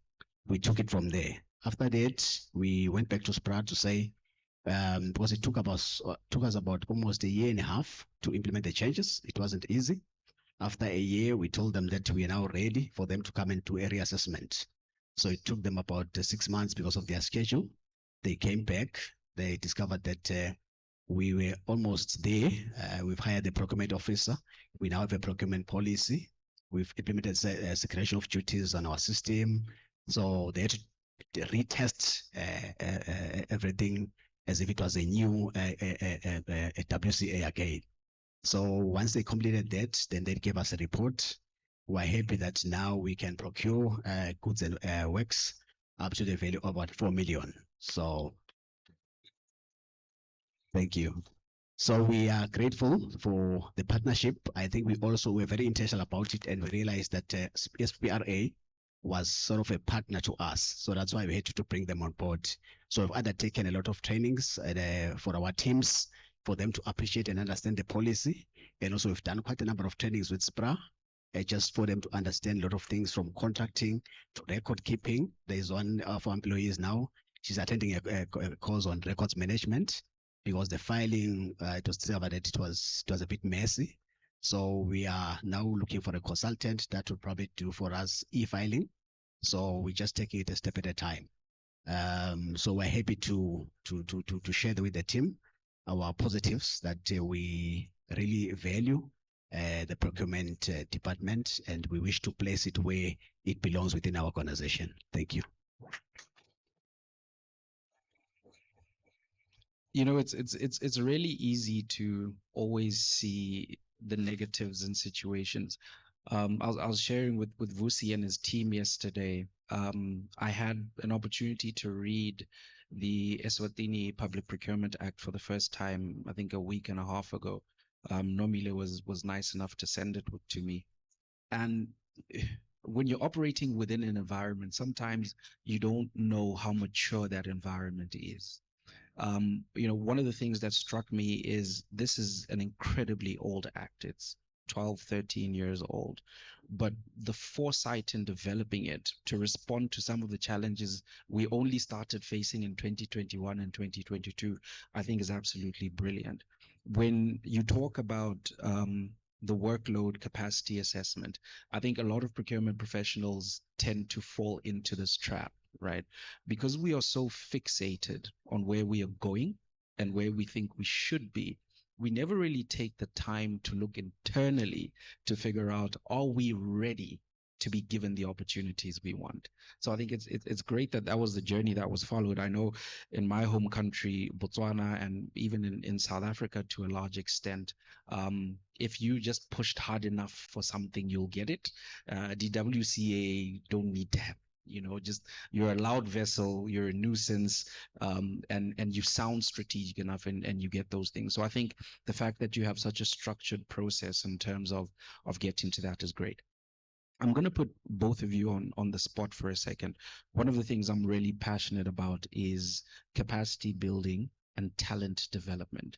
we took it from there. After that, we went back to Esppra to say, because it took us about almost a year and a half to implement the changes. It wasn't easy. After a year, we told them that we are now ready for them to come and do area assessment. So it took them about 6 months because of their schedule. They came back. They discovered that we were almost there. We've hired a procurement officer. We now have a procurement policy. We've implemented a segregation of duties on our system. So they had to retest everything as if it was a new WCA again. So once they completed that, then they gave us a report. We're happy that now we can procure goods and works up to the value of about 4 million. So thank you. So we are grateful for the partnership. I think we also were very intentional about it, and we realized that Esppra was sort of a partner to us. So that's why we had to bring them on board. So we've undertaken a lot of trainings for our teams, for them to appreciate and understand the policy. And also we've done quite a number of trainings with Esppra, just for them to understand a lot of things from contracting to record keeping. There's one of our employees now, she's attending a course on records management, because the filing, it was discovered that it was a bit messy. So we are now looking for a consultant that will probably do for us e-filing. So we just take it a step at a time. So we're happy to share with the team our positives that we really value the procurement department, and we wish to place it where it belongs within our organization. Thank you. You know, it's really easy to always see the negatives in situations. I was sharing with Vusi and his team yesterday. I had an opportunity to read the Eswatini Public Procurement Act for the first time, I think a week and a half ago. Nomile was nice enough to send it to me. And when you're operating within an environment, sometimes you don't know how mature that environment is. You know, one of the things that struck me is this is an incredibly old act. It's 12, 13 years old, but the foresight in developing it to respond to some of the challenges we only started facing in 2021 and 2022, I think is absolutely brilliant. When you talk about the workload capacity assessment, I think a lot of procurement professionals tend to fall into this trap, right? Because we are so fixated on where we are going and where we think we should be, we never really take the time to look internally to figure out, are we ready to be given the opportunities we want? So I think it's great that that was the journey that was followed. I know in my home country, Botswana, and even in South Africa to a large extent, if you just pushed hard enough for something, you'll get it. DWCA don't need to have, you know, just you're a loud vessel, you're a nuisance, and you sound strategic enough, and you get those things. So I think the fact that you have such a structured process in terms of getting to that is great. I'm going to put both of you on the spot for a second. One of the things I'm really passionate about is capacity building and talent development.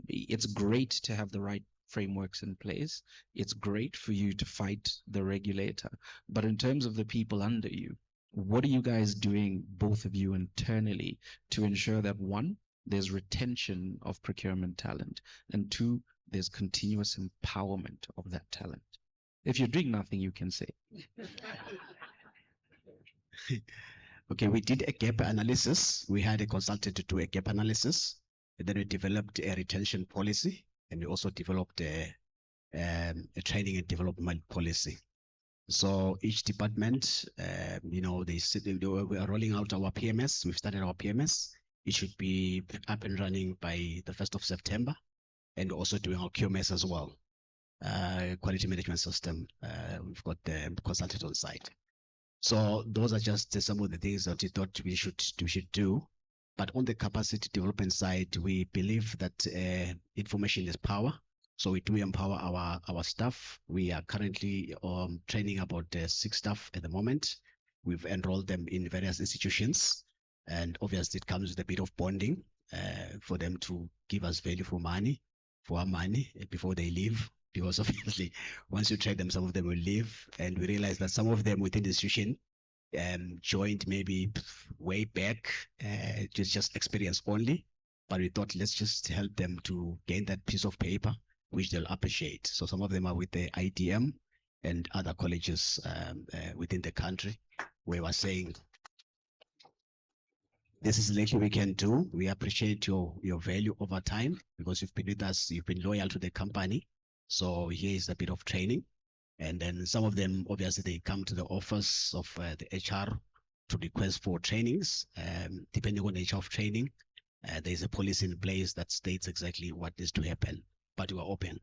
It's great to have the right frameworks in place. It's great for you to fight the regulator. But in terms of the people under you, what are you guys doing, both of you internally, to ensure that one, there's retention of procurement talent, and two, there's continuous empowerment of that talent? If you're doing nothing, you can say. Okay, we did a gap analysis. We had a consultant to do a gap analysis, and then we developed a retention policy, and we also developed a training and development policy. So each department, you know, we are rolling out our PMS. We've started our PMS. It should be up and running by the 1st of September, and also doing our QMS as well. Quality management system. We've got the consultant on site. So those are just some of the things that we thought we should do. But on the capacity development side, we believe that information is power. So we do empower our staff. We are currently training about 6 staff at the moment. We've enrolled them in various institutions, and obviously it comes with a bit of bonding for them to give us value for our money before they leave. Because obviously, once you train them, some of them will leave, and we realize that some of them within the institution joined maybe way back, just experience only. But we thought, let's just help them to gain that piece of paper, which they'll appreciate. So some of them are with the IDM and other colleges within the country, where we're saying, this is little we can do. We appreciate your value over time, because you've been with us, you've been loyal to the company. So here is a bit of training. And then some of them, obviously, they come to the office of the HR to request for trainings. Depending on the nature of training, there's a policy in place that states exactly what needs to happen. But we are open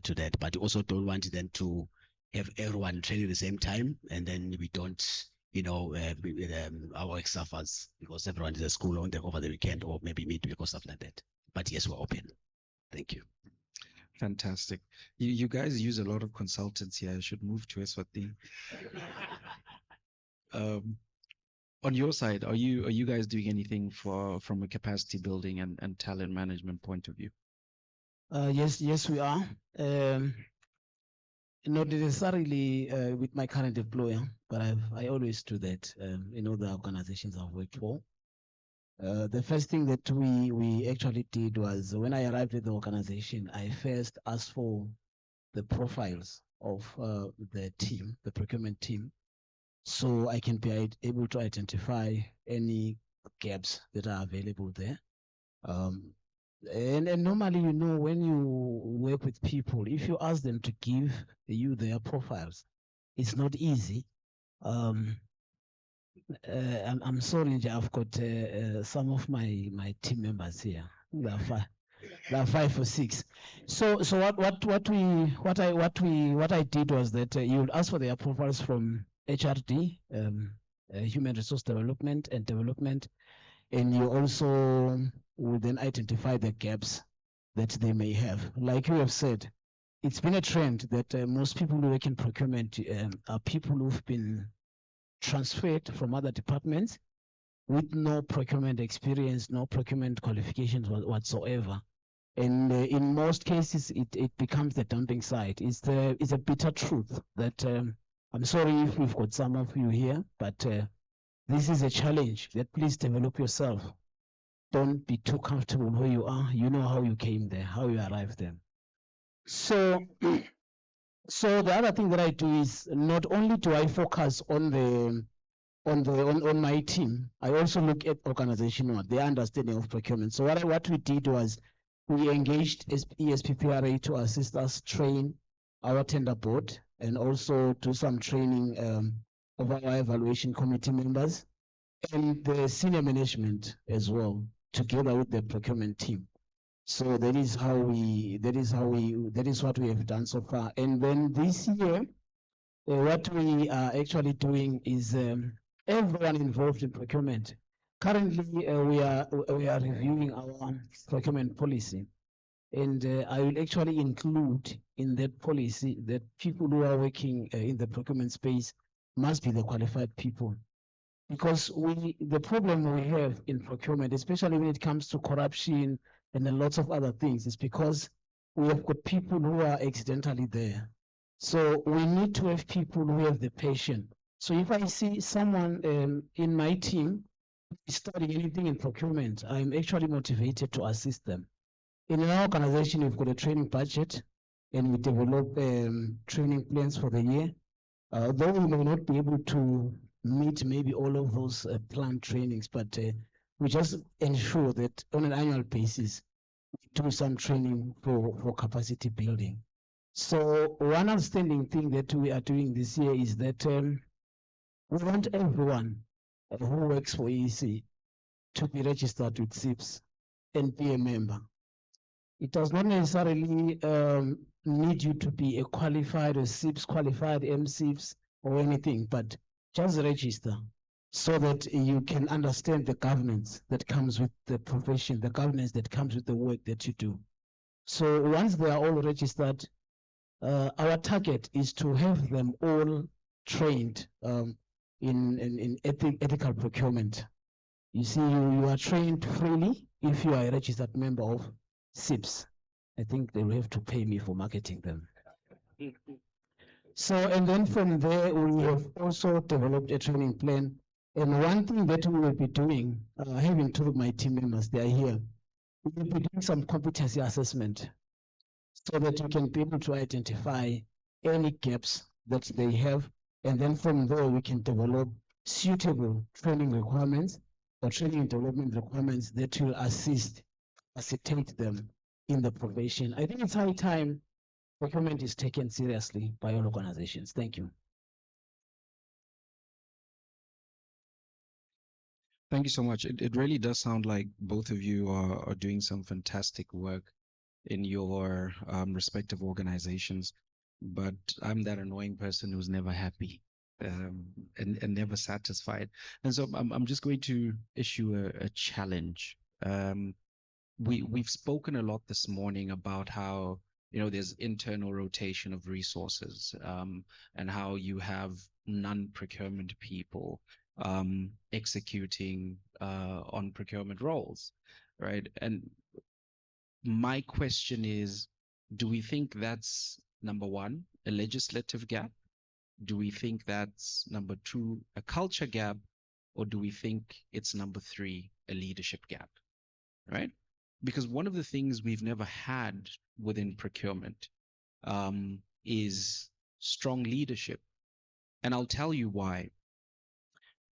to that. But we also don't want them to have everyone training at the same time, and then we don't, you know, our work suffers because everyone is at school over the weekend, or maybe midweek or stuff like that. But yes, we're open. Thank you. Fantastic. You guys use a lot of consultants here. I should move to Eswatini. Um, on your side, are you guys doing anything from a capacity building and talent management point of view? Yes, we are. Not necessarily with my current employer, but I always do that in other organizations I've worked for. The first thing that we actually did was when I arrived at the organization, I first asked for the profiles of the team, the procurement team, so I can be able to identify any gaps that are available there. And normally, when you work with people, if you ask them to give you their profiles, it's not easy. I'm sorry, Nje, I've got some of my team members here. There are 5 or 6. So what I did was that you would ask for their profiles from HRD, Human Resource Development and Development, and you also will then identify the gaps that they may have. Like you have said, it's been a trend that most people who work in procurement are people who've been transferred from other departments with no procurement experience, no procurement qualifications whatsoever. And in most cases, it becomes the dumping site. It's a bitter truth that I'm sorry if we've got some of you here, but this is a challenge that please develop yourself. Don't be too comfortable where you are. You know how you came there, how you arrived there. So the other thing that I do is not only do I focus on my team, I also look at organizational, the understanding of procurement. So what we did was we engaged ESPPRA to assist us train our tender board and also do some training of our evaluation committee members and the senior management as well, together with the procurement team. So that is what we have done so far. And then this year, what we are actually doing is everyone involved in procurement. Currently, we are reviewing our procurement policy, and I will actually include in that policy that people who are working in the procurement space must be the qualified people. Because the problem we have in procurement, especially when it comes to corruption and a lot of other things, is because we have got people who are accidentally there. So we need to have people who have the passion. So if I see someone in my team studying anything in procurement, I'm actually motivated to assist them. In our organization, we've got a training budget and we develop training plans for the year. Though we may not be able to meet maybe all of those planned trainings, but we just ensure that on an annual basis, we do some training for capacity building. So one outstanding thing that we are doing this year is that we want everyone who works for EEC to be registered with SIPS and be a member. It does not necessarily need you to be a qualified or SIPS qualified MSIPS or anything, but just register so that you can understand the governance that comes with the profession, the governance that comes with the work that you do. So once they are all registered, our target is to have them all trained in ethical procurement. You see, you are trained freely if you are a registered member of SIPS. I think they will have to pay me for marketing them. So, and then from there, we have also developed a training plan. And one thing that we will be doing, having told my team members, they are here, we will be doing some competency assessment so that we can be able to identify any gaps that they have. And then from there, we can develop suitable training requirements or training and development requirements that will facilitate them in the profession. I think it's high time procurement is taken seriously by all organizations. Thank you. Thank you so much. It really does sound like both of you are doing some fantastic work in your respective organizations, but I'm that annoying person who's never happy and never satisfied. And so I'm just going to issue a challenge. We've spoken a lot this morning about how there's internal rotation of resources, and how you have non-procurement people executing on procurement roles, right? And my question is, do we think that's number one, a legislative gap? Do we think that's number two, a culture gap? Or do we think it's number three, a leadership gap, right? Because one of the things we've never had within procurement is strong leadership. And I'll tell you why.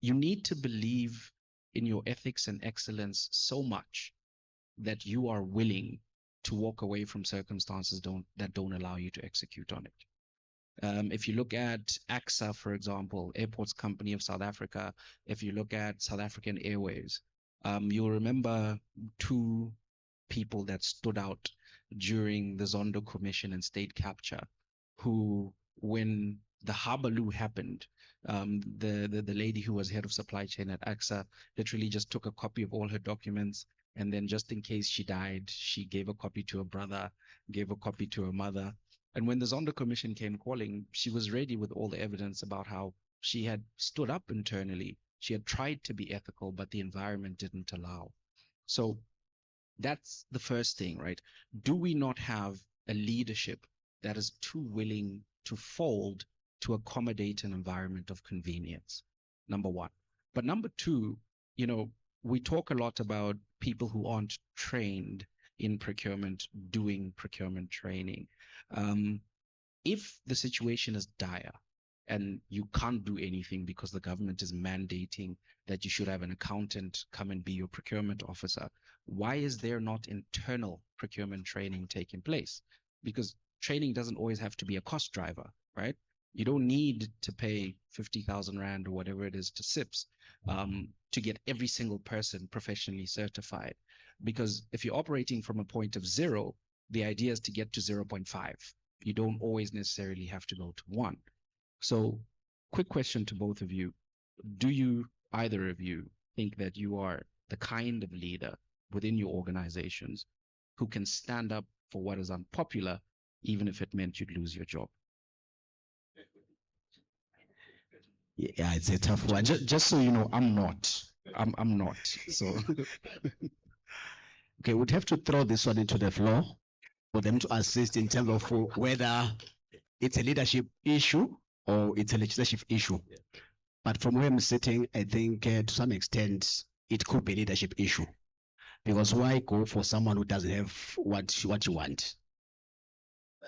You need to believe in your ethics and excellence so much that you are willing to walk away from circumstances that don't allow you to execute on it. If you look at AXA, for example, Airports Company of South Africa, if you look at South African Airways, you'll remember two people that stood out during the Zondo Commission and state capture, who, when the Habaloo happened, the lady who was head of supply chain at AXA literally just took a copy of all her documents, and then just in case she died, she gave a copy to her brother, gave a copy to her mother. And when the Zondo Commission came calling, she was ready with all the evidence about how she had stood up internally. She had tried to be ethical, but the environment didn't allow. So that's the first thing, right? Do we not have a leadership that is too willing to fold to accommodate an environment of convenience? Number one. But number two, we talk a lot about people who aren't trained in procurement doing procurement training. If the situation is dire and you can't do anything because the government is mandating that you should have an accountant come and be your procurement officer, why is there not internal procurement training taking place? Because training doesn't always have to be a cost driver, right? You don't need to pay 50,000 Rand or whatever it is to SIPs to get every single person professionally certified. Because if you're operating from a point of 0, the idea is to get to 0.5. You don't always necessarily have to go to 1. So, quick question to both of you. Do you, either of you, think that you are the kind of leader within your organizations who can stand up for what is unpopular, even if it meant you'd lose your job? Yeah, it's a tough one. Just so you know, I'm not. I'm not. So okay, we'd have to throw this one into the floor for them to assist in terms of whether it's a leadership issue or it's a legislative issue. But from where I'm sitting, I think to some extent it could be a leadership issue. Because why go for someone who doesn't have what you want?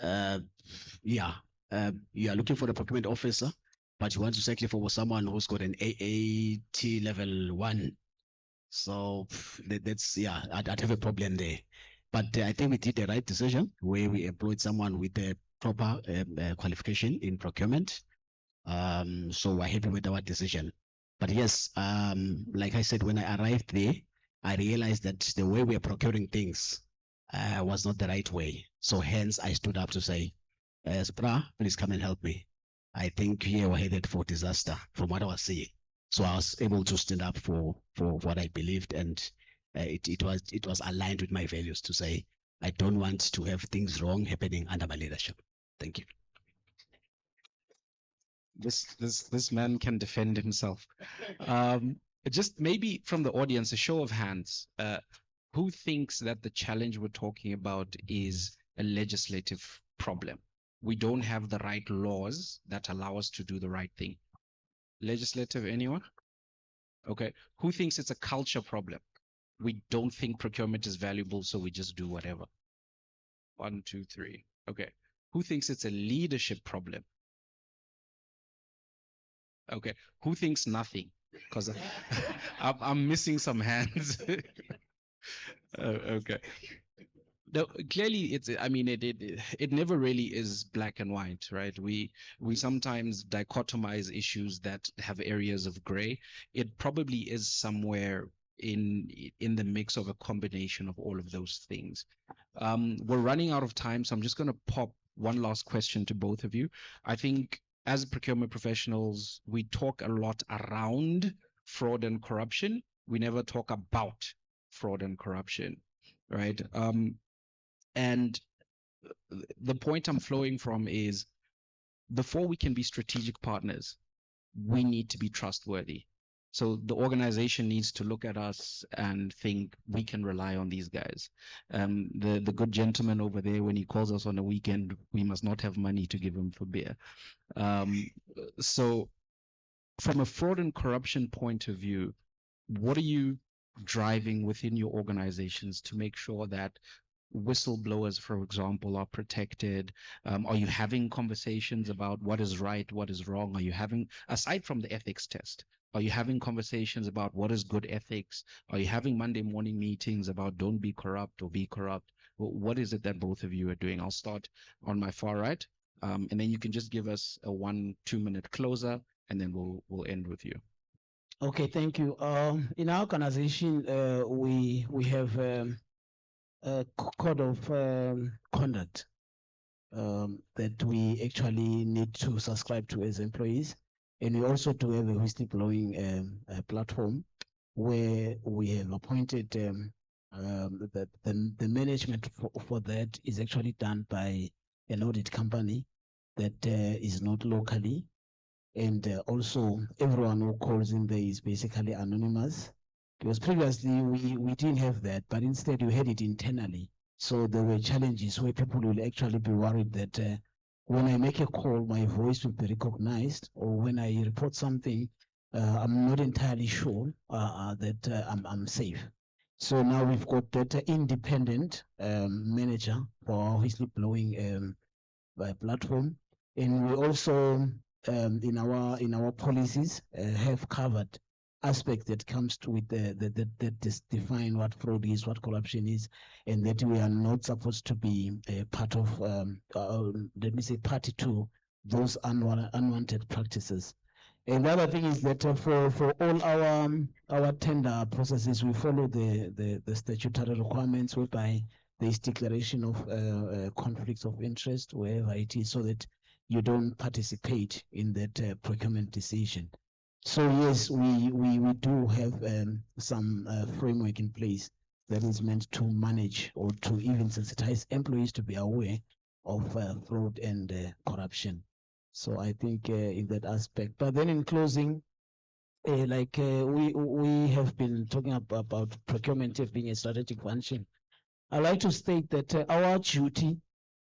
You are looking for the procurement officer, but you want to settle for someone who's got an AAT level 1. So that's, I'd have a problem there. But I think we did the right decision where we employed someone with a proper qualification in procurement. So we're happy with our decision. But yes, like I said, when I arrived there, I realized that the way we are procuring things was not the right way. So hence I stood up to say, Esppra, please come and help me. I think here we're headed for disaster from what I was seeing. So I was able to stand up for what I believed, and it was aligned with my values to say, I don't want to have things wrong happening under my leadership. Thank you. This man can defend himself. Just maybe from the audience, a show of hands. Who thinks that the challenge we're talking about is a legislative problem? We don't have the right laws that allow us to do the right thing. Legislative, anyone? Okay. Who thinks it's a culture problem? We don't think procurement is valuable, so we just do whatever. 1, 2, 3. Okay. Who thinks it's a leadership problem? Okay. Who thinks nothing? Because I'm missing some hands. Okay. No, clearly it never really is black and white, right? We sometimes dichotomize issues that have areas of gray. It probably is somewhere in the mix of a combination of all of those things. We're running out of time, so I'm just going to pop one last question to both of you. I think as procurement professionals, we talk a lot around fraud and corruption. We never talk about fraud and corruption, right? And the point I'm flowing from is, before we can be strategic partners, we need to be trustworthy. So the organization needs to look at us and think we can rely on these guys. The good gentleman over there, when he calls us on a weekend, we must not have money to give him for beer. So from a fraud and corruption point of view, what are you driving within your organizations to make sure that whistleblowers, for example, are protected? Are you having conversations about what is right, what is wrong? Are you having, aside from the ethics test, are you having conversations about what is good ethics? Are you having Monday morning meetings about don't be corrupt or be corrupt? What is it that both of you are doing? I'll start on my far right, and then you can just give us a 1-2 minute closer, and then we'll end with you. Okay, thank you. In our organization, we have a code of conduct that we actually need to subscribe to as employees, and we also do have a whistleblowing platform where we have appointed that the management for that is actually done by an audit company that is not locally. And also everyone who calls in there is basically anonymous, because previously we didn't have that, but instead we had it internally. So there were challenges where people will actually be worried that when I make a call, my voice will be recognized, or when I report something, I'm not entirely sure that I'm safe. So now we've got that independent manager for our whistleblowing platform, and we also in our policies have covered aspect that comes to with that define what fraud is, what corruption is, and that we are not supposed to be a part of let me say party to those unwanted practices. And the other thing is that for all our tender processes, we follow the statutory requirements, whereby there is declaration of conflicts of interest wherever it is, so that you don't participate in that procurement decision. So yes, we do have some framework in place that is meant to manage or to even sensitize employees to be aware of fraud and corruption. So I think in that aspect. But then in closing, we have been talking about procurement being a strategic function. I'd like to state that our duty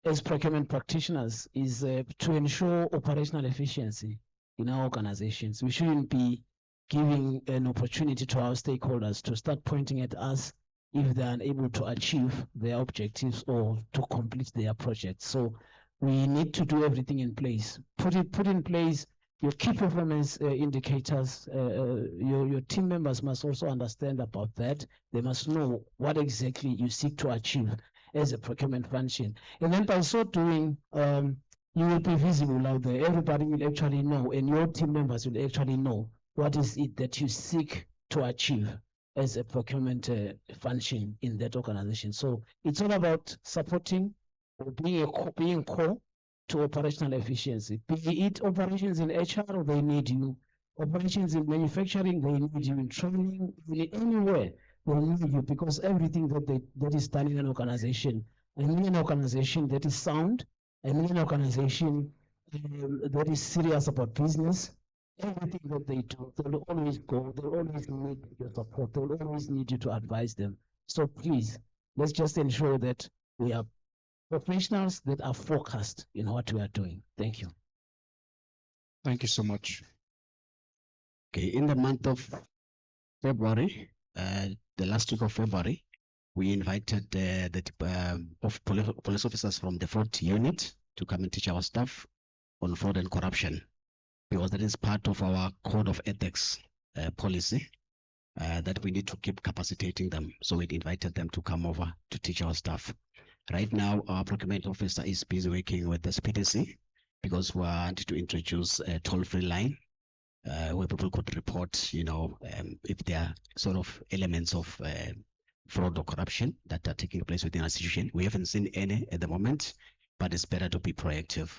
as procurement practitioners is to ensure operational efficiency in our organizations. We shouldn't be giving an opportunity to our stakeholders to start pointing at us if they are unable to achieve their objectives or to complete their projects. So we need to do everything in place. Put in place your key performance indicators. Your team members must also understand about that. They must know what exactly you seek to achieve as a procurement function. And then by so doing, you will be visible out there. Everybody will actually know, and your team members will actually know what is it that you seek to achieve as a procurement function in that organization. So it's all about supporting or being core to operational efficiency. Be it operations in HR, they need you. Operations in manufacturing, they need you. In training, anywhere, they need you, because everything that is done in an organization, I mean an organization that is sound, I mean an organization that is serious about business, everything that they do, they'll always need your support, they'll always need you to advise them. So please, let's just ensure that we are professionals that are focused in what we are doing. Thank you. Thank you so much. Okay, in the month of February, the last week of February, we invited police officers from the fraud unit to come and teach our staff on fraud and corruption, because that is part of our code of ethics policy that we need to keep capacitating them. So we invited them to come over to teach our staff. Right now, our procurement officer is busy working with the SPDC, because we want to introduce a toll-free line where people could report, if there are sort of elements of fraud or corruption that are taking place within our institution. We haven't seen any at the moment, but it's better to be proactive.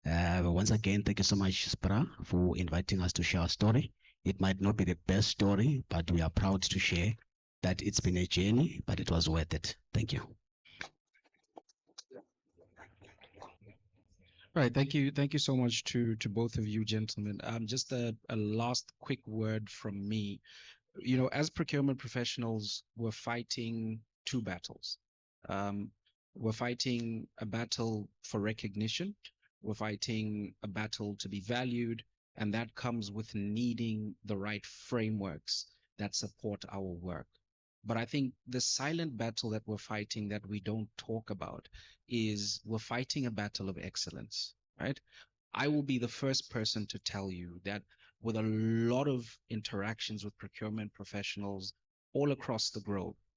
Once again, thank you so much, Esppra, for inviting us to share our story. It might not be the best story, but we are proud to share that it's been a journey, but it was worth it. Thank you. Right. Thank you so much to both of you gentlemen. Just a last quick word from me. You know, as procurement professionals, we're fighting two battles. Um, we're fighting a battle for recognition. We're fighting a battle to be valued, and that comes with needing the right frameworks that support our work. But I think the silent battle that we're fighting that we don't talk about is we're fighting a battle of excellence, right? I will be the first person to tell you that with a lot of interactions with procurement professionals all across the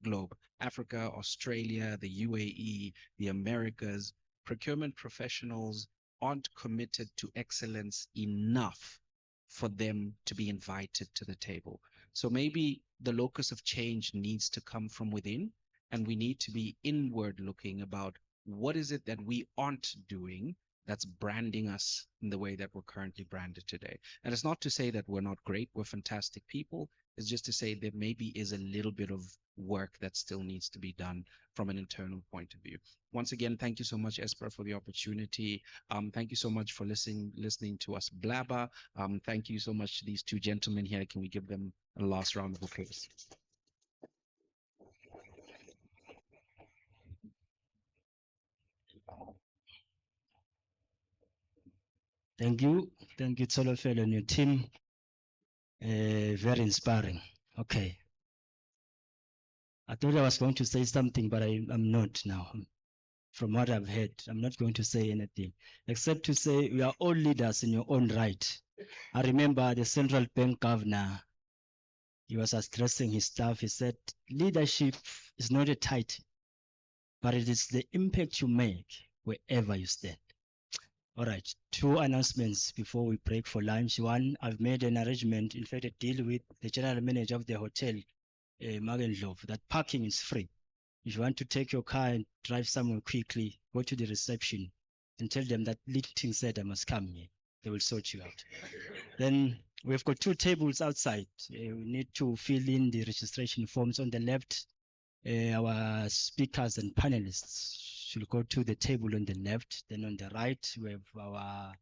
globe, Africa, Australia, the UAE, the Americas, procurement professionals aren't committed to excellence enough for them to be invited to the table. So maybe the locus of change needs to come from within, and we need to be inward looking about what is it that we aren't doing that's branding us in the way that we're currently branded today. And it's not to say that we're not great, we're fantastic people. It's just to say there maybe is a little bit of work that still needs to be done from an internal point of view. Once again, thank you so much, Esppra, for the opportunity. Thank you so much for listening to us blabber. Thank you so much to these two gentlemen here. Can we give them a last round of applause? Thank you. Thank you, Tsolofelo and your team. Very inspiring. Okay. I thought I was going to say something, but I'm not now. From what I've heard, I'm not going to say anything, except to say we are all leaders in your own right. I remember the central bank governor, he was addressing his staff. He said, leadership is not a title, but it is the impact you make wherever you stand. All right, two announcements before we break for lunch. One, I've made an arrangement, in fact, a deal with the general manager of the hotel, Magenlov, that parking is free. If you want to take your car and drive somewhere quickly, go to the reception and tell them that Litting said I must come here. They will sort you out. Then we've got two tables outside. We need to fill in the registration forms. On the left, our speakers and panelists should go to the table on the left. Then on the right, we have our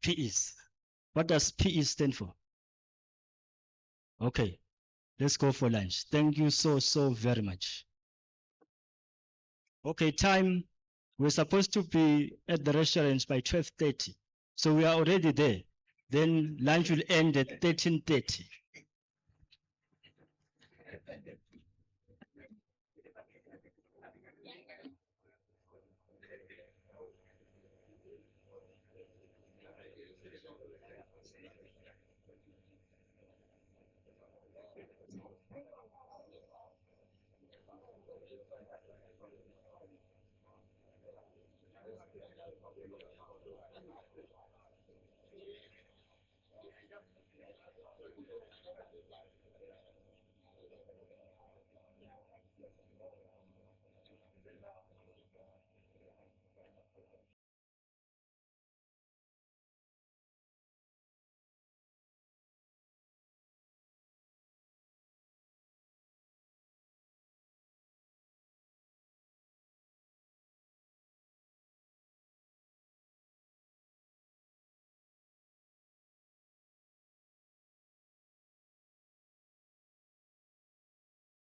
PEs. What does PE stand for? Okay, let's go for lunch. Thank you so very much. Okay, time. We're supposed to be at the restaurants by 12:30. So we are already there. Then lunch will end at 13:30.